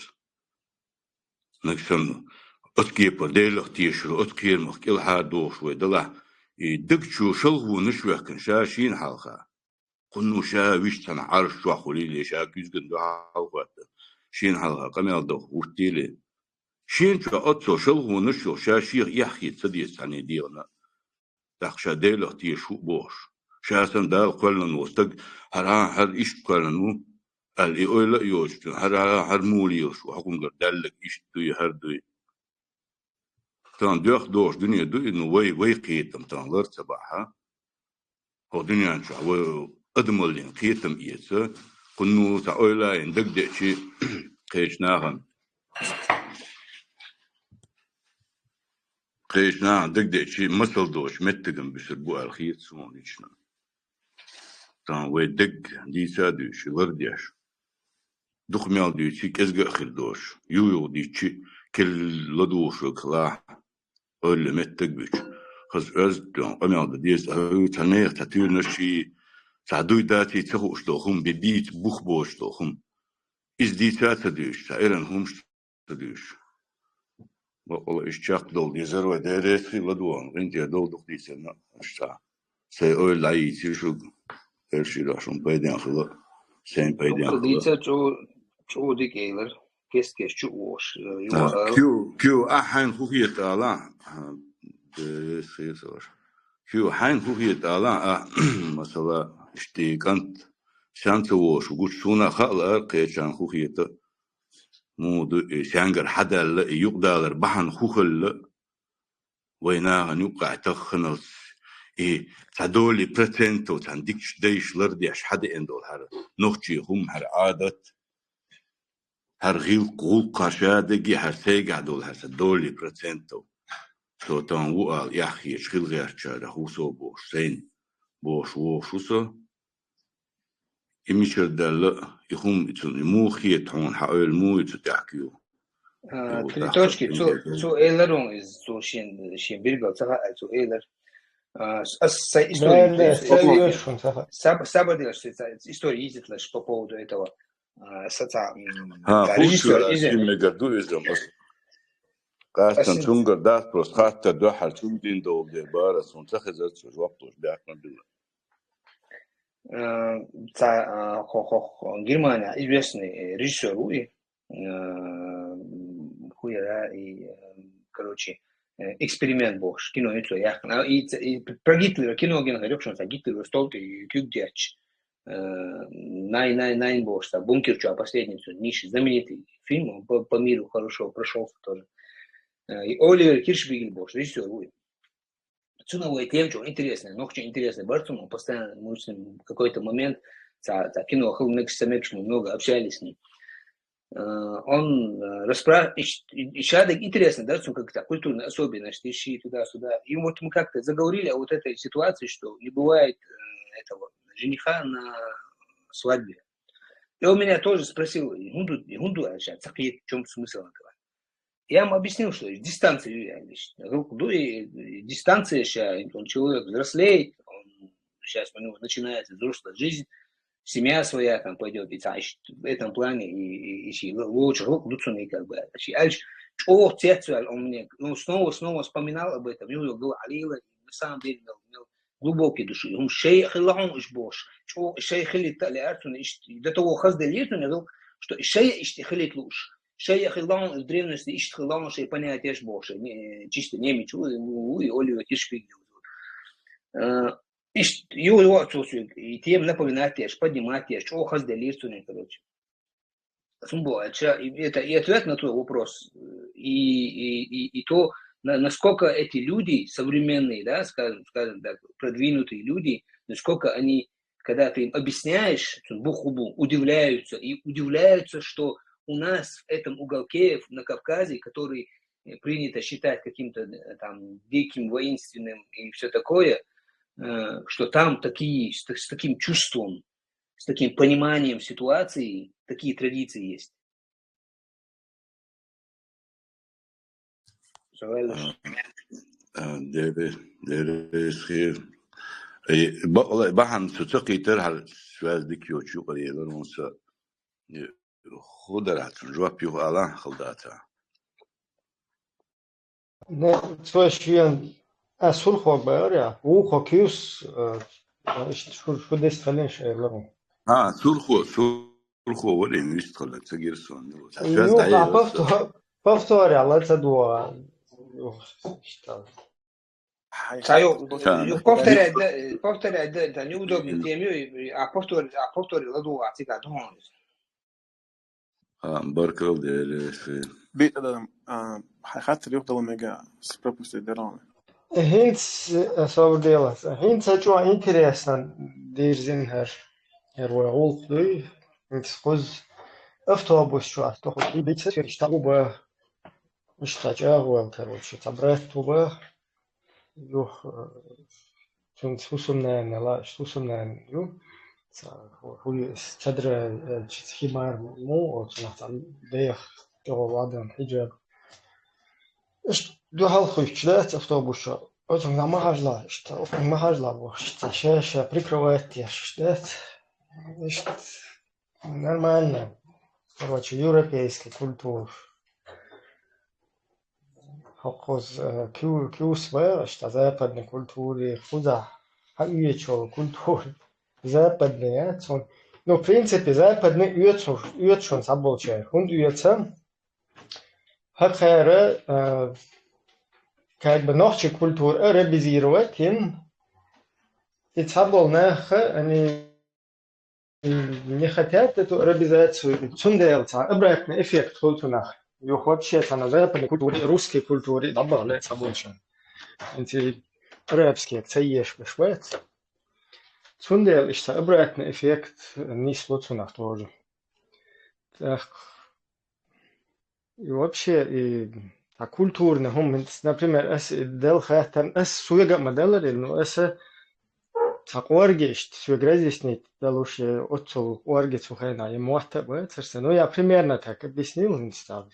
نكسن أتكيبر ديل اختيشر أتكير مخيل حادوش ويدلا يدقشو شلغو نشوه كن شاشين حالخا قنو شا ويشتن عرش شو خليلي شا كيزغن دو حالخوات شين حالخا قميال دو وشتيلي شين شو أتسو شلغو نشو شاشيغ يحكي تسديس عني ديغنا دخشا ديل اختيشو بوش شاسن دال قولن وستق هر إشت قولنو الي اويلا يوشتن هر مولي يوشو حكم قردالك إشتوي هر دوي تان دوخ دوش دنيا دوي إنو وي قيتم تان لر تبعها هو دنيا نشوه أدمالين قيتم إيسا قنو تا اويلا يندق ديشي قيشناغن دق ديشي مثل دوش متقن بسربو الخيط سون إيشنا تان وي دق ديسا دوشي لرديش دوخ ميال ديشي كزغ أخير دوش يو ديشي كل لدوش وكلاح أول متق بيش خز أزدون أميال ديس أهو تنيخ تطير نشي تعدوي داتي تخوش دوخم ببيت بوخ بوش دوخم إز ديسا تدوش تايرن همش تدوش والله إشتاق دول ديزر وديريسي لدوان غنتي دول دوخ ديسنا أشتا سي أول لاي تيشو إرشي راشون بايدين خلا سين بايدين خلا ديتا جو ديك إيلر كيس جو ووش كيو أحين خوخية تالا كيو حين خوخية تالا مثلا اشتي كانت شانتو ووش وقوش سونا خالا قيشان خوخية مو شانقر حدا يقدر بحن خوخل ويناها يوقع تخنص تعدولي بريتنتو تنديكش ديش لرديش حدا اندول هر نوختي هم هر عادت هر غيل قول قاشادقي هر سيقع دول هر سدولي بريتنتو تو تان وقال يحكي شخيل غير شاره خوصو بوش سين بوش ووشوسو يمشر دل يخوم يتون موخي يتحون حقول مو يتحكيو Три точки, zu Erinnerung ist so schön Bilder, zu Erinnerung. История ездит по поводу этого режиссера. قاستن تونغر داس بروس خاطر دو حالتون دين دو بار سونتخزت شو وقتوش داخل بلا Германия известный режиссер и короче эксперимент был кино это я и про Гитлера кино ген говорил что Гитлер столько кюгдяч Найн был что бункер что последний ниши знаменитый фильм по миру хорошо прошел тоже и Оливер Хиршбигель был режиссер ценовой тем что интересно но очень интересный Бартон он постоянно мы с ним в какой-то момент кино мы много общались с ним он расспрашивает, еще интересно, да, как-то культурная особенность, ищи туда-сюда. И вот мы как-то заговорили о вот этой ситуации, что не бывает этого жениха на свадьбе. И он меня тоже спросил, в чем смысл этого? Я ему объяснил, что дистанция, дистанция сейчас, он человек взрослеет, сейчас у него начинается взрослая жизнь, семья своя там пойдет, и в этом плане, и лучше лучше как бы. Он мне снова вспоминал об этом, и говорил, на самом деле, глубокий души. Он шейх Илаун Ишбош, шейх Илаун, до того хазда лет он говорил, что шейх Ишхилит луш. Шейх Илаун в древности Ишхилаун, шейх понятие Ишбош, чисто немец, и Оливер Хиршбигель. Его отсутствие, и тем напоминать, поднимать, что хазделисту, короче. Это и ответ на твой вопрос, и то, насколько эти люди, современные, да, скажем так, продвинутые люди, насколько они, когда ты им объясняешь, бухубу, удивляются, что у нас в этом уголке на Кавказе, который принято считать каким-то там диким, воинственным и все такое, что там такие, с таким чувством с таким пониманием ситуации, такие традиции есть. Deve خير بحن تتقي ترها سواز ديكيو شو قريبا ونسا خدرات جواب يو على خلداتها Ne, svešien surho bērjā, uho kjus, šudes talent šēlaru. سرخو ولا يشتغل تغير سون سواز Ju, دعيه повторя, лаца дуа. Повторяй, да, это неудобно теме, а повтори ладу, а цика дон. بركل دير بيت أدم حيخاطر يفضل ميجا سبروبوس ديران Hins, savdelas. Hins atjo interesan dirzin her ulqdu. Hins qoz автобус шо, то хоть и биться, что бы штачагу, короче, собрать туда. Ю, сусумная, ла, сусумная, ю. Хуй чадра химар му, от там дех, то ладно, хиджаб. Ду хал хуй чдать автобус шо. Вот он на магазла, что он магазла, вот что сейчас прикрывает я, что нормально. Короче, европейский культур. Хокоз кюсвер, что западной культуре, куда хаючо культуре западные, ну в принципе западный уйдёт соболчай, он уйдётся. Хакера как бы новче культур ревизировать им. И соболнеха они не хотят эту арабизацию, цундельца, обратный эффект культурных. Их вообще на западной культуре, русской культуре добавляется больше. Эти арабские цаешь бешвец. Цундел ist обратный эффект не случайно тоже. Так. И вообще и культурно, например, эс дел хатан эс суега модель, но эс Оргиш, все разъяснить, да лучше отцу Оргицу хайна, ему это будет, ну я примерно так объяснил, он стал,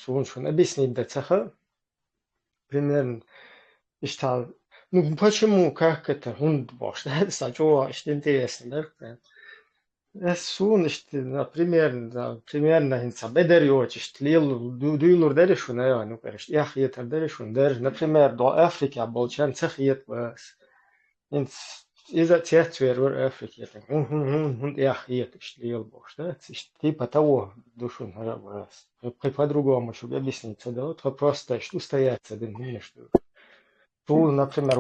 он объяснить до цеха, примерно, и стал, ну почему, как это, он бог, это что интересно, да? Сун, примерно, инца, бедерёч, лил, дуйлур дереш, ну, конечно, я хиетер дереш, например, до Африки, болчан цехиет вас. Из-за театра Африки, я ел бог, да, типа того душу нравилось. По-другому, чтобы объяснить, да, вот вопрос, что стоять один, не что. Ту, например,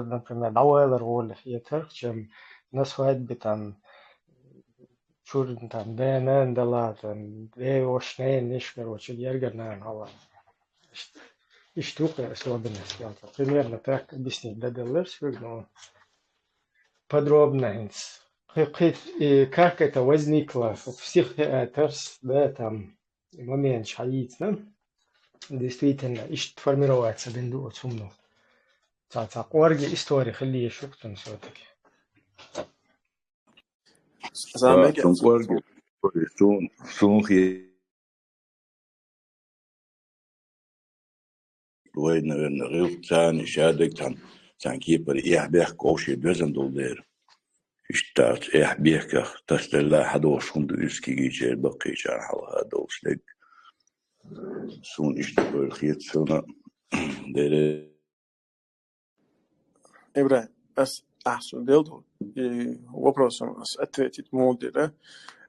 например, давай роль театр, чем на свадьбе там, чур там, ДНН дала, там, ошней, ниш, короче, гергерная гала. И штука особенность, примерно так объяснить, да, но подробно, как это возникло в всех театрах, да, там, момент шаит, да, действительно, и формироваться бенду от сумну. Так, орги истории, хали еще кто-то все-таки. Ой, наверное, рыл цан, шадек цан кипер, я бех коуши безен долдер. Иштат, я бех ках, тастелла хадош хунду иски гичер бакичар хала хадошлек. Сун иштабер хит сона дере. Ибрахим, بس أحسن دلدو вопрос у нас ответить модели.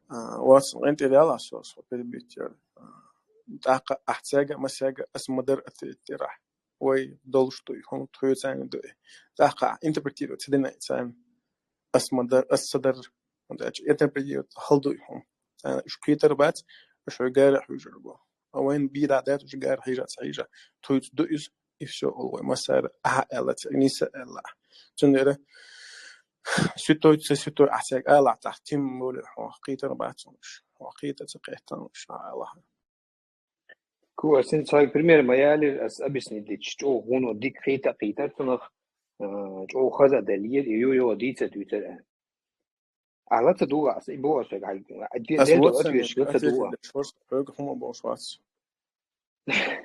Вот أنت اللي على أساس وبيتر دقة أحتاج مساجة أسمدر أتيت راح وي دولشتو يكون تهيسان ده دقة إنتربرتيرو تدينا إنسان أسمدر أصدر ونداش إنتربرتيرو هالدو يكون إيش كيتر بات إيش رجال حجربه وين بيدا ده رجال حجر حجر تهيس دويس إفشو أول مسار أهلت نيسا الله تندره سيتوي أحتاج الله تحتم مول وقيتر باتونش وقيتر تقيتانش الله Ko es saku, primjer, majali, es объяснить, что ono dik hita hita, tunach, что хаза делир, и jo dicet utera. لا تدوغ يبوغ في حاجة بس دير вот ответишь, لا تدوغ. шварц hög хмо бо шварц.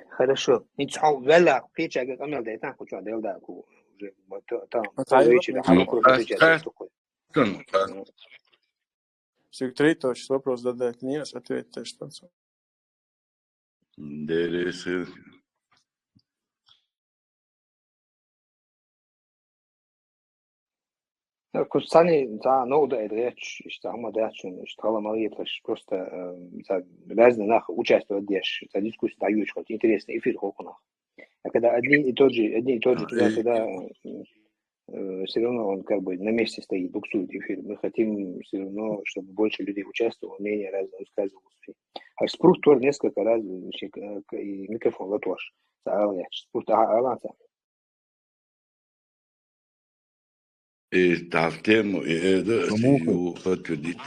Хорошо. Не цау вела печа как амел да там хочу дел да ку уже вот там Тайва вечер хало просто печа такой. Секретарь тоже вопрос задать не ответ то что. Дересе. Кустани да ну да речь что ама да что Мария просто разные нах участвовать дешь за дискуссию даешь хоть интересный эфир хокунах. А когда одни и тот же туда все равно он как бы на месте стоит, буксует эфир. Мы хотим все равно, чтобы больше людей участвовало, мнение разное высказывалось. А спрут тоже несколько раз и микрофон латош. Спрут аланца. تعرفتم إيه سيو فتو دي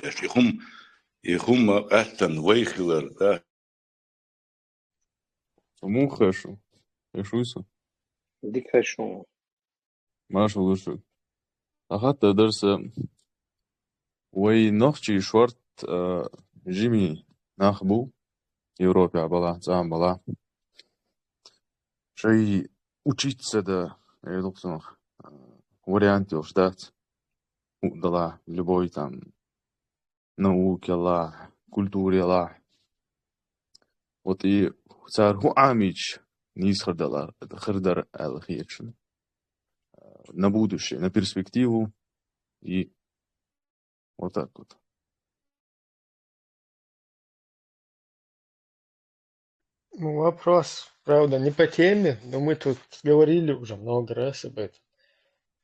يخم أحسن ويخلر ده Саму хэшу. Хэшуйся. ديك خشون. Маша лучше. Ахата дерса. Уэй нохчи шварт жими нахбу. Европе была, зам была. Шей учиться да, я думаю, варианты ждать. Дала любой там науке ла, культуре ла. Вот и цар хуамич не исходила, это хердар алхиекшн. На будущее, на перспективу и вот так вот. Ну, вопрос, правда, не по теме, но мы тут говорили уже много раз об этом.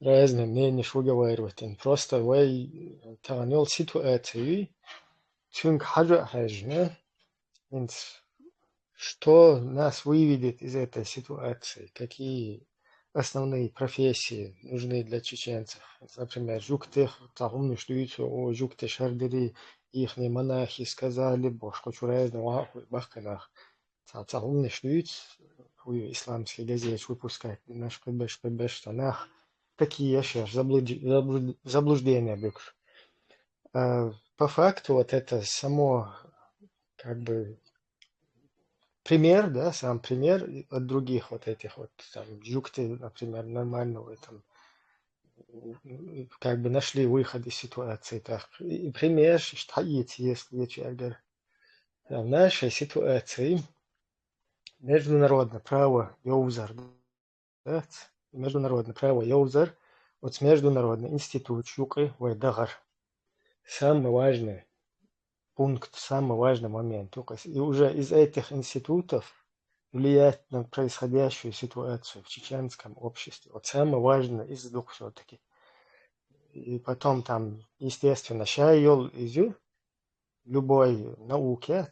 Разные мнения выговаривать. Просто вы танул ситуацию, чунг хаджа хажна. Что нас выведет из этой ситуации? Какие основные профессии нужны для чеченцев? Например, жуктех, тагумны штуицу, о жукте шардери, ихние монахи сказали, бошко чурезно, бахканах. Тагумны штуиц, исламский газет выпускает, наш пбш штанах. Такие еще заблуждения бюкш. По факту вот это само как бы пример, да, сам пример от других вот этих вот там жукты, например, нормального там как бы нашли выход из ситуации. Так, и пример, что есть вечер. В нашей ситуации международное право юзер, да, международное право юзер, вот международный институт Шукы Вайдагар. Самый важный пункт, самый важный момент. И уже из этих институтов влиять на происходящую ситуацию в чеченском обществе. Вот самое важное из двух все-таки. И потом там, естественно, шайол изю, любой науке,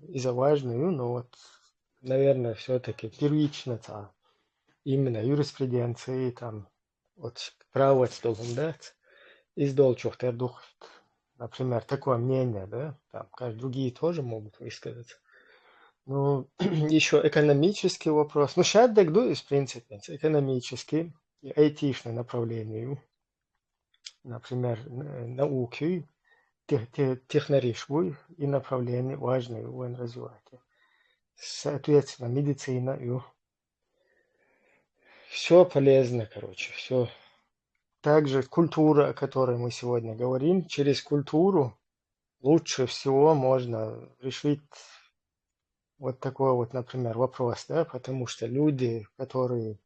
из-за важную, но вот, наверное, все-таки первично именно юриспруденции, там, вот право должен дать, из долчух дух, например, такое мнение, да, там, другие тоже могут высказаться. Ну, еще экономический вопрос. Ну, сейчас дегду, в принципе, экономический и айтишное направление. Например, науки, технаришву и направление важное в развитии. Соответственно, медицина и все полезно, короче, все. Также культура, о которой мы сегодня говорим, через культуру лучше всего можно решить вот такой вот, например, вопрос, да, потому что люди, которые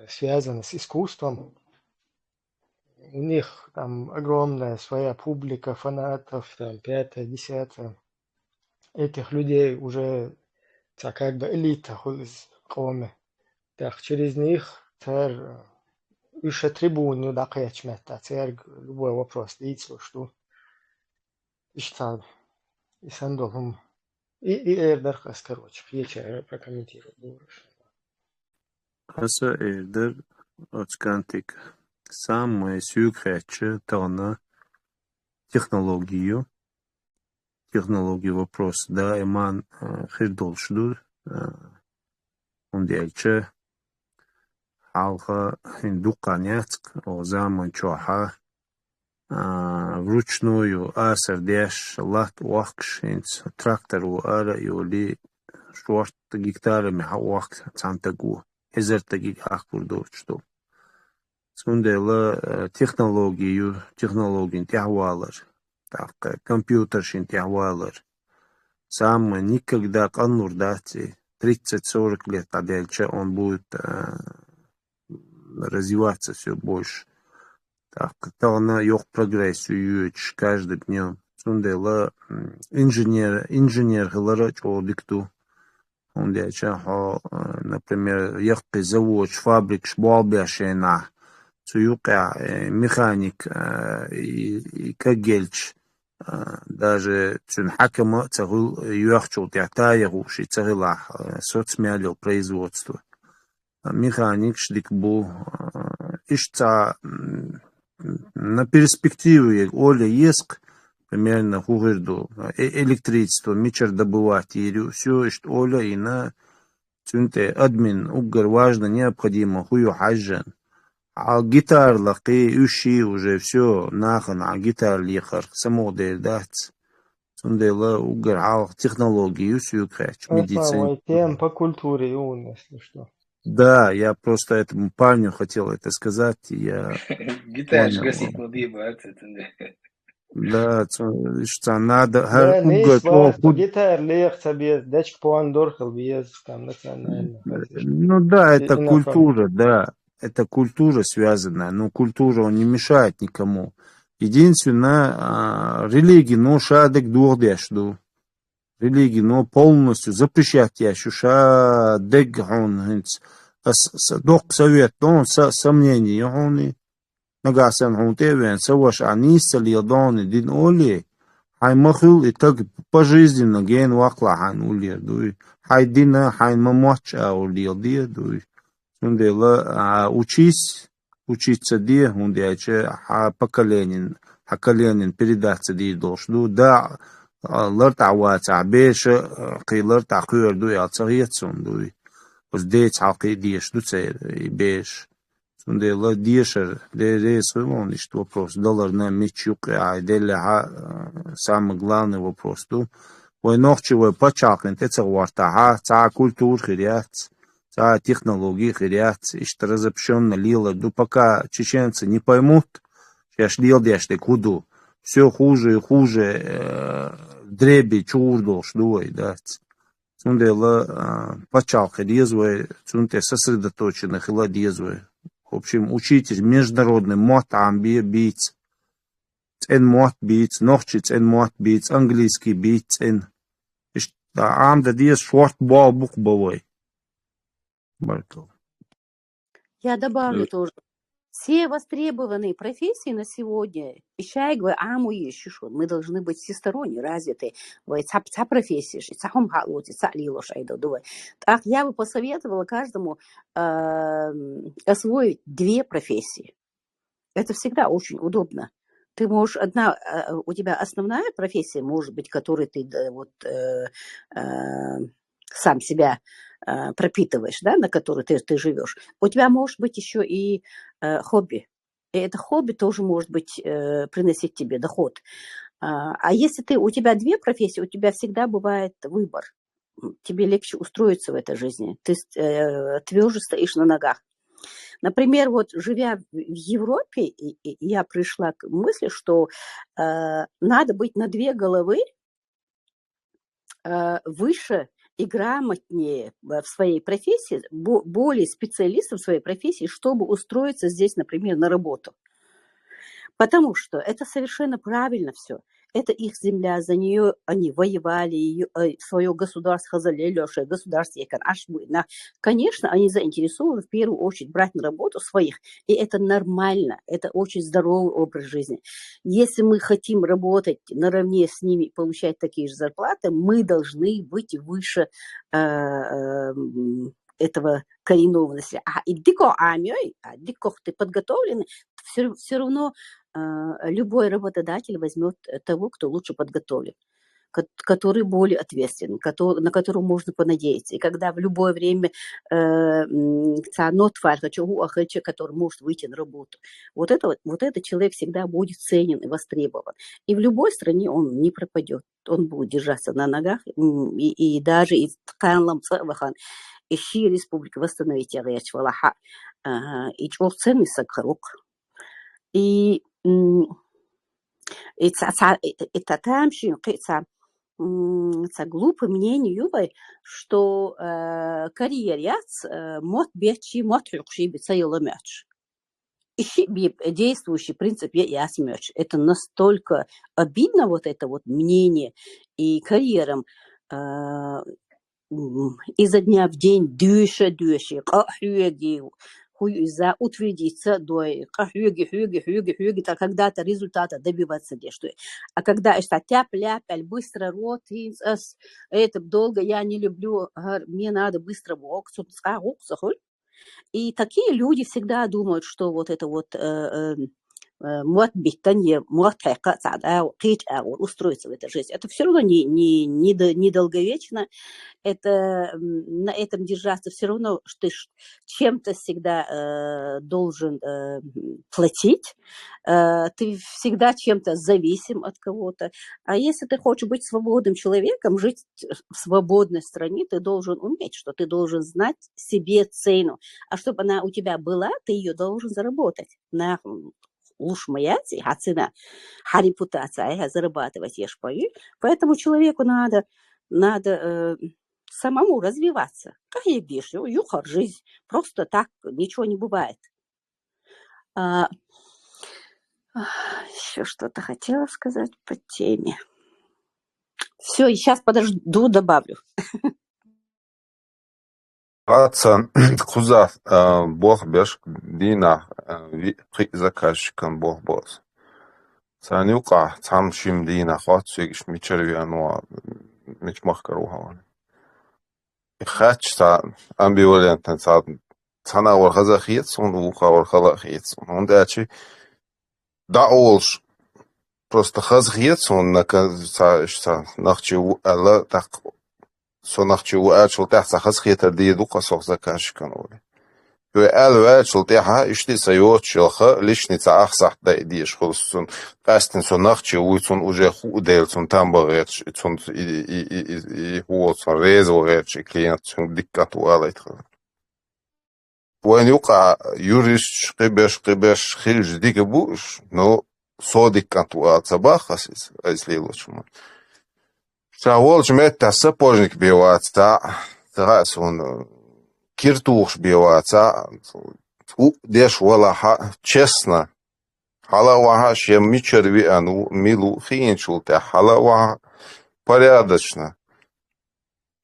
связаны с искусством, у них там огромная своя публика фанатов, там, 5, 10. Этих людей уже как бы элита из коми. Так, через них царь еще трибуну дакаячмет, царь любой вопрос, лицо, что и что, и сандовым. И Эрдерхас, короче, вечер прокомментирую. Аса Эрдер Оцкантик. Самое сюкхече тона технологию вопрос, да, эман хирдолшдур, он дельче халха индуканецк, о zaman чоха, вручную асардеш лат уахкшинц трактору ара юли шорт гектарами хауахк цантагу эзертаги ахкурдовчту. Сундела технологию тяхвалар, так компьютершин тяхвалар. Сам никогда каннур дати 30-40 лет а дальше он будет развиваться все больше. Так, она yok прогрессию каждым днем. Сундела инженер хлара чодикту. Он дяча, например, яхты завод, фабрик, шбалбяшена. Цуюка, механик и кагельч. Даже цун хакама цагул юахчул тятаягу ши цагила соцмялил производство. Механик шликбу ишца на перспективу Оля еск примерно хугырду электричество мичер добывать и все что Оля и на цунте админ угар важно необходимо хую хаджан. А гитар лаки уши уже все нахрен, а гитар лихар самодель дать. Сундела угар технологии все кач медицина. Тем по культуре он, если что. Да, я просто этому парню хотел это сказать, я Гитар понял. гасить молодые братцы. Да, что надо. Да, не сварт, гитар легче без, дачк пуандорхал без там национально. Ну да, это культура, да. Это культура связанная, но культура он не мешает никому. Единственное, религия, но шадек духдяшду. Религия, но полностью запрещать яшу, шадек он, док совет, но сомнения, он нагасан он тевен, саваш аниса льядоны, дин оли, хай махил и так пожизненно ген ваклахан улир, дуй, хай дина, хай мамача улир, дуй. Сундела учиться де, ундяче поколение передаться де должну, да, ларт аваца беша, килар такуер дуй ацариет сундуй, уздец халки деш дуцер и беш. Сундела дешер, де свой что вопрос, доллар на мечук, а деля самый главный вопрос, ду, ой нохчевой почакин, теца варта, ца культур хиряц. Технологии хирят, что разобщенно лило, ну пока чеченцы не поймут, я шлил дешли куду, все хуже и хуже, дреби чурдол шлюй, да. Сундела почал хирезвой, сунте сосредоточенно хиладезвой. В общем, учитесь международный мот амби бить, эн мот бить, нохчиц эн мот бить, английский бить, эн. Амда диес шортбал букбовой. Я добавлю тоже. Все востребованные профессии на сегодня, мы должны быть всесторонне развиты. Так, я бы посоветовала каждому освоить 2 профессии. Это всегда очень удобно. Ты можешь у тебя основная профессия, может быть, которой ты сам себя пропитываешь, да, на которой ты живешь. У тебя может быть еще и хобби. И это хобби тоже может быть приносить тебе доход. А если у тебя 2 профессии, у тебя всегда бывает выбор. Тебе легче устроиться в этой жизни. Ты тверже стоишь на ногах. Например, вот живя в Европе, я пришла к мысли, что надо быть на 2 головы выше и грамотнее в своей профессии, более специалистом в своей профессии, чтобы устроиться здесь, например, на работу. Потому что это совершенно правильно все. Это их земля, за нее они воевали, свое государство залили, государство. Конечно, они заинтересованы в первую очередь брать на работу своих, и это нормально, это очень здоровый образ жизни. Если мы хотим работать наравне с ними и получать такие же зарплаты, мы должны быть выше этого коренного населения. Ты подготовленный, все равно любой работодатель возьмет того, кто лучше подготовлен. который более ответственный, на которого можно понадеяться. И когда в любое время который может выйти на работу, вот этот человек всегда будет ценен и востребован. И в любой стране он не пропадет. Он будет держаться на ногах, и даже из Канлам Цавахан, ищи республики восстановить Ягач Валаха, и чего ценный сакрук. И это там глупое мнение юбай, что карьеряц мот бечи мот рюкши бицаила мяч. Действующий принцип яс мяч. Это настолько обидно, вот это вот мнение, и карьерам изо дня в день дюша, за утвердиться, так когда-то результата добиваться что. А когда это тяп-ляп, быстро рот, это долго я не люблю, мне надо быстро и такие люди всегда думают, что вот это вот устроиться в этой жизни. Это все равно не долговечно. Это на этом держаться все равно, что ты чем-то всегда должен платить. Ты всегда чем-то зависим от кого-то. А если ты хочешь быть свободным человеком, жить в свободной стране, ты должен уметь, что ты должен знать себе цену. А чтобы она у тебя была, ты ее должен заработать. Уж моя цена, репутация, зарабатывать ешь пою. Поэтому человеку надо самому развиваться. Как я вижу, юхар жизнь. Просто так ничего не бывает. Еще что-то хотела сказать по теме. Все, сейчас подожду, добавлю. Атсан куза бог беш дина заказчикам бог бос. Санюка там шим дина хатсигш мичервиануа мичмахкаруха. Хач та амбивалентен цана ورخزخيت ونوخا ورخلاخيت. Он дачи да олш просто хазхиет он нахчи алла так сонахчи уачл тахса хазхиет дي دوقا سوق زكاشكن ولي وقال واتشل تاعها اشتي سيوت شلخه ليشني اخصح دايديش خلصون قاستن سوناخشي ويتون اوجه خو ديلتون تامبريت تون اي هو صار ريزو ريتش كلينت سون ديكات واليت وين يوقع يوريش قبش خيلج ديك بوش نو صادق كانت صباح اساس ليلوش شاولش متى سبورنيك بيواتsa تراسون كيرتوش بيواتsa ديش ولا честно халаваха шем мичерви ану милу хинчулте халаваха порядочно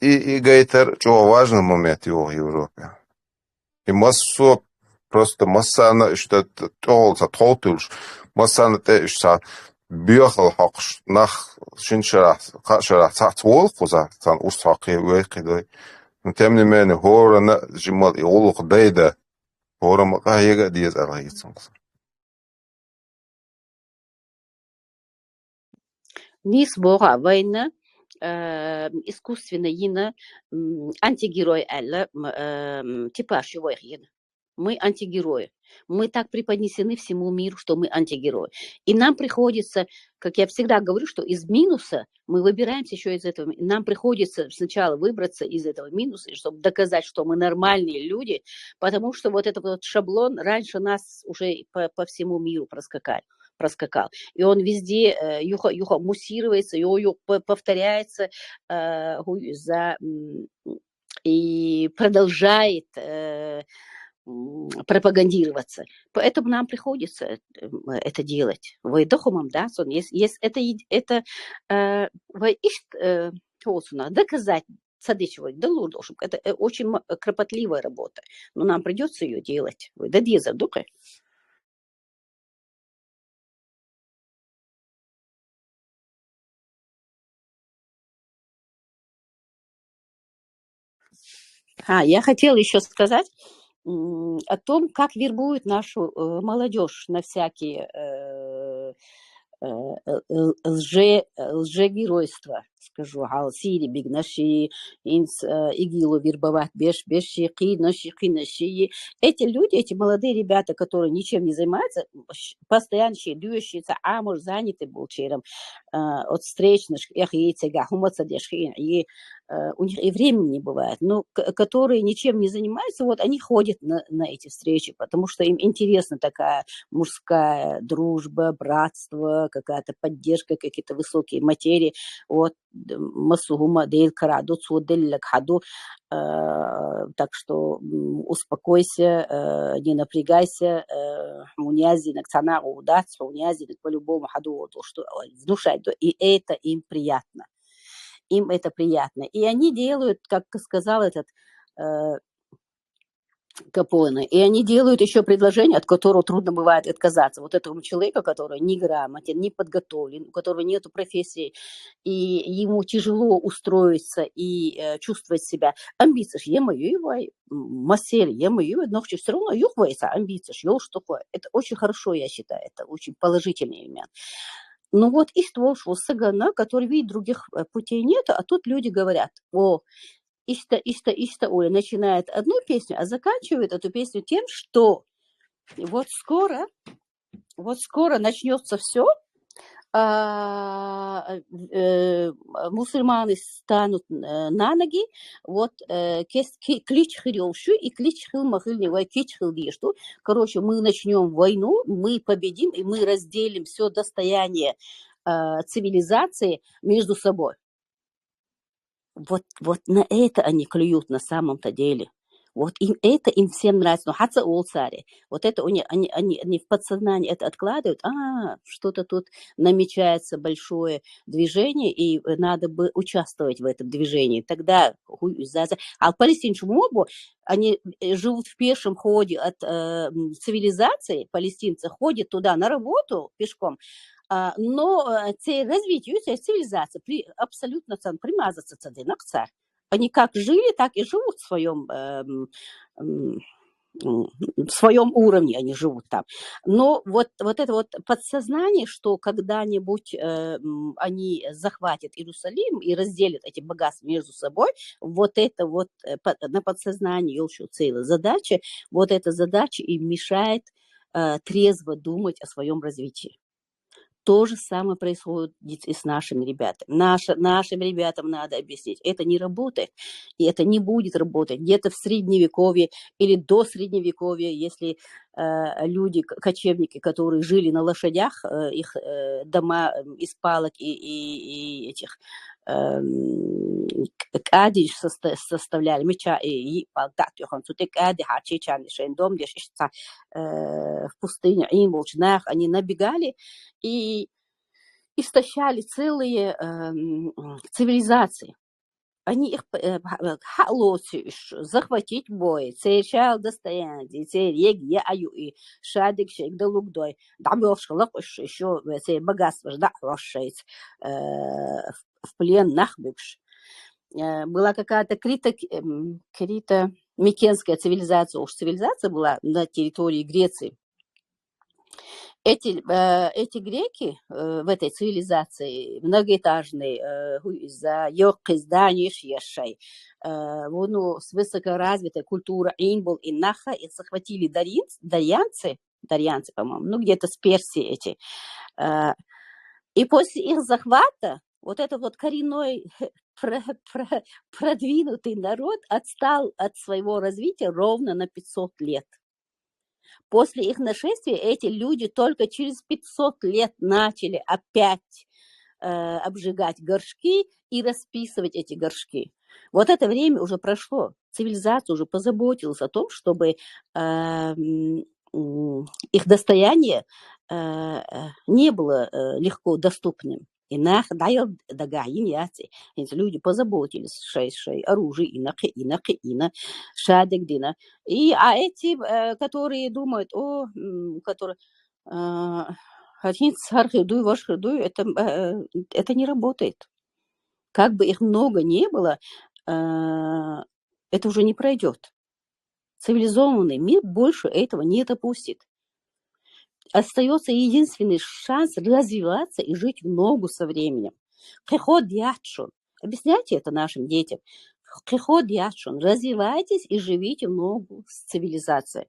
и гейтер что важный момент в Европе и массо просто массана что толца толтулш массана те что бьехал хакш нах шиншара кашара цацвол хуза сан устаки векидой но тем не менее хорана жимал и олух дейда хорама кайга диез арайцун. Нис бога война искусственно ина антигерой элла типаж его ина. Мы антигерои. Мы так преподнесены всему миру, что мы антигерои. И нам приходится, как я всегда говорю, что из минуса мы выбираемся еще из этого. Нам приходится сначала выбраться из этого минуса, чтобы доказать, что мы нормальные люди, потому что вот этот вот шаблон раньше нас уже по всему миру проскакал. И он везде юха муссируется, повторяется и продолжает пропагандироваться. Поэтому нам приходится это делать. Вайдохумам, да, есть это доказать садычевой, да лурдошим. Это очень кропотливая работа, но нам придется ее делать. Да деза дука. Я хотела еще сказать о том, как вербуют нашу молодежь на всякие лжегеройства. скажу, сири бигнаши, инс игилу вербовать беши, кинаши. Эти люди, эти молодые ребята, которые ничем не занимаются, постоянно дующиеся, может, заняты был чером от встречных, у них и времени не бывает, но которые ничем не занимаются, вот они ходят на эти встречи, потому что им интересна такая мужская дружба, братство, какая-то поддержка, какие-то высокие материи. Вот масугума дейл караду цудель хаду. Так что успокойся, не напрягайся, мунязинок цана удаться, мунязинок по-любому хаду, что внушать, и это им приятно. Им это приятно. И они делают, как сказал этот Капоне, и они делают еще предложение, от которого трудно бывает отказаться. Вот этому человеку, который не грамотен, не подготовлен, у которого нет профессии, и ему тяжело устроиться и чувствовать себя. Амбиции, но все равно юхвается амбиции, что такое. Это очень хорошо, я считаю, это очень положительный элемент. Ну вот и ствол Сагана, который видит, других путей нет, а тут люди говорят, Ишта, Оля начинает одну песню, а заканчивает эту песню тем, что вот скоро начнется все, мусульмане станут на ноги, вот клич хирёвшу и клич хилмахильневой клич хилдишту. Короче, мы начнем войну, мы победим, и мы разделим все достояние цивилизации между собой. Вот на это они клюют на самом-то деле. Вот им всем нравится. Но хаца олцари. Вот это они в подсознании это откладывают. Что-то тут намечается большое движение, и надо бы участвовать в этом движении. Тогда палестинцы мобу, они живут в пешем ходе от цивилизации. Палестинцы ходят туда на работу пешком. Но развитию цивилизации абсолютно примазаться цадынакца. Они как жили, так и живут в своем уровне, они живут там. Но вот это вот подсознание, что когда-нибудь они захватят Иерусалим и разделят эти богатства между собой, вот это вот на подсознании елшу целая задача, вот эта задача им мешает трезво думать о своем развитии. То же самое происходит и с нашими ребятами. Нашим ребятам надо объяснить, это не работает, и это не будет работать. Где-то в Средневековье или до Средневековья, если люди, кочевники, которые жили на лошадях, их дома из палок и этих кадиш составляли, меча и палка, в пустыне, они набегали и истощали целые цивилизации. Они их захватить бой, цечал достояние, церег я аю и шадик шейк да лугдой, дамёшка лакуш еще цей богатство жда лошадь в плен нахбывш. Была какая-то крито-микенская цивилизация, уж цивилизация была на территории Греции. Эти греки в этой цивилизации многоэтажные, за ёгкой зданий шешей, с высокоразвитой культурой инбол и наха, и захватили дарьянцы, по-моему, где-то с Персии эти. И после их захвата вот этот вот коренной продвинутый народ отстал от своего развития ровно на 500 лет. После их нашествия эти люди только через 500 лет начали опять обжигать горшки и расписывать эти горшки. Вот это время уже прошло. Цивилизация уже позаботилась о том, чтобы их достояние не было легко доступным. И эти люди позаботились, оружие, шадегдина. А эти, которые думают, это не работает. Как бы их много не было, это уже не пройдет. Цивилизованный мир больше этого не допустит. Остается единственный шанс развиваться и жить в ногу со временем. Приход дьячу, Объясняйте это нашим детям. Приход яшун, развивайтесь и живите в ногу с цивилизацией.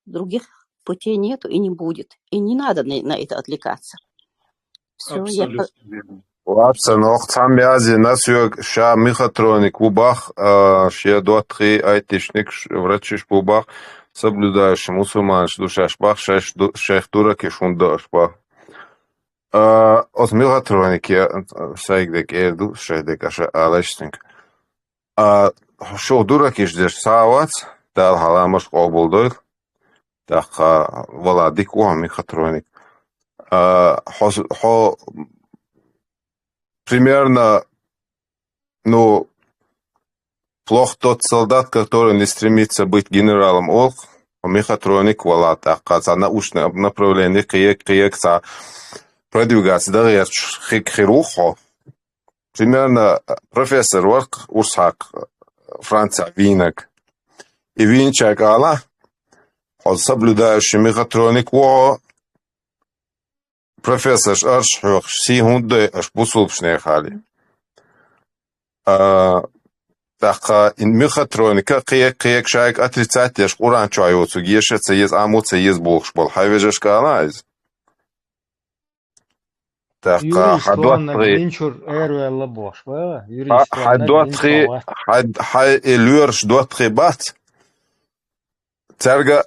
Других путей нету и не будет. И не надо на это отвлекаться. Все, я... Лапса, нох там язи насюк ша мехатроник бубах, шия дуатри айтишник врачиш бубах, соблюдающий мусульман душаш бах, шейх турак и шундаш бах. От мехатроники сайгдек эрду шейдек аша алешник. Шо дурак иждеш савац, дал халамаш обулдойл, так валадик уа мехатроник. Примерно, ну, плох тот солдат, который не стремится быть генералом Олх, мехатроник валат, а научное направление киекца продвигаться дальше хирургу. Примерно профессор Ворк Урсак, Франция, Винок. И Винчак Алла, он соблюдающий мехатроник, профессор Аршхёх, Сихунде, Ашбусулпшне Хали. Так, мехатроника, киек шайк отрицательный, Уран чайоцу, гешется, есть амуца, есть богшбол. Хайвежешка анализ. Так, хай элюрш дуатри бат. Терга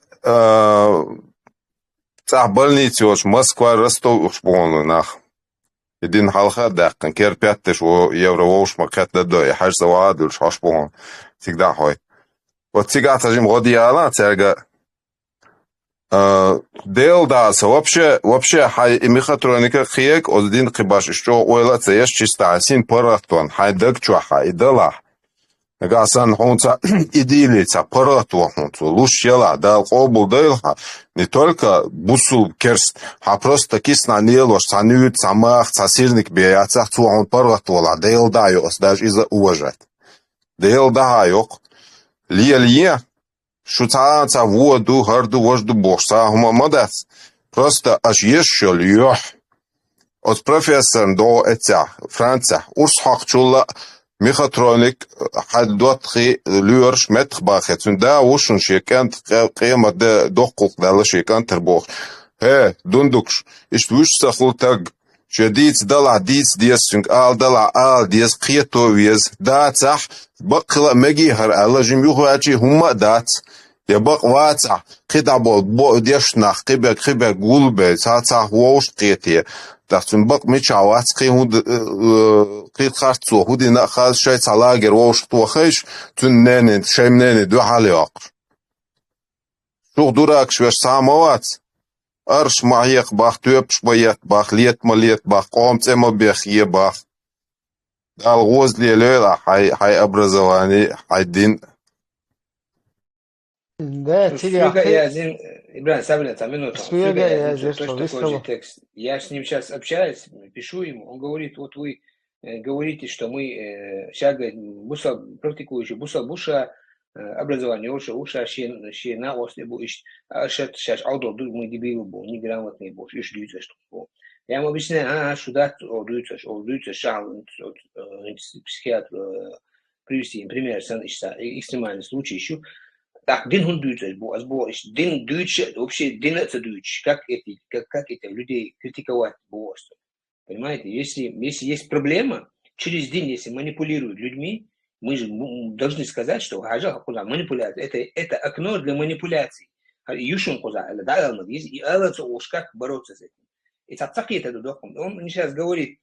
цах больницы уж Москва, Ростов уж полный нах. Един халха даккан кер пяттеш у евро уж макет дадой хаж завад уж аш полный. Всегда хой. Вот сега тажим годияла терга делдаса вообще хай мехатроника хиек один кибаш что ойла цеш чисто асин паратон хай даг чуха идала гасан хунца идилица паратон хунцу лушела дал обул дайлха не только бусул керст а просто кисна нелош санют самах цасирник бияцах цу он паратола делдаю даже из-за уважать делдаю лия Шуца воду, гарду, вожду бокса, гумамадец. Просто аж еще льёх. От профессора до этя, Франция, урсхакчула, мехатроник, хаддотхи, льёрш, метхбахет, да, ушун шекант, қема да дохкук дала шекант тербох. Дундукш, иштвуш сахултаг, شديد دلع ديس ديسنك دلع ديس قيتو ويز داتح بقلا مجيهر على جميعه هاتي هما دات يبق واتح قيدا بو ديشناخ قيبا قولبه تاتح ووش قيتي داتون بق ميشاوات قيد خارتسو هودي نأخذ شاي تلاقر ووش توخيش تنيني شايمنيني دو حالي وقر شوق دوراك شوش ساموات Арш маек бах тёпш боят бах лет малет бах комце мобех ебах. Дал возле лёла хай образование один. Да, Ибран, Сабля, минуту. Такой текст. Я с ним сейчас общаюсь, пишу ему, он говорит, вот вы говорите, что мы сейчас практикующие буша образование уша ще на ослебу сейчас аудио мы дебилы был неграмотные был ищ дюйца что я ему объясняю что да дюйца шал психиатр привести им пример экстремальный случай еще так дин хун дюйца был дин дюйца вообще дин это дюйч как эти людей критиковать было понимаете если есть проблема через день если манипулируют людьми мы же должны сказать, что манипуляция это окно для манипуляций. Юшун коза, и уж как бороться с этим. И он сейчас говорит,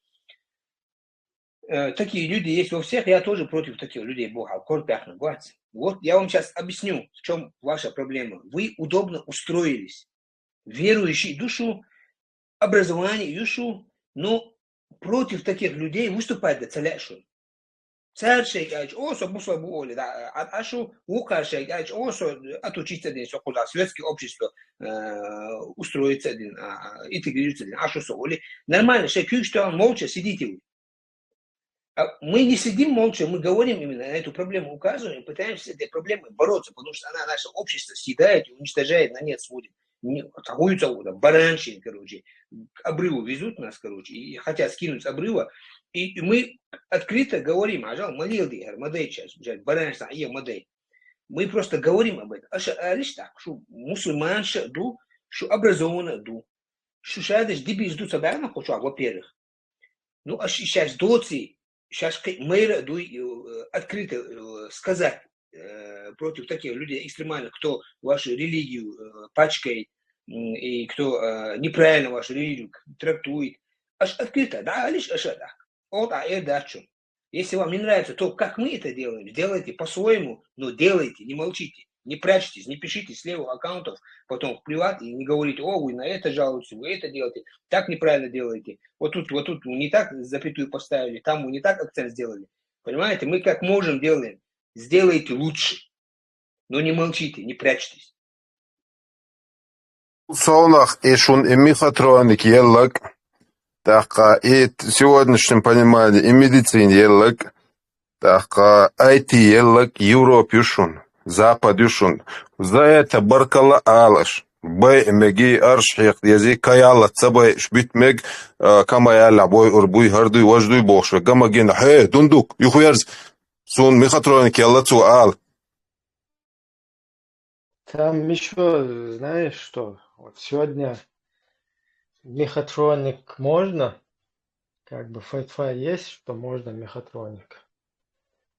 такие люди есть во всех, я тоже против таких людей. Вот я вам сейчас объясню, в чем ваша проблема. Вы удобно устроились. Верующий душу, образование, юшу, но против таких людей выступать до целяшу. Царь шейгач, осо бусла буоли, да, ашу ука шейгач, осо отучиться один, что куда светское общество устроится один, интегрируется один, ашу соли. Нормально, шейкюк, что он молча, сидите вы. Мы не сидим молча, мы говорим именно на эту проблему, указываем, пытаемся с этой проблемой бороться, потому что она наше общество съедает и уничтожает, на нет сводит. Торгуются баранщины, короче, к обрыву везут нас, короче, и хотят скинуть с обрыва, И мы открыто говорим, ажал, молилди, модей сейчас, баранша, и модей. Мы просто говорим об этом. Лишь так, что мусульманша ду, что образованно ду, что шадыш дибиш ду собирано, во-первых. Ну, а сейчас доци, сейчас мэра ду открыто сказать против таких людей экстремальных, кто вашу религию пачкает и кто неправильно вашу религию трактует. Аж открыто, да, лишь аж так. Вот, дачу. Если вам не нравится то, как мы это делаем, сделайте по-своему, но делайте, не молчите, не прячьтесь, не пишите с левых аккаунтов, потом плевать и не говорите, о, вы на это жалуетесь, вы это делаете, так неправильно делаете, вот тут не так запятую поставили, там мы не так акцент сделали. Понимаете, мы как можем делаем, сделайте лучше, но не молчите, не прячьтесь. Солнах и шун и мехатроник еллак. Так, и в сегодняшнем понимании и медицине еллак. Так, IT еллак, Европе шун, Западе шун. За это баркала алаш. Бай меги арших язык каяла цабай шбитмег камаяла бой урбуй хардуй вождуй бошве. Гамаген дундук юхуярз сун мехатроник елла цуал. Там еще, знаешь что, вот сегодня мехатроник можно, как бы фатва есть, что можно мехатроник.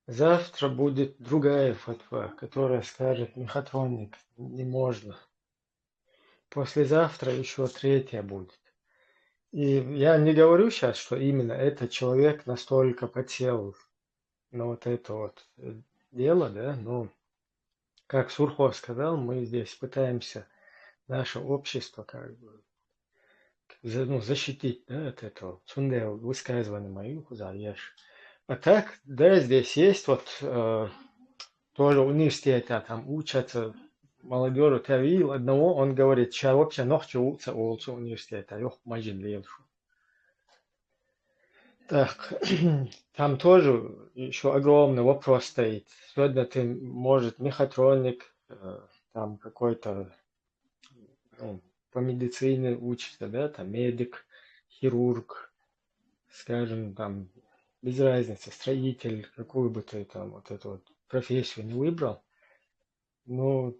Завтра будет другая фатва, которая скажет, мехатроник не можно. Послезавтра еще третья будет. И я не говорю сейчас, что именно этот человек настолько подсел на вот это вот дело, да, но, как Сурхов сказал, мы здесь пытаемся наше общество как бы защитить, да, от этого. Цунде высказывание мою заешь. А так, да, здесь есть вот тоже университет, там учатся молодежь, я видел одного, он говорит, что вообще ночью учатся университета, ёх, мажин левшу. Так, там тоже еще огромный вопрос стоит. Сегодня ты, может, мехатроник, там какой-то, ну, по медицине учишься, да, там медик, хирург, скажем, там, без разницы, строитель, какую бы ты там вот эту вот профессию не выбрал. Но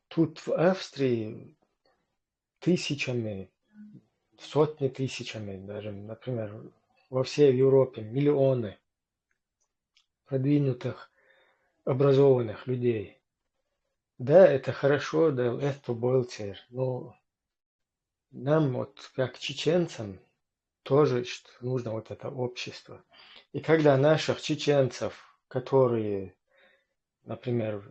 тут в Австрии тысячами, сотни тысячами даже, например, во всей Европе миллионы продвинутых, образованных людей. Да, это хорошо, да, это болтер, но нам вот как чеченцам тоже нужно вот это общество. И когда наших чеченцев, которые, например,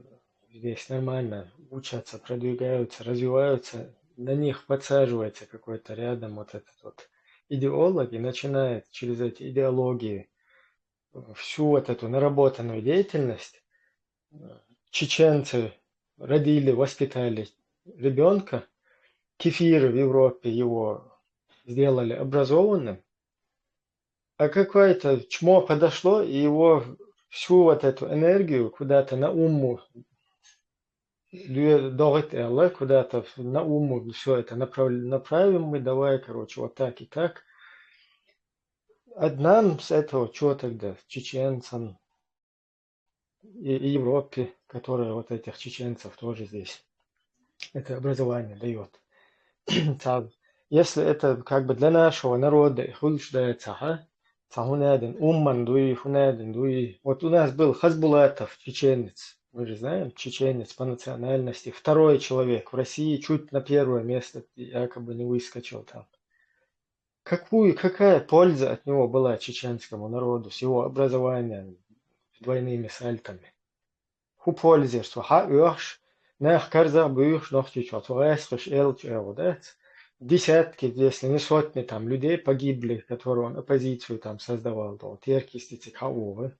здесь нормально учатся, продвигаются, развиваются, на них подсаживается какой-то рядом вот этот вот идеолог и начинает через эти идеологии всю вот эту наработанную деятельность. Чеченцы родили, воспитали ребенка, кефиры в Европе его сделали образованным, а какое-то чмо подошло и его всю вот эту энергию куда-то на уму, куда-то на уму все это направим мы, давай, короче, вот так и так. А нам с этого что тогда, чеченцам и Европе, которая вот этих чеченцев тоже здесь это образование дает. Если это как бы для нашего народа хулшдается, умман дуи, хунадин дуи. Вот у нас был Хазбулатов, чеченец. Мы же знаем, чеченец по национальности. Второй человек в России чуть на первое место якобы не выскочил там. Какая польза от него была чеченскому народу с его образованием, двойными сальтами? Ху пользуешься? Ха уж, нах карза буешь нах чечет, ваэсхаш элч элдец. Десятки, если не сотни там людей погибли, которые он оппозицию там создавал, то теркистицы хаувы.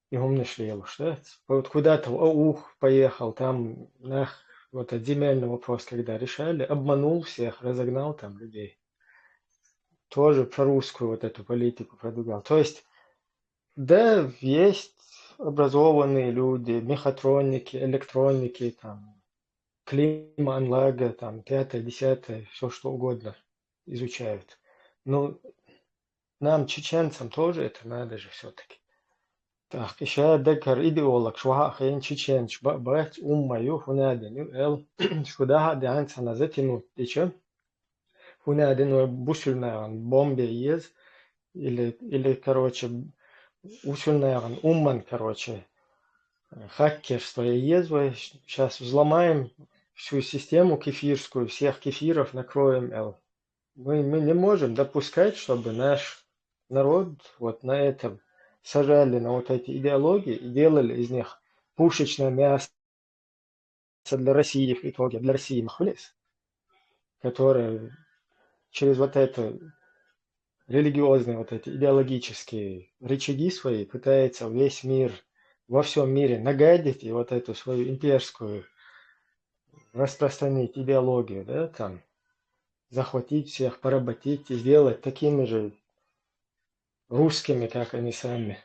И он не шлел, что? Вот куда-то в Аух поехал, там вот этот земельный вопрос, когда решали, обманул всех, разогнал там людей. Тоже прорусскую вот эту политику продвигал. То есть, да, есть образованные люди, мехатроники, электроники, там, климанлага, там, 5-10, все что угодно изучают. Но нам, чеченцам, тоже это надо же все-таки. Так, еще декар идеолог, шуха хейн чеченч, бать уммаю, хунадин, эл, шкуда дян саназетину, тиче, хунадин, бусульнаган, бомбе ез, или, короче, усульнаган, умман, короче, хакерство ез, сейчас взломаем всю систему кефирскую, всех кефиров накроем, эл. Мы не можем допускать, чтобы наш народ вот на этом сажали на вот эти идеологии и делали из них пушечное мясо для России в итоге, для России махлес, которое через вот это религиозные вот эти идеологические рычаги свои пытается весь мир, во всем мире нагадить и вот эту свою имперскую распространить идеологию, да, там, захватить всех, поработить и сделать такими же русскими, как они сами.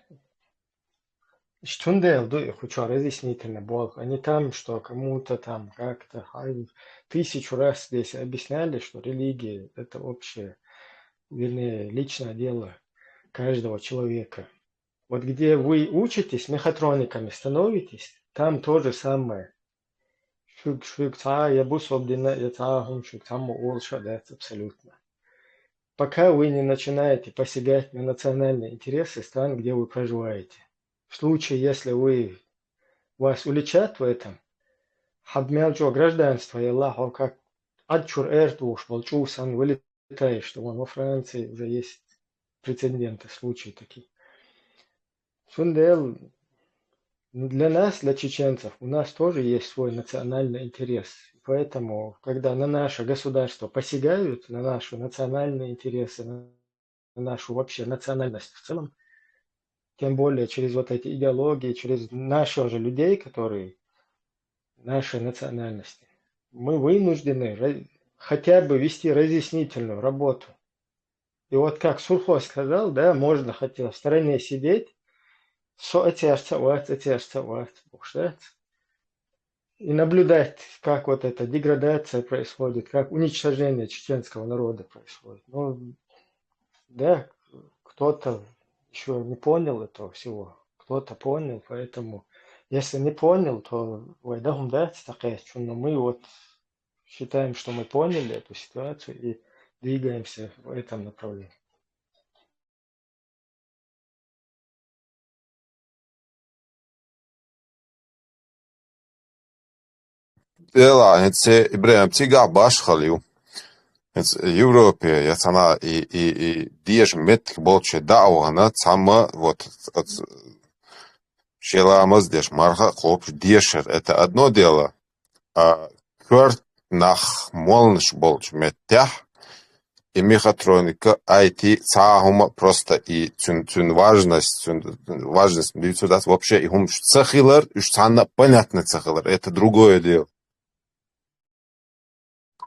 Штундел, я хочу разъяснительно Бог. Они там, что кому-то там как-то 1000 раз здесь объясняли, что религия это общее, вернее, личное дело каждого человека. Вот где вы учитесь, мехатрониками становитесь, там то же самое. Абсолютно. Пока вы не начинаете посягать на национальные интересы стран, где вы проживаете. В случае, если вас уличат в этом, хабмялчо гражданство, и Аллаху как адчур эртуш, волчусан, вылетаешь, что вон во Франции уже есть прецеденты, случаи такие. Сундел, для нас, для чеченцев, у нас тоже есть свой национальный интерес. Поэтому, когда на наше государство посягают, на наши национальные интересы, на нашу вообще национальность в целом, тем более через вот эти идеологии, через наших же людей, которые нашей национальности, мы вынуждены хотя бы вести разъяснительную работу. И вот как Сурхо сказал, да, можно хотя в стороне сидеть, и наблюдать, как вот эта деградация происходит, как уничтожение чеченского народа происходит. Ну, да, кто-то еще не понял этого всего, кто-то понял, поэтому, если не понял, то но мы вот считаем, что мы поняли эту ситуацию и двигаемся в этом направлении. Ela, Ibrahim, cigā bašhalju, Европе, она и дiež метр больше даугана, сама вот шеламаз деш марха хлоп дешер. Это одно дело. А кварт нах молнш больше метях и мехатроника IT цахума просто и цун важность бьют сюда вообще и хум цахилар, и цана понятно цахилар. Это другое дело.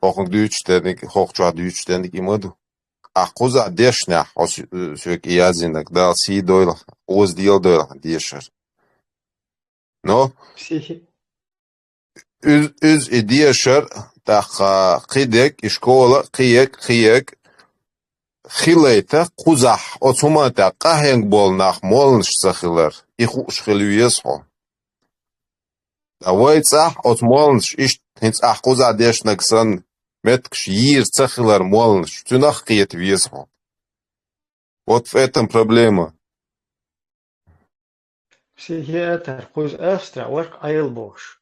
Хохн дүйчтенник, хохчуа дүйчтенник имаду. А куза дешня, сюк язинак, дал си дойл, оз дел дойл, дешер. Но, үз и дешер, так қидек, и школа, қиек, хилейта, кузах, отсумата, қахенг болнах, молнш сахилар, и хуш хилюесхо. Давай цах, от молнш, иш, хинц ах куза дешнак сан, меткш йир цахилар молнш, тюнах киет весхо. Вот в этом проблема. Психиатр, куз Австрия, орк айлбош.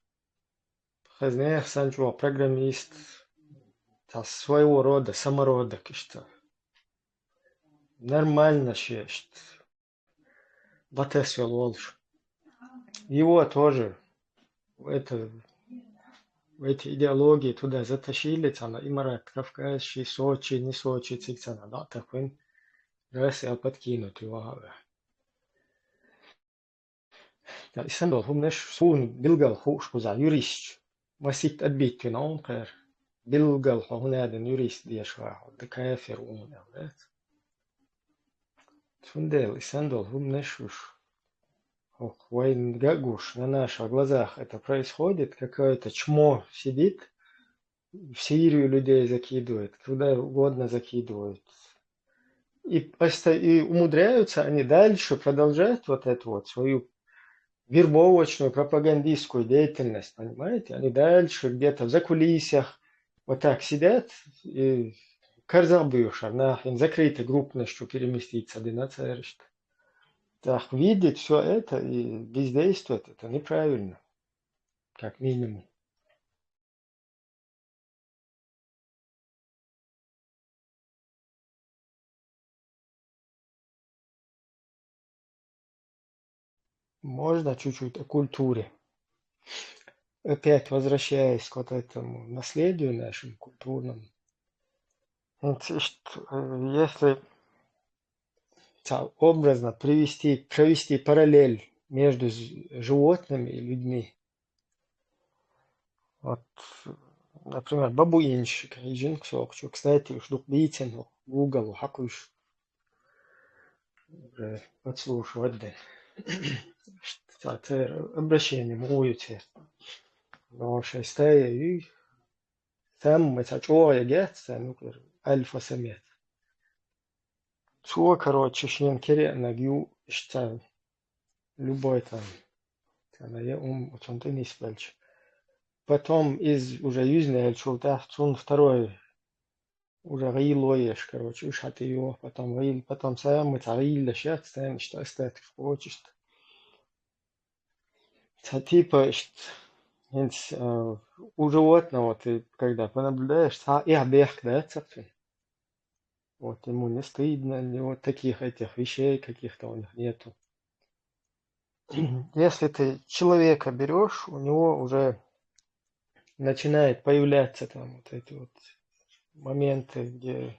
Хазнех санчо, программист, своего рода, самородок, что. Нормально шесть. Батесвел волш. Его тоже в эти идеологии туда затащили, цана Имарат, Кавказский, Сочи, не Сочи, цикцана, да, так он раз и подкинут его. Ja, isandol humnesh suun bilgal huushku za jurist. Masit adbit na onker. Bilgal hunaden jurist diashwa. De kafir unet. Сундел isandol humnesh уж. Войн гагуш на наших глазах это происходит. Какое-то чмо сидит. В Сирию людей закидывает. Куда угодно закидывают. И умудряются они дальше продолжать вот эту вот свою вербовочную пропагандистскую деятельность, понимаете? Они дальше где-то в закулисьях вот так сидят и карзабюшар, нахрен, закрытой группностью переместиться, динацерешт. Так, видеть все это и бездействовать, это неправильно, как минимум. Можно чуть-чуть о культуре. Опять возвращаясь к вот этому наследию нашему культурному. Если образно провести параллель между животными и людьми. Вот, например, бабуинщик, жинксок, кстати, уж духбитин, Google, хакуш, подслушивать, да. Обращение уйти. Но шестая и там это чего гетца, ну, альфа самец. Чего, короче, шненкере нагю, что любой там, она я очень ты не спальч. Потом из уже южной чулта, он второй уже рилоешь, короче, уж от ее, потом рил, потом сам мы царили, сейчас ставим, что остаток хочешь. Типа, у животного ты, когда понаблюдаешь, я бег, да, цапфин. Вот ему не стыдно, вот таких этих вещей каких-то у них нету. Если ты человека берешь, у него уже начинает появляться там вот эти вот моменты, где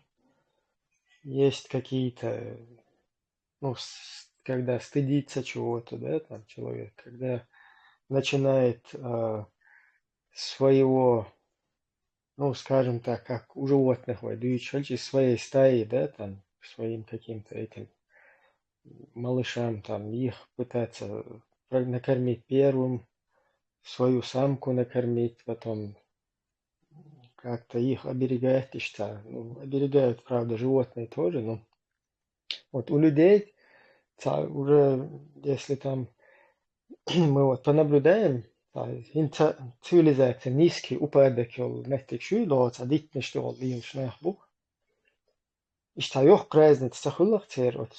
есть какие-то, ну, когда стыдится чего-то, да, там человек, когда начинает своего, ну, скажем так, как у животных, из своей стаи, да, там, своим каким-то этим малышам, там, их пытаться накормить первым, свою самку накормить, потом как-то их оберегать, и что, ну, оберегают, правда, животные тоже, но вот у людей уже, если там мы вот понаблюдаем, цивилизация низкий упадок, näiteks Шүлоотsa титнешти ол viimsnäh buh. Ишта yok разница хулахтер от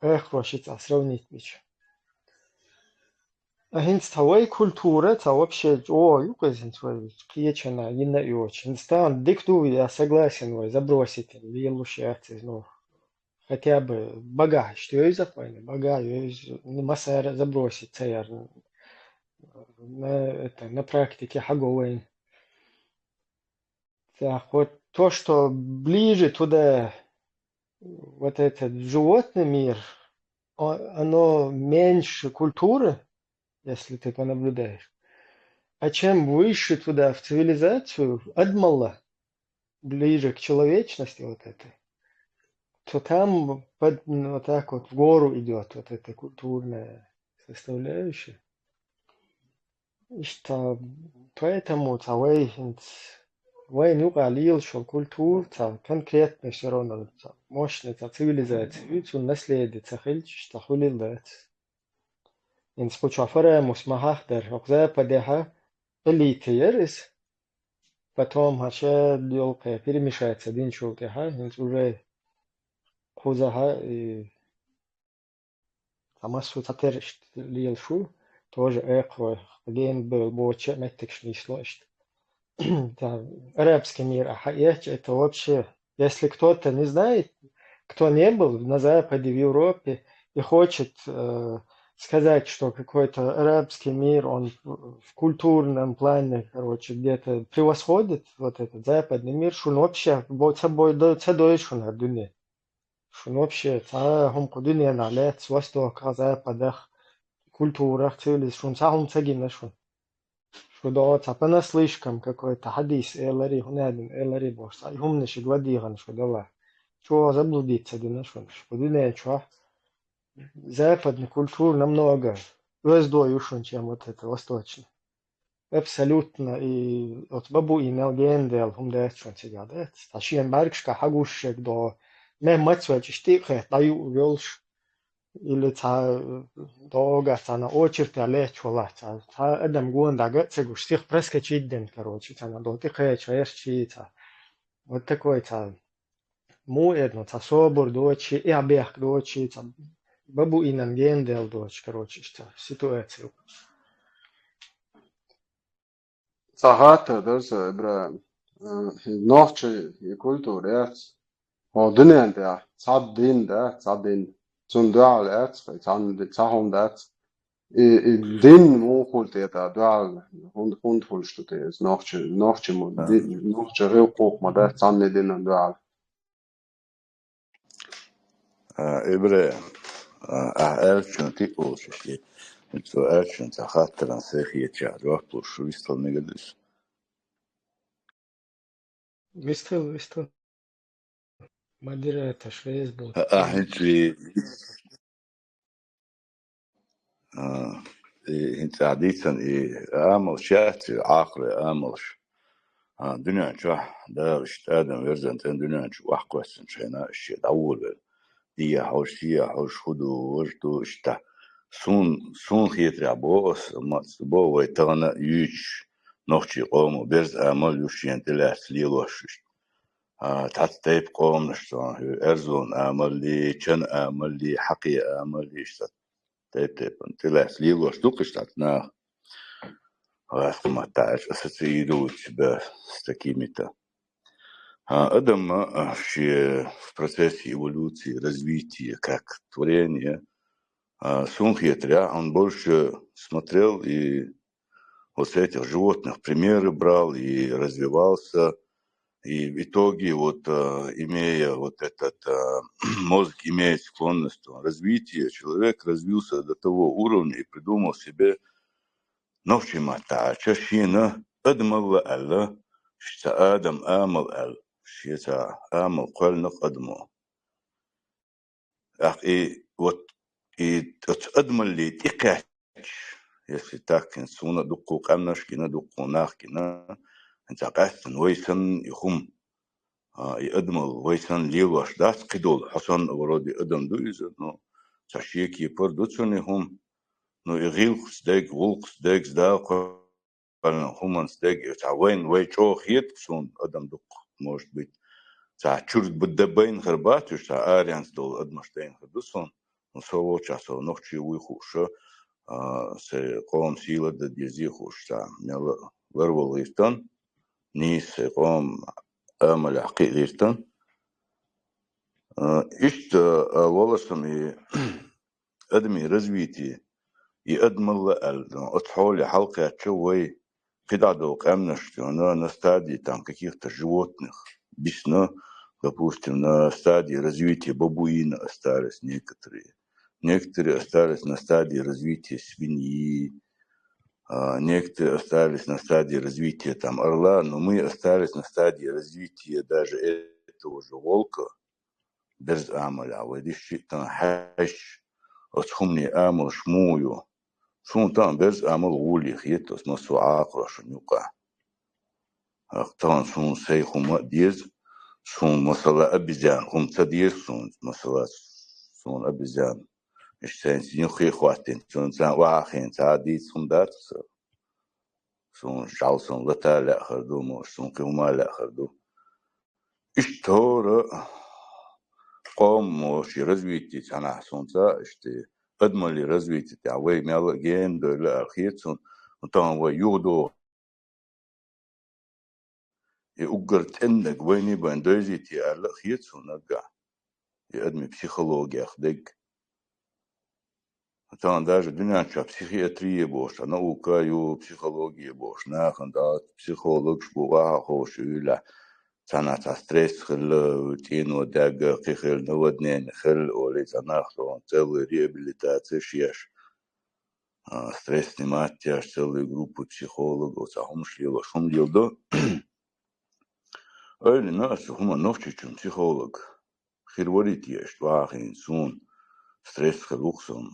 эхрошица сравнить мич. А хинц тавай культура, та вообще, юказин свой, приечена, инна и очень. Стан дикту, я согласен, забросить, вилушаться, ну, хотя бы бага, что я запомнил, бага, не масса забросить, царь. На практике хаговой. Так, вот то, что ближе туда, вот этот животный мир, оно меньше культуры, если ты понаблюдаешь. А чем выше туда, в цивилизацию, адмала, ближе к человечности вот этой, то там вот так вот в гору идет вот эта культурная составляющая. И что поэтому войну галил, что культур, конкретно все равно, мощная цивилизация, ведь он наследит, что хулилдать. In спочатку мусмахахдер, западеха элиты ерис, потом хаша дёлка перемешается, один чултеха, уже хузаха и амасу татерш лилшу, тоже экро, ген был боче, мэттекшни слышит. Арабский мир, это вообще, если кто-то не знает, кто не был на Западе, в Европе и хочет сказать, что какой-то арабский мир, он в культурном плане, короче, где-то превосходит вот этот западный мир, что он вообще будет собой цадойшун на дуне. Что он вообще цахум кудуне налет с востока, западах, культурах, цивилизациях, что он цахум цагинашун. Что да, цапана слишком какой-то хадис, элари, хунадин, элари борса, и хумнеши гладиган, что дала. Что заблудиться, динашун, что дуне, что западной культуры намного раздоюшен, чем вот это восточный. Абсолютно. И от бабу и мелгендел, хумдечун сидят. Ташиен баркшка хагушек до me мацвач штихе даю велш или ца дога цана очерт алеч вала ца адам гуандага цегу штих преска чидден, короче, цана доти хэч чи ца. Вот такой ца муэдно ца собор дочи и абех дочи ца бабу инан гендел доч, короче, ца ситуацию. Sahata derse bra nohche kultur erz. O dünen der zadin zum dual erz, zahom erz. Din mochult der dual hund holstute es nohche mo nohche reukok ma der zanne din dual. إبراهيم أرشون تيكوش شيء إنتو أرشون تخاطر سيخية شعر وقت شو يستل مقدس Выстрел. Мадира это швейц был. أنتي أنت عديتا آمل شاتي عاقل آملش دنيا شو دارش آدم يرزن تن دنيا شو أحقوسن شينا الشيء أول دي حوش خدو ورتو اشتا سون خيتري عبوس ما بو ويتغنى يوش نوخشي قومو بيرز آمل يوشين تلاس ليلوش تحت تيب قوم نشتون أرزون آمل لي چن آمل لي حقي آمل لي اشتا تيب تلاس ليلوش دوقشتاتنا واسكو ما تعش أساسيدوش بستكيمتا Адам вообще в процессе эволюции, развития, как творение, Сунхетря, он больше смотрел и вот с этих животных примеры брал и развивался, и в итоге вот имея вот этот мозг имеет склонность развития, человек развился до того уровня и придумал себе новший мата, чашина, Адмалла Алла, что Адам Амал Алла. شيتا آمل قل نقدمه أخي أتقدم اللي تقاتش يسي تاكن سونا دقو قمناش كنا دقو ناخ كنا انت قاستن ويسن يخم يقدم ويسن ليواش داس قدول حسن ورودي قدم دويزة نو تشيكي بردوتسون يهم نو يغيل خسداك غول خسداك زداق قلنا همان ستاك يتعوين ويشو خيط سون قدم دق может быть чурт буддебейн хербатюш арианс дол адмаштейн хердусон сово часов нохчи уйхуша се qom сила да дезихуша мела вервол истан нис qom амал хақиқистан ишт волосом и адми развитие и адмал отхоли халка чувой кидадо камнаш на стадии там каких-то животных бесно, допустим, на стадии развития бабуина остались некоторые остались на стадии развития свиньи, некоторые остались на стадии развития там орла, но мы остались на стадии развития даже этого же волка, без амаля, выдищи там хаш, отхумни амал шмую, шум там без амал улих, это смысл акра шунюка. طبعا سون سيخم ديز سون مثلا أبيزان هم تديز سون مثلا سون أبيزان إيش سين خي خواتين سون سان واخين تعدي سون دات سون شال سون لتا لا خردو موش سون كيوما لا خردو إيش تورا قوم موش развитие أنا سون تا إشتي قدم اللي развитие تعوي ميلا جين دول أخير سون طبعا ويودو يقدرت إنك ويني باندوزيتي على خيط ونقع يقدم психология خدق طبعا даже دنيا شا психиатрия бош наука يو психология бош ناخن دا психолог شبوها خوش يلا تانا تا ستريس خل تين وداق قيخل نودنين خل ولي تناخلون целый реабилитация شيش стресс снимать тяж целую группу психологов сахум шлила шум лилдо öyle nasıl huma nofçuçum psikolog xirvorit yeşt vahin sun stres xaluksun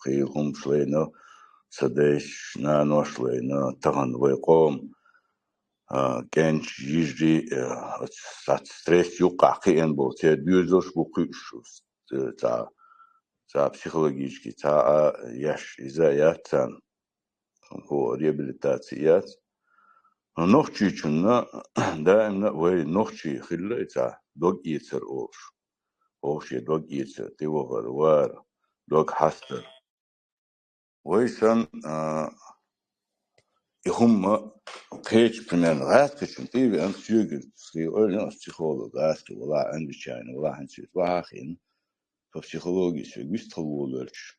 xil hum şleyna sadeş na noşleyna tahan ve qom genç yüzü stres yok akıyan bol te düzüş bu kuşuz ta psikolojik ta yaş izayatan o rehabilitasyat nohçu için daima ve nohçu hille ta dog yeter o şey dog yeter te var dog hasta ve sen هم هيك примерно غاسك شنتي بأن سيوجل سي أولنا психолог غاسك والله عندي شاين والله عندي واحد по психологии все выстроилось.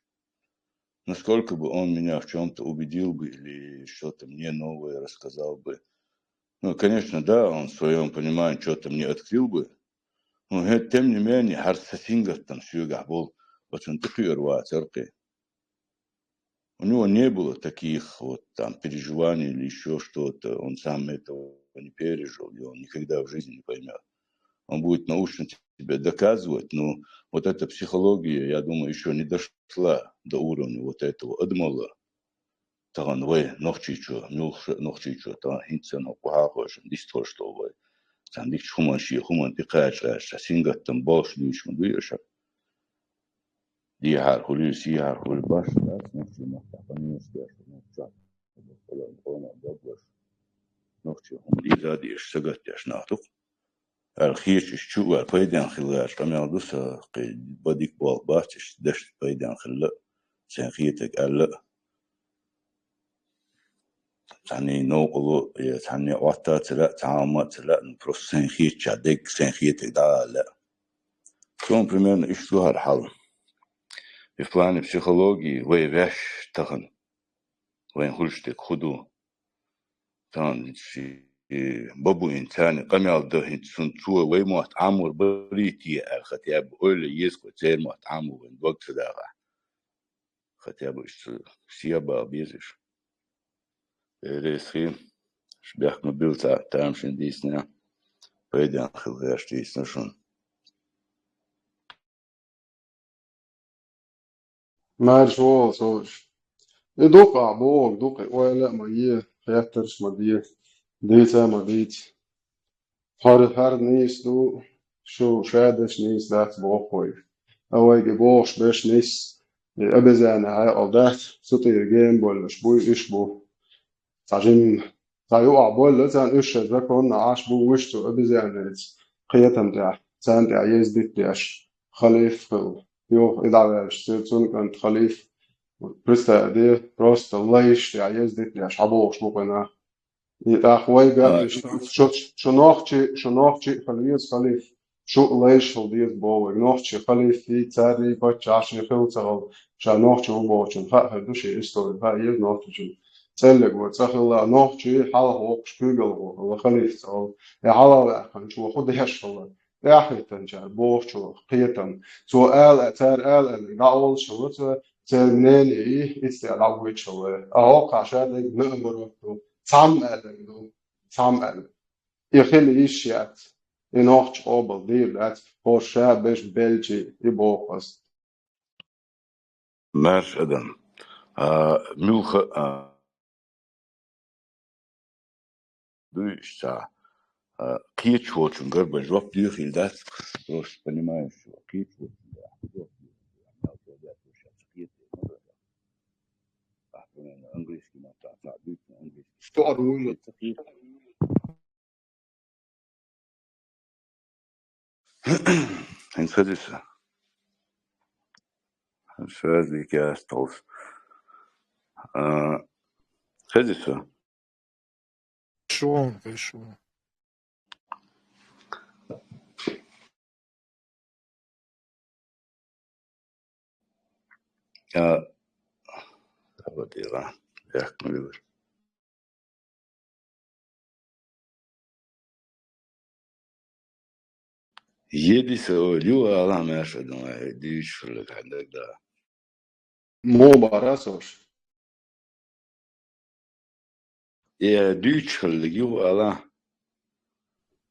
Насколько бы он меня в чем-то убедил бы или что-то мне новое рассказал бы. Ну, конечно, да, он в своем понимании что-то мне открыл бы. Но тем не менее, харсасингов там сюга был очень такой рватеркой. У него не было таких вот там переживаний или еще что-то. Он сам этого не пережил, и он никогда в жизни не поймет. Он будет научно тебе доказывать, но вот эта психология, я думаю, еще не дошла до уровня вот этого адмала. Таган вы нохчичу, нохчичу, та хинцена кухахош, дистор что вы. Сандик хуманши, хуман тикач, сингат там бош лишь мдуешак. Дихар хулис, дихар хул баш, да, нохчи махтафани стяш, нохча. Она добаш. Нохчи хум дизадиш сагатяш нахтук. الخيش الشوار بيدان خلاش قمع دوسا بديك بال باتش دشت بيدان خلا سنخيتك ألا تعني نوقلو تعني وقتا لا تعامات لا نبروس سنخيت شادك سنخيتك دا لا كون примерно إشتو هالحال في плане психологии ويش تغن وين خلشتك خدو تان بابو إنسان قمع ده سنتوا ويموت عمر بريتي الختياب أول يسقط زي موت عمر من وقت ده ختياب سيابا بيزش ريسخين شبيح مبيلتا تامشن ديسنا بيدان خلغاش ديسنا شون مارشو صوش دوقع بوق دوقع ولا ما يه خياترش ما ديه ديتا ما ديت هر نيس دو شو شادش نيس دات بوقوي أواجي بوش باش نيس أبزان هاي أو دات سطير جيم بولش بوي إيش بو تعجم تايوقع بول لزان إيش ذكرون عاش بو وشتو أبزان قيتم تاع سان تاع يزدت تاعش خليف يو إدعاش سيرتون كانت خليف برستا دي بروست الليش تاع يزدت تاعش عبوش بوقنا يتاخوي قال شو نوختي خليف شو ليش هو ديت بو نوختي خليف في تاري بتش عشان خلصه شو نوختي هو بوشن هذا شيء استوى هاي نوختي تلق وتسخل نوختي حاله هو شبيغل هو خليف او حاله كان شو خد هش والله يا اخي تنجا بوشو قيتن سؤال ال قاول شو تنين ايه استعلاء ويتشو اوقع عشان نقدر Sam يخلي إشيات ينوخش أوبل ديلات هو شابش بلجي يبوقس مارش أدم ملخ دوش تا قيت شوتشن قرب جواب ديخيل دات روش понимаешь что قيت английский на английский что оружие интересно связь я остался интересно Хорошо. вот я как мы говорим يديس ليو الله ما يشهد ما يديش لك عندك ده مو براسوش يا ديش لك يو الله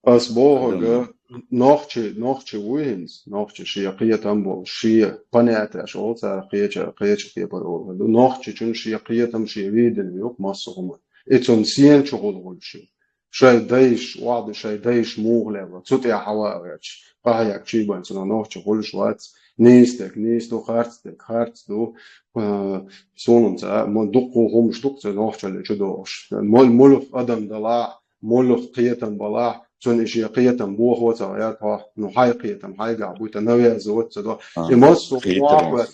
أسبوعه نوختي وينز نوختي شيقية تنبو شيء قناعة أشغل صار قية برو نوختي شن شيقية تمشي ويدن يوك مصر إتون سين شغل غلشي شيء دايش واحد شيء دايش مغلب تطيع حوايج قاعد شيء سنة نوش كل شوات نيستو خارتستو سونم تا ما دقو هم شدق نوش اللي شدوش ملخ أدم دلع ملخ قيتم بلع سن إشي قيتم بوه وتعيات ها نحاي قيتم حاي قعبوت نويا زوت تدو إمسو واقع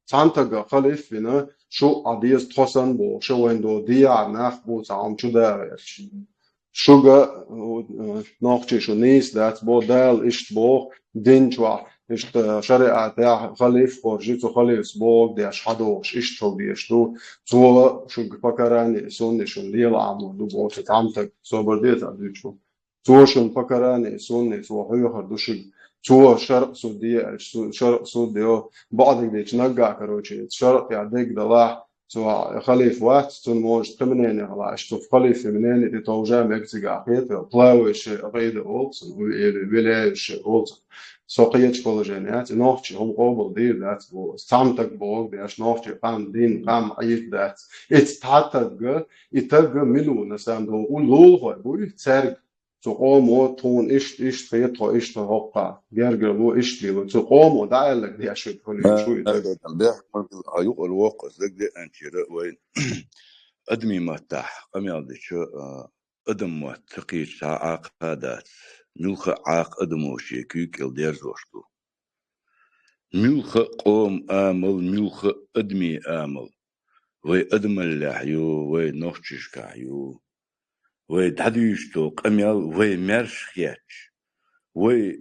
سانتاغا خليف فينا شو عديس تحسن بو شو ويندو ديا ناخ بو تعام شو دارش شوغا نوختي شو نيس دات بو دال إشت بو دينجوا إشت شريعة ديا خليف قرجيتو خليف بو دياش حدوش إشت هو ديشتو تو شو بكراني سوني شو ليل عمو دو بو تتعمتك صبر ديتا ديشو تو شو بكراني سوني تو هيو هردوشي تو شرق سودية شرق سوديو بعضك ديش نقع كروشي شرق يعديك دلاح تو خليف وقت تو موج تمنين على اشتو خليف منين دي توجع مكتقع قيت بلاوش غيد أولسن ويلاش أولسن سوقيت كولجينات نوختي هم قبل دير ذات بو استعمتك بوغ بيش نوختي قام دين قام عيد ذات اتحتق اتق ملو نسام دو ولول هو بو تسرق تقوم تون إيش فيتو إيش تهقى جرجر لو إيش لي تقوم ودعلك دي أشوف كل شوي هذا تنبيه أيوة الواقع زق أنشر وين أدمي ما تح أمي عندي شو أدم ما تقيش عقادات ملخ عاق أدموشي كيك الدير زوجتو ملخ قوم آمل ملخ أدمي آمل وي أدم اللحيو وي نوختش كعيو وي دحديشتو قميال وي مرش خياتش وي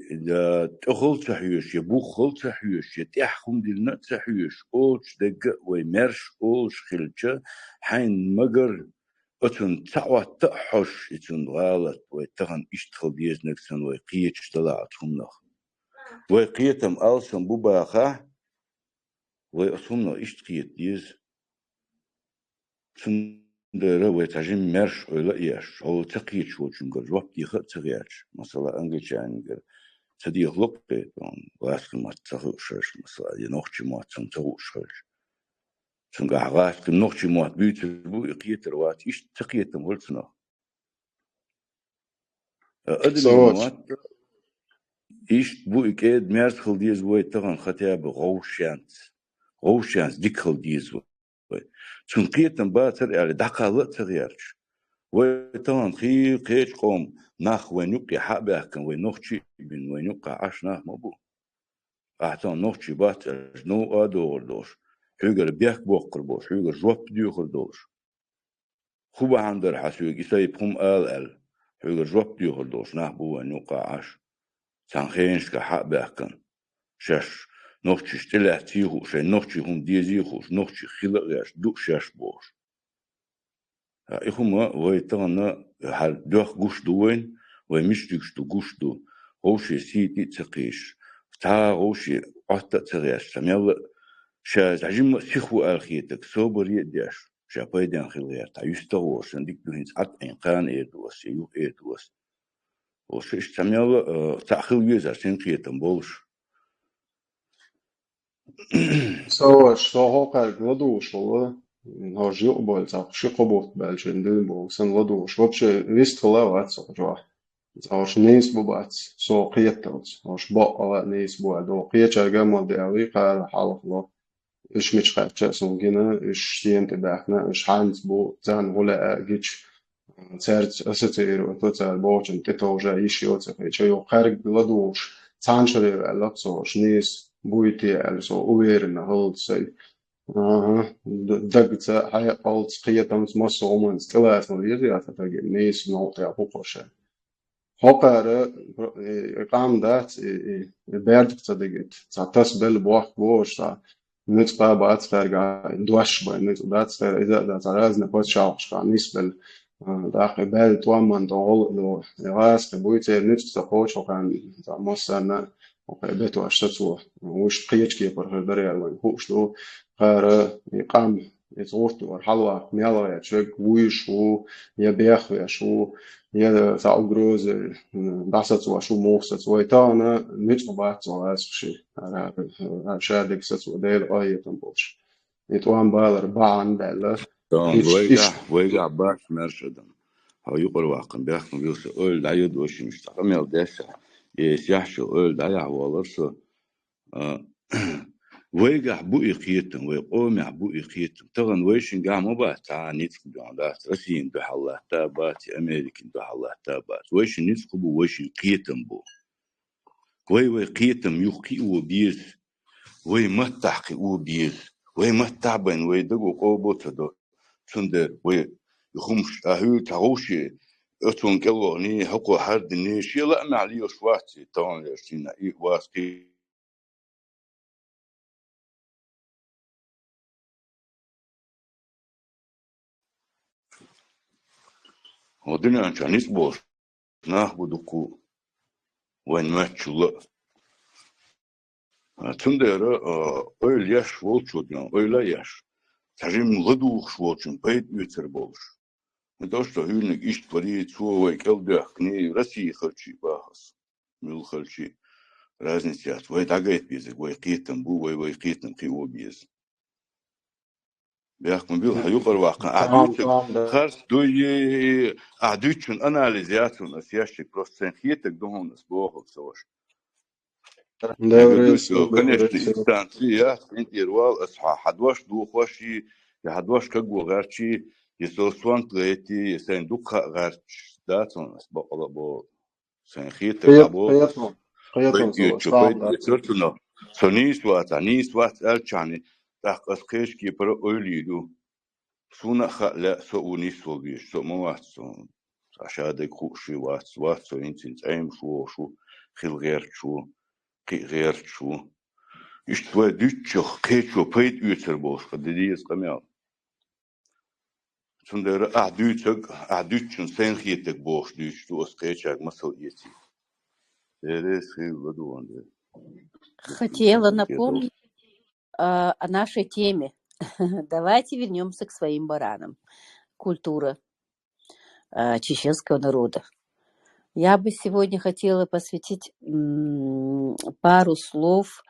تخل تحيوش يبوخل تحيوش يتحكم دلنا تحيوش أولش دق وي مرش أولش خلتش حين مجر أتون تعوى تحش أتون غلط وي تغن إشتخل ديز نكسن وي قيتش طلعتهم نخ وي قيتم ألسن بباخا وي أصمنا إشتقيت ديز سندرة ويتعجم مرش ولا إيش هو تقيت شو جنقر جواب يخ تغيرش مثلا أنجلش يعني تدي خلق بيتون واسك ما تغوش مثلا ينوخش ما تغوش سنقع غاسك نوخش ما بيت بو يقيت روات إيش تقيت مولتنا أدمي موات إيش بو يكيد مرس خل ديز وي تغن ختياب غوشانت ديك خل ديز وي سنقيتم باتر يعني دقالة تغيرش ويتان خي قيش قوم ناخ وينوقي حابه كان وينوخشي بين وينوقع عش ناخ مبو احتان نوخشي بات نو ادور دوش حيقر بيك بوقر بوش حيقر جواب ديوخر دوش خوبا عندر حسوق يساي بخم ال حيقر جواب ديوخر دوش ناخ بو وينوقع عش سانخينش كحابه كان شش نوخشي شتلع تيخو شي نوخشي هم ديزيخوش نوخشي خلق دوك شش بوش إخوما ويتغنى هل دوخ قوش دوين ويمشتكش دو قوش دو غوشي سيتي تقيش تا غوشي عطا تغيش سميال شاز عجم سيخو آلخيتك صوبر يديش شابايدان خلغير تا يستغوش عندك دوهنس عط إنقان إيدوس يو إيدوس وشيش سميال تأخل يزا سنقيتن بولش سواش صاحو لدوش والله هاجي قبل صح شي قبوت بالشين دلبو سن لدوش وبشي ريست ولا وات صح هاش نيس بوبات سو قيتلز هاش بقى نيس بو دو قيتش جمال دي اوي قال حالف الله إيش مش قاعد سون جينا إيش سينت داخنا إيش حانت بو زان ولا جيتش سرت أستير وتوتال بوشن تتوجا إيش يوتس في شيء خارج لدوش تانشري لابسوش نيس بويتي ألسو أويرنا هولد سي دقت هاي قلت قيتم مصر ومن ثلاث مليار تتجي نيس نوطي أبوقشة هقرا قام دات بيرد تدقت تعتس بالبوح بوش نتبع بعد فرجع دوش باي نتبع فرجع إذا ده ترازنا بس شاوش كان نسبل داخل بال تومن دول لو راس بويته نتبع خوش وكان مثلا وقبته أشتوه وش قيش كي برهدري على خوش لو قارة يقام يتغوت ورحلة ميلا يتشك ويش و يبيخ ويشو يدا تعقروز بحثت وشو موفست ويتانا نتبع بعد وراس شيء شادك ست وديل آية تنبوش يتوان بالر بعن بلا ويقع باش مرشدم هيقر واقع بيحكم بيوصل أول دايد وش مستقيم يلدسه يسيحشو أول دايع والرسو ويجع بوئي قيتم ويقوم يعبوئي قيتم تغن ويشن قاع مبات نيتك بعندات رسين دوح الله تابات أمريكا دوح الله تابات ويشن نيتك بو ويشن قيتم بو وي قيتم يقي وبيز وي متحقي وبيز وي متعبن وي دقو قوبو تدو تند وي يخمش أهو تعوشي أتون كلوني حقو حرد نيش يلا معلي وشواتي طبعا لاشتينا إيه واسقي ودنا عشان يسبوس ناخدكو وين ماتشوا تندر öyle yaş volçodyan öyle yaş tarim gıduş volçun payt üter bolş то что hülnek iş tvari çoğu keldak ne России хальчи bahas mül хальчи разница вой тагайт биз вой китем бу вой китем кио биз بيحكم بيل هيقر واقع عدوتك خرس دوي عدوتشن اناليزياتون اسياشك بروستنخيتك دهون اسبوعك سواش конечно инстанция интервал اسحا حدوش دوخوشي يحدوش كغو غارشي يسوسوان تلاتي يسندوق غارش داتون اسبوع بو سنخيتك ابو قياتون يترتنا سنيس وات الچاني تاق اسقيش كي برو اوليدو سونا خلا سوني سوبيش سو مواتسون عشادك خوشي وات سو انتين ايم شو خيل غير شو غير شو يشتوى دوتشوخ كيتشو بيت يوتر بوش قديديس قميال سندر أعدوتشن سنخيتك بوش دوتشو اسقيتشاك مسل يتي درس خيل بدوان Хотела напомнить о нашей теме. Давайте вернемся к своим баранам. Культура чеченского народа. Я бы сегодня хотела посвятить пару слов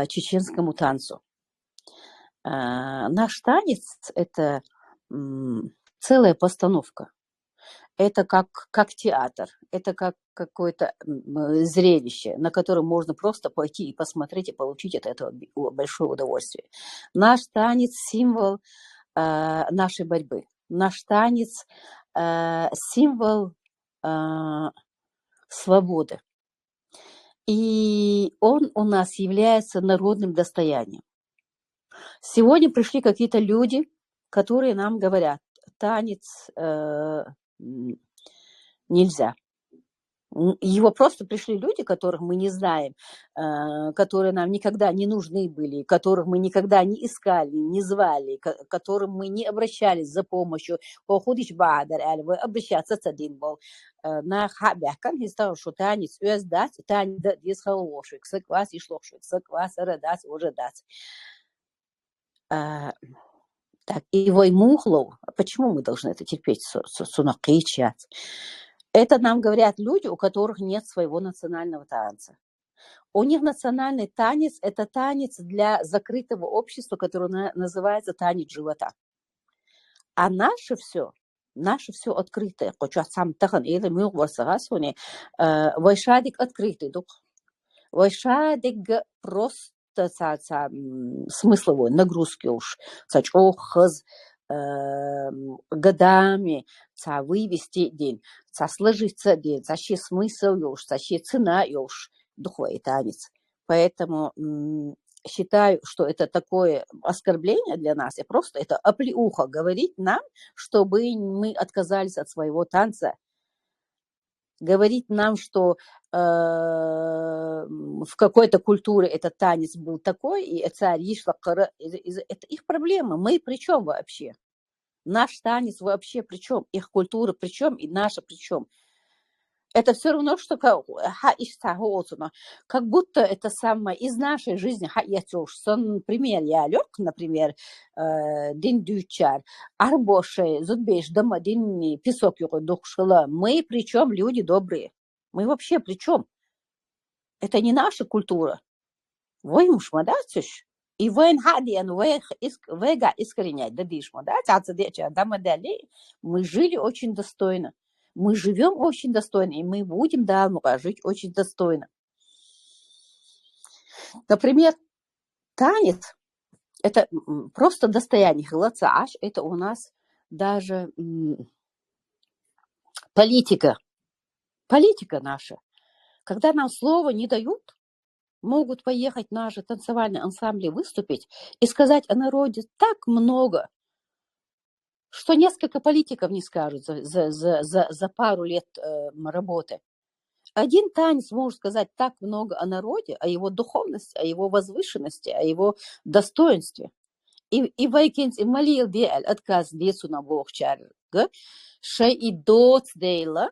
чеченскому танцу. Наш танец – это целая постановка. Это как театр, это как какое-то зрелище, на которое можно просто пойти и посмотреть, и получить от этого большое удовольствие. Наш танец – символ нашей борьбы. Наш танец – символ свободы. И он у нас является народным достоянием. Сегодня пришли какие-то люди, которые нам говорят, танец нельзя. Его просто пришли люди, которых мы не знаем, которые нам никогда не нужны были, которых мы никогда не искали, не звали, к которым мы не обращались за помощью. Обращаться с один был. На хабякан истал, что танец уездать, танец дисхалошик, саквас и шлошик, саквас радас ожидать. Так, и воймухлов, почему мы должны это терпеть, сунакичать? Это нам говорят люди, у которых нет своего национального танца. У них национальный танец – это танец для закрытого общества, который называется танец живота. А наше все открытое. Вайшадик открытый дух. Вайшадик просто смысловой нагрузки уж. Сачохаз годами вывести день, сложиться день, защи смысл уж, защи цена уж духовный танец. Поэтому считаю, что это такое оскорбление для нас, и просто это оплеуха говорить нам, чтобы мы отказались от своего танца. Говорить нам, что в какой-то культуре этот танец был такой, и царь Ишла, это их проблема. Мы при чем вообще? Наш танец вообще при чем? Их культура при чем? И наша при чем? Это все равно, что как будто это самое из нашей жизни. Например, я лег, например, день дючар, арбоши, зудбеш, дома, день песок его духшила. Мы при чем люди добрые? Мы вообще при чем? Это не наша культура. Вы мушмадатиш. И вен хадиан вега искоренять, да дишмадать, мы жили очень достойно. Мы живем очень достойно, и мы будем жить очень достойно. Например, танец – это просто достояние. Хилацааш – это у нас даже политика. Политика наша. Когда нам слова не дают, могут поехать наши танцевальные ансамбли выступить и сказать о народе так много, что несколько политиков не скажут за пару лет работы. Один танец может сказать так много о народе, о его духовности, о его возвышенности, о его достоинстве. И вайкенс и малил биэль отказ децу на бог чарга, шей и доц дейла,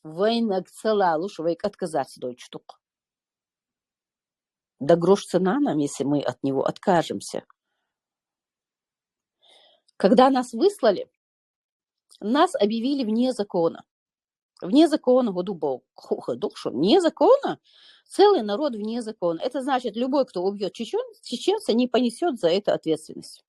вайнак целалуш вайк отказаться дойч штук. Да грош цена нам, если мы от него откажемся. Когда нас выслали, нас объявили вне закона. Вне закона, вне закона, целый народ вне закона. Это значит, любой, кто убьет чеченца, не понесет за это ответственность.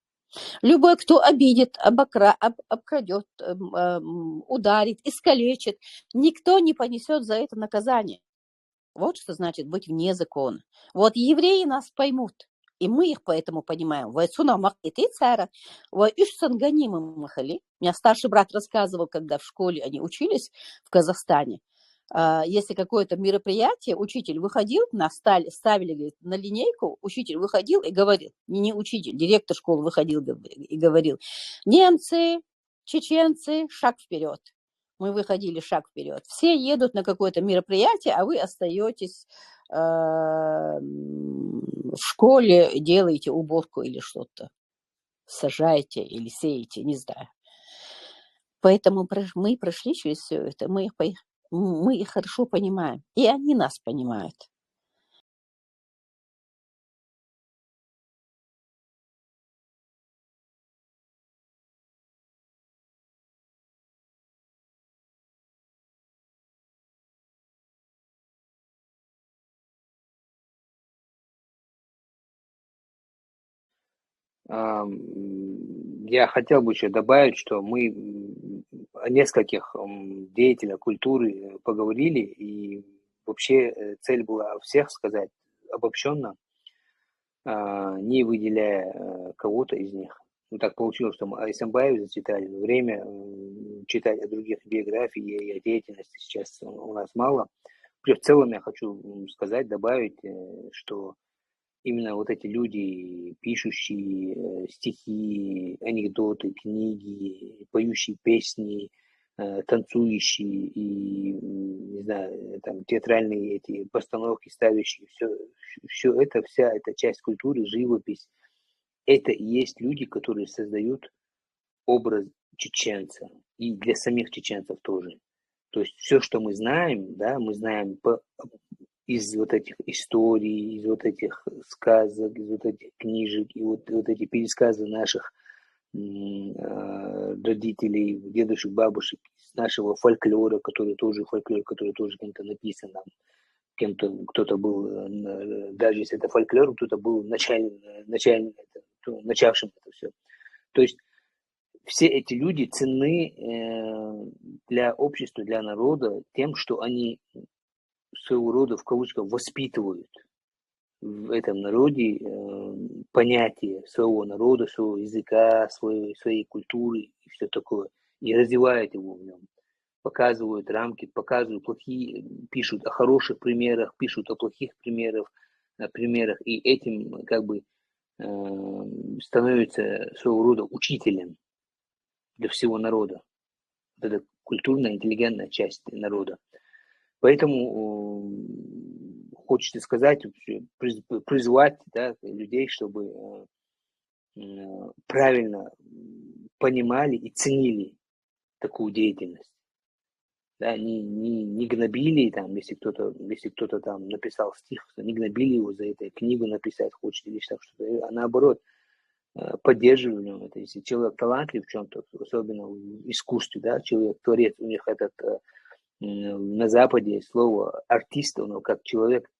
Любой, кто обидит, обкрадет, ударит, искалечит, никто не понесет за это наказание. Вот что значит быть вне закона. Вот евреи нас поймут, и мы их поэтому понимаем. Меня старший брат рассказывал, когда в школе они учились в Казахстане. Если какое-то мероприятие, учитель выходил, нас ставили, говорит, на линейку, учитель выходил и говорил, не учитель, директор школы выходил и говорил: немцы, чеченцы, шаг вперед. Мы выходили шаг вперед. Все едут на какое-то мероприятие, а вы остаетесь в школе, делаете уборку или что-то, сажаете или сеете, не знаю. Поэтому мы прошли через все это, мы их хорошо понимаем, и они нас понимают. Я хотел бы еще добавить, что мы о нескольких деятелях культуры поговорили, и вообще цель была о всех сказать обобщенно, не выделяя кого-то из них. Ну, так получилось, что мы о Исамбаеве зачитали, но время читать о других биографиях и о деятельности сейчас у нас мало. В целом я хочу сказать, добавить, что именно вот эти люди, пишущие стихи, анекдоты, книги, поющие песни, танцующие и, не знаю, там, театральные эти постановки, ставящие, все это, вся эта часть культуры, живопись, это и есть люди, которые создают образ чеченца, и для самих чеченцев тоже. То есть все, что мы знаем, да, мы знаем из вот этих историй, из вот этих сказок, из вот этих книжек, и вот эти пересказы наших родителей, дедушек, бабушек, из нашего фольклора, который тоже кем-то написан, кем-то, кто-то был, даже если это фольклор, кто-то был начавшим это все. То есть все эти люди ценны для общества, для народа тем, что они своего рода, в кавычках, воспитывают в этом народе понятие своего народа, своего языка, своей культуры и все такое, и развивают его в нем, показывают рамки, показывают плохие, пишут о хороших примерах, пишут о плохих примерах, и этим как бы становится своего рода учителем для всего народа. Вот это культурная, интеллигентная часть народа. Поэтому хочется сказать, призвать, да, людей, чтобы правильно понимали и ценили такую деятельность. Да, не гнобили, там, если кто-то там написал стих, не гнобили его за это, книгу написать хочет или что-то, а наоборот, поддерживали в нем это. Если человек талантлив в чем-то, особенно в искусстве, да, человек-творец, у них этот на Западе слово артист, оно как человек,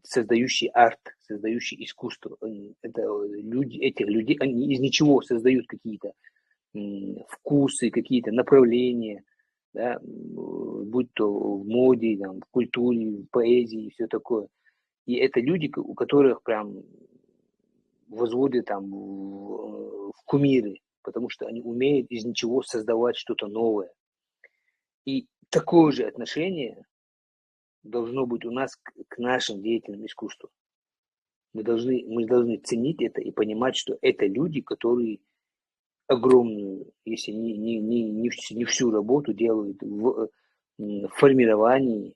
создающий арт, создающий искусство. Это люди, этих людей, они из ничего создают какие-то вкусы, какие-то направления, да, будь то в моде, там, в культуре, в поэзии и все такое. И это люди, у которых прям возводят там в кумиры, потому что они умеют из ничего создавать что-то новое. И такое же отношение должно быть у нас к нашим деятелям искусства. Мы должны ценить это и понимать, что это люди, которые огромную, если не всю работу делают в формировании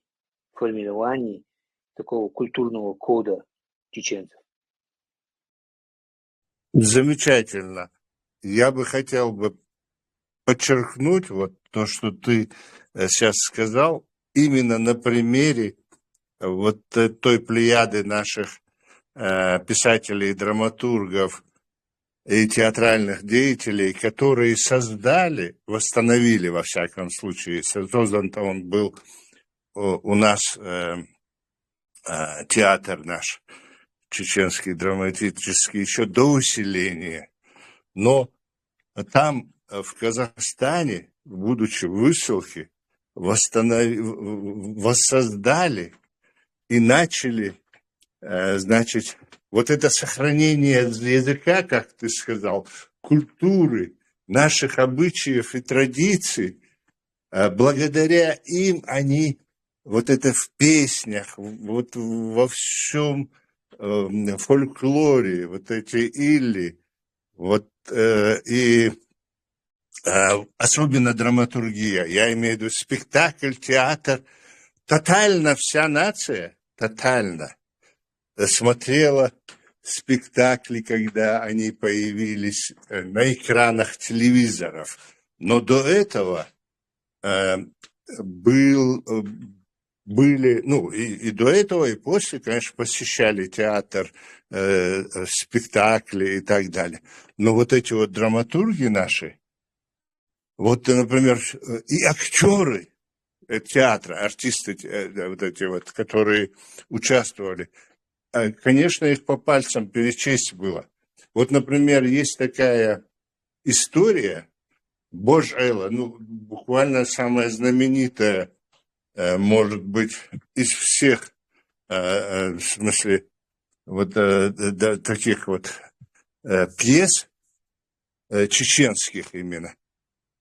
такого культурного кода чеченцев. Замечательно. Я бы хотел бы подчеркнуть вот то, что ты сейчас сказал, именно на примере вот той плеяды наших писателей, драматургов и театральных деятелей, которые создали, восстановили, во всяком случае, создан-то он был у нас театр наш, чеченский драматический, еще до усиления. Но там, в Казахстане, будучи в высылке, воссоздали и начали, значит, вот это сохранение языка, как ты сказал, культуры, наших обычаев и традиций, благодаря им они, вот это в песнях, вот во всем фольклоре, вот эти илли, вот и особенно драматургия, я имею в виду спектакль, театр, тотально вся нация, тотально смотрела спектакли, когда они появились на экранах телевизоров. Но до этого были, ну, и до этого, и после, конечно, посещали театр, спектакли и так далее. Но вот эти вот драматурги наши, вот, например, и актеры театра, артисты вот эти вот, которые участвовали, конечно, их по пальцам перечесть было. Вот, например, есть такая история, Бож Элла, ну, буквально самая знаменитая, может быть, из всех, в смысле, вот таких вот пьес чеченских именно,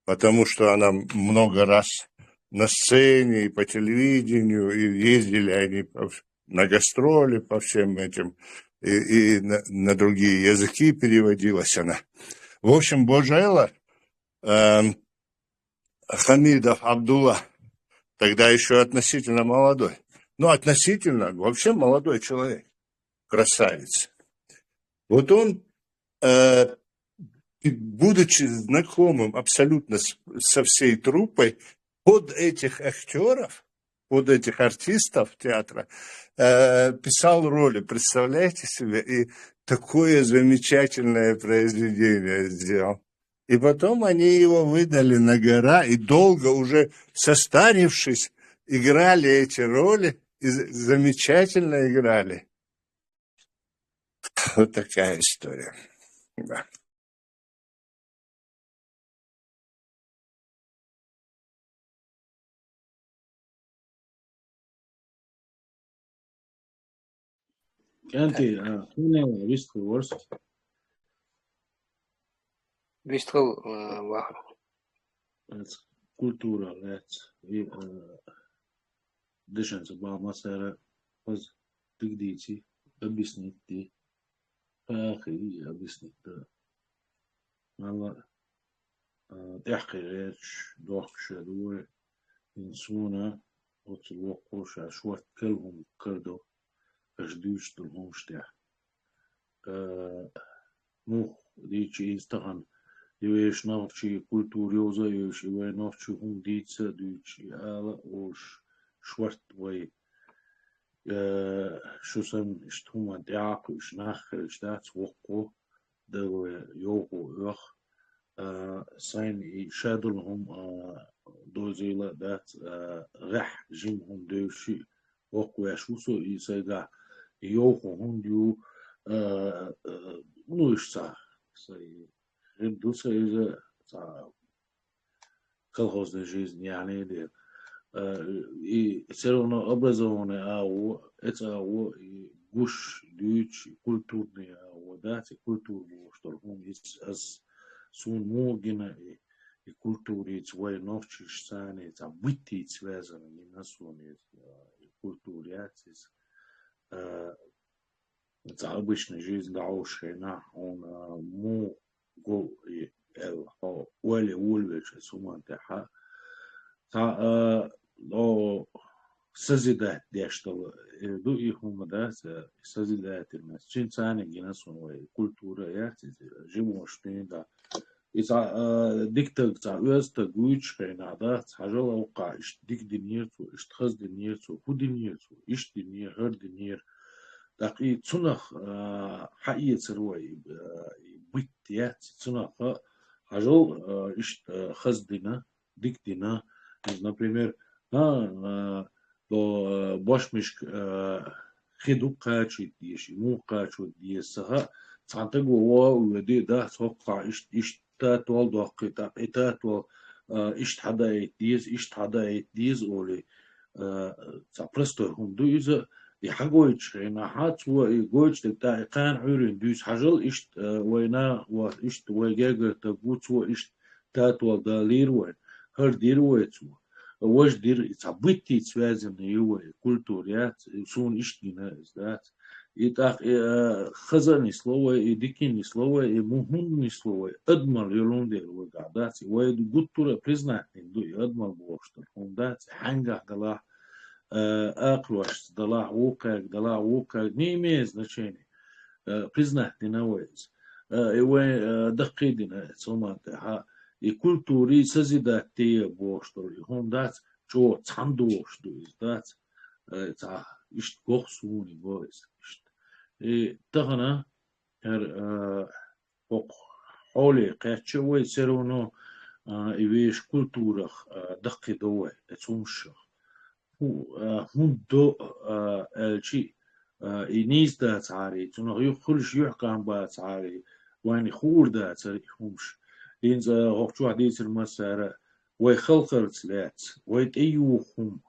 потому что она много раз на сцене и по телевидению, и ездили они на гастроли по всем этим, и на другие языки переводилась она. В общем, Бож Элла, Хамидов Абдулла, тогда еще относительно молодой, ну, относительно, вообще молодой человек, красавец. Вот он, будучи знакомым абсолютно со всей труппой, под этих актеров, под этих артистов театра писал роли, представляете себе, и такое замечательное произведение сделал. И потом они его выдали на гора, и долго уже состарившись, играли эти роли, и замечательно играли. Вот такая история. Да. Kanti, Hunela, Vistru Wars. Vistru Wars. Культура, и дышанца Бамасара, поз тыгдити, объяснить ты, и объяснить да. Мало тяжкий речь, дохше дуэ, инсуна, вот локоша, шварт кельгум кардо, каждый что ломштя. Ну, речи инстаган. Ивеш навчи культуриоза, ивеш иве навчи хундица, дючи ала ош швартвай. Шусам штуман дяку шнахер штац вокко, дел його ох. Сайн и шадулхум дозила дат рах жимхум дэвши вокко яшусо и сайга його хундю ну ишца. Редуса из колхозной жизни, يعني دي и все равно образованные это гуш дюч культурные да, культуру, что он есть as сун могина и культуре свой новчиш сани, там быти связаны не на суне культуре, это обычная жизнь даушена, он му го и уэле ульвеч сумантеха, та созидать дешево, ду их умда, созидательность, чин сани гина суне культура, я живу что не да. إذا ديكتك تعوز تقويش كين هذا حاجة وقع إيش ديك دنيرتو إيش تخز دنيرتو هو دنيرتو إيش دنير هر دنير دقي تنخ حقيقة سروي بيتيات تنخ حاجة إيش خز دنا ديك دنا например لو باش مش خدو قاچي ديش مو قاچو ديسها تعتقد هو ودي ده توقع إيش تاتوال دوقيتا إتاتوال إيش حدا يديز أولي تبرستو هم دو إذا يحقويش هنا حات هو يقويش تبتاع كان عيرين دوس حجل إيش وينا وإيش ويجاجر تقوت هو إيش تاتوال دالير وين هر دير ويتو وش دير تبيتي تسوازن يوه كولتوريات سون إيش دينا إزدات إتاق خزاني سلوه إديكيني سلوه مهمني سلوه أدمر يلون دير وقعداتي ويدو قطورة بريزناتين دو أدمر بوشتر هنداتي حنقع دلاح أقلوش دلاح ووقع نيميز نشيني بريزناتين ويز دقي دينا سومانتها كولتوري سزيداتي بوشتر هندات جو تاندوش دو إزدات إشت قوخسوني بويز تغنى حولي قاتشوي سيرونو إيش كولتورة دقي دوي تسومش هون دو الشيء إنيز دا تعاري تنو يخلش يحكم با تعاري واني خور دا تعريهمش إنز غوكتو عديس المسارة ويخلقر تلات ويتأيوهم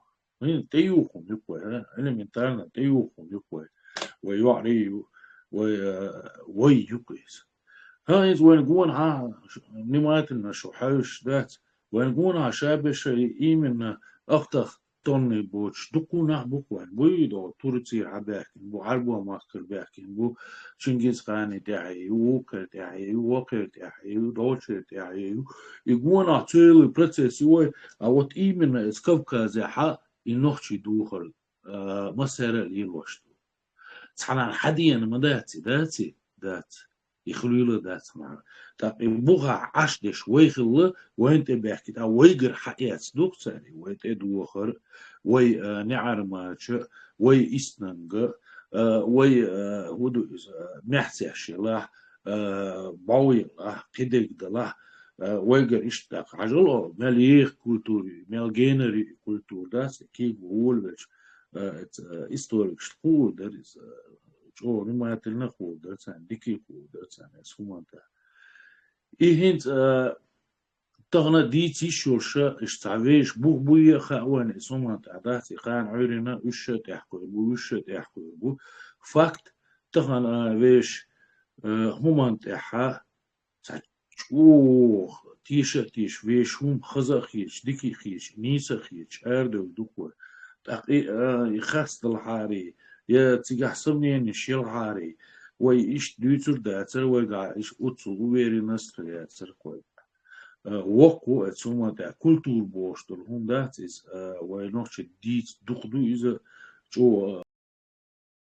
تأيوهم يقوي أنا من تارنا تأيوهم يقوي ويعري ويقيس هاي وين قون نماتنا شو حاش ذات وين قون شابش إيمن أختخ توني بوش دكونا بوكوين بويدو تورتي عباكين بو عربو ماسكر باكين بو شنجيز خاني تاعي ووكر تاعي ووكر تاعي ودوشر تاعي يقون عطيل البرتسي وي أوت إيمن اسكفكا زي حق إنوخشي دوخل مسارة ليلوشتو تحنا حديا ما داتي يخلو دات معنا طيب بوغا عش دش ويخل وين بحكي تا ويجر حياة دوك ثاني وين دوخر وي نعر ماتش وي إسنانج وي ودو محسي شلاح باوي قدك دلاح ويجر إشتاق عجلو مليخ كولتوري ملجينري كولتور داس كي بقول بش historic school that is جو نما تلنا خود درسان ديكي خود درسان اسمانتا إهنت تغنا ديتي شورشة اشتعويش بوية خاوان اسمانتا عداتي خان عيرنا وش تحكو بو فاكت تغنا ويش همان تحا تشوخ تيش ويش هم خزا خيش ديكي خيش نيسا خيش اردو دوكو يخاص الحاري يا تيجي حسبني نشيل حاري ويش دوتر داتر ويقع إيش أتصل ويري نستر ياتر كوي وقو أتسمى دا كولتور بوشتر هم داتس وينوش ديت دخدو إذا جو